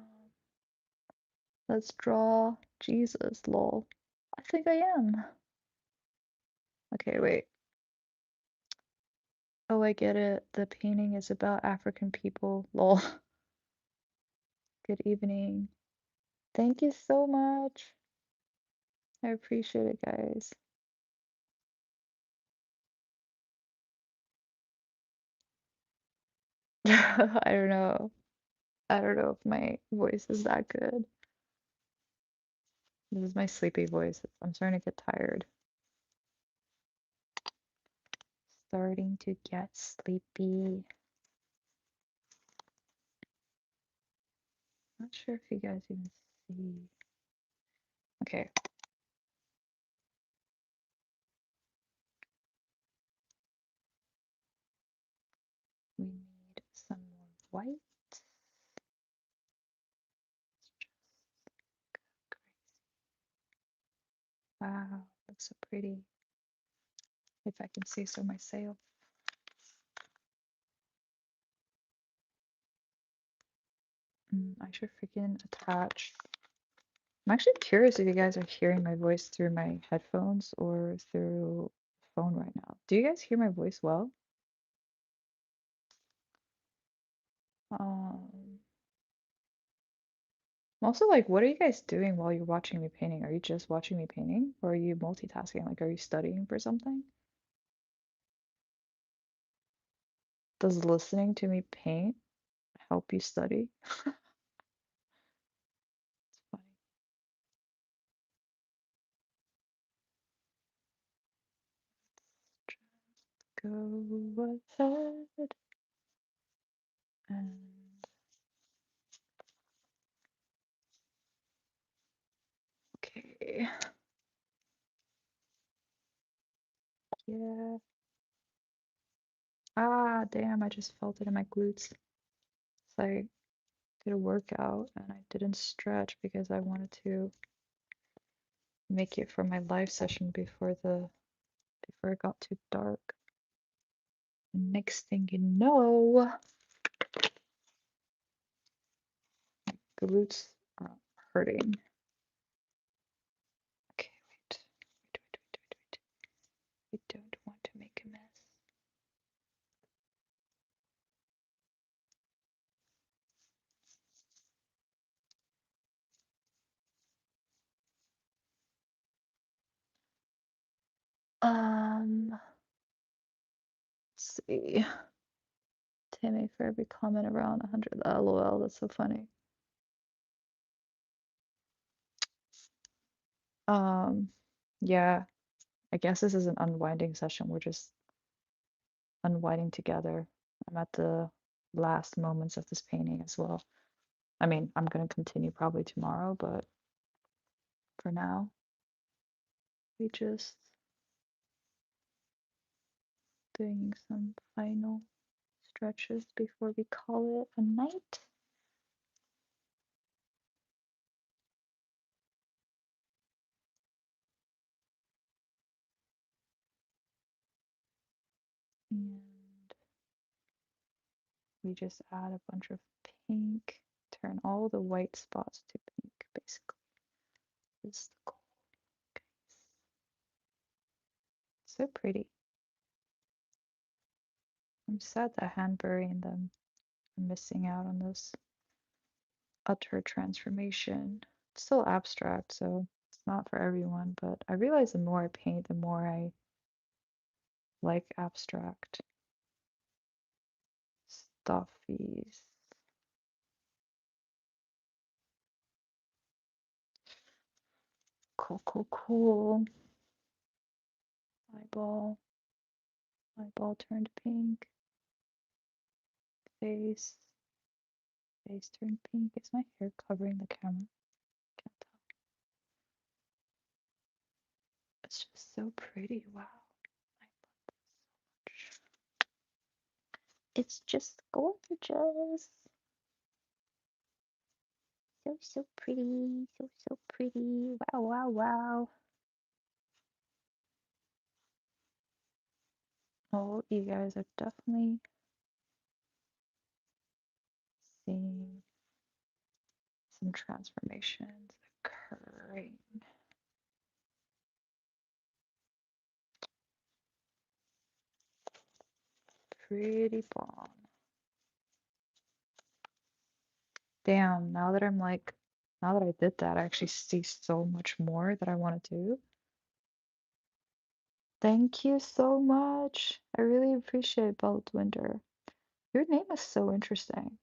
let's draw Jesus, lol. I think I am. Okay, wait. Oh, I get it. The painting is about African people, lol. Good evening. Thank you so much. I appreciate it, guys. I don't know. I don't know if my voice is that good. This is my sleepy voice. I'm starting to get tired. Starting to get sleepy. Not sure if you guys even see. Okay. We need some more white. Wow, looks so pretty. If I can say so myself. I should freaking attach. I'm actually curious if you guys are hearing my voice through my headphones or through phone right now. Do you guys hear my voice well? Um, Also, like, what are you guys doing while you're watching me painting? Are you just watching me painting, or are you multitasking? Like, are you studying for something? Does listening to me paint help you study? It's funny. Just go ahead and okay. Yeah. Ah, damn, I just felt it in my glutes. It's like did a workout and I didn't stretch because I wanted to make it for my live session before it got too dark. And next thing you know, glutes are hurting. Okay, wait. I don't want to make a mess. Let's see. Timmy for every comment around 100. LOL, that's so funny. Um, yeah, I guess this is an unwinding session. We're just unwinding together. I'm at the last moments of this painting as well. I mean, I'm gonna continue probably tomorrow, but for now, we just doing some final stretches before we call it a night. And we just add a bunch of pink, turn all the white spots to pink, basically. Is the goal, guys. So pretty. I'm sad that hand burying them. I'm missing out on this utter transformation. It's still abstract, so it's not for everyone, but I realize the more I paint, the more I like abstract stuffies. Cool, cool, cool. Eyeball. Eyeball turned pink. Face. Face turned pink. Is my hair covering the camera? Can't tell. It's just so pretty. Wow. I love this so much. It's just gorgeous. So, so pretty. So, so pretty. Wow, wow, wow. Oh, you guys are definitely seeing some transformations occurring. Pretty bomb. Damn, now that I'm like, now that I did that, I actually see so much more that I want to do. Thank you so much. I really appreciate Baldwinder. Your name is so interesting.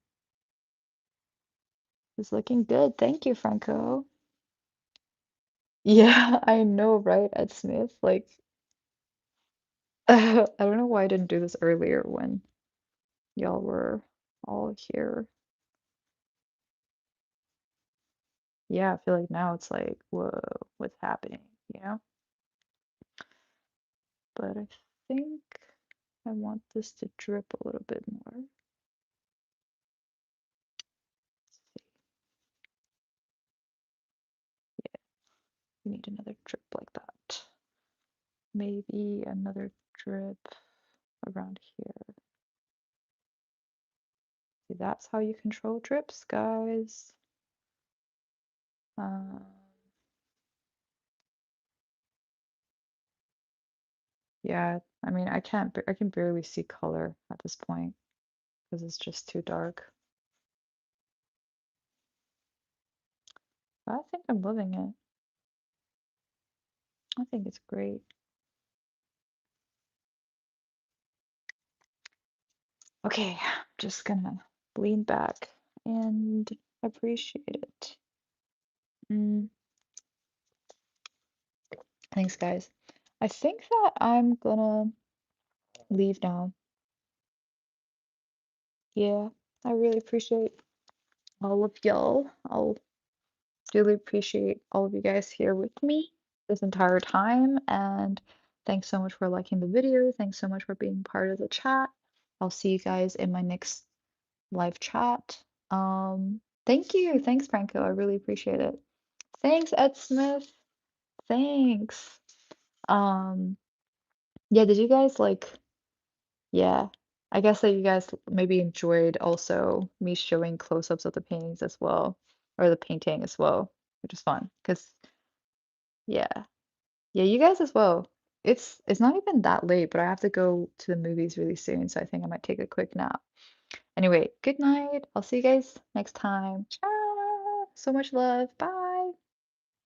It's looking good. Thank you, Franco. Yeah, I know, right, Ed Smith? Like, I don't know why I didn't do this earlier when y'all were all here. Yeah, I feel like now it's like, whoa, what's happening, you know? But I think I want this to drip a little bit more. Let's see. Yeah, we need another drip like that. Maybe another drip around here. See, that's how you control drips, guys. Yeah, I mean, I can barely see color at this point because it's just too dark. But I think I'm loving it. I think it's great. Okay, just gonna lean back and appreciate it. Thanks, guys. I think that I'm gonna leave now. Yeah, I really appreciate all of y'all. I'll really appreciate all of you guys here with me this entire time. And thanks so much for liking the video. Thanks so much for being part of the chat. I'll see you guys in my next live chat. Thank you. Thanks, Franco. I really appreciate it. Thanks, Ed Smith. Thanks. Yeah, did you guys like, yeah, I guess that you guys maybe enjoyed also me showing close-ups of the paintings as well, or the painting as well, which is fun because yeah, yeah, you guys as well. It's not even that late, but I have to go to the movies really soon, so I think I might take a quick nap. Anyway, good night. I'll see you guys next time. Ciao. So much love. Bye.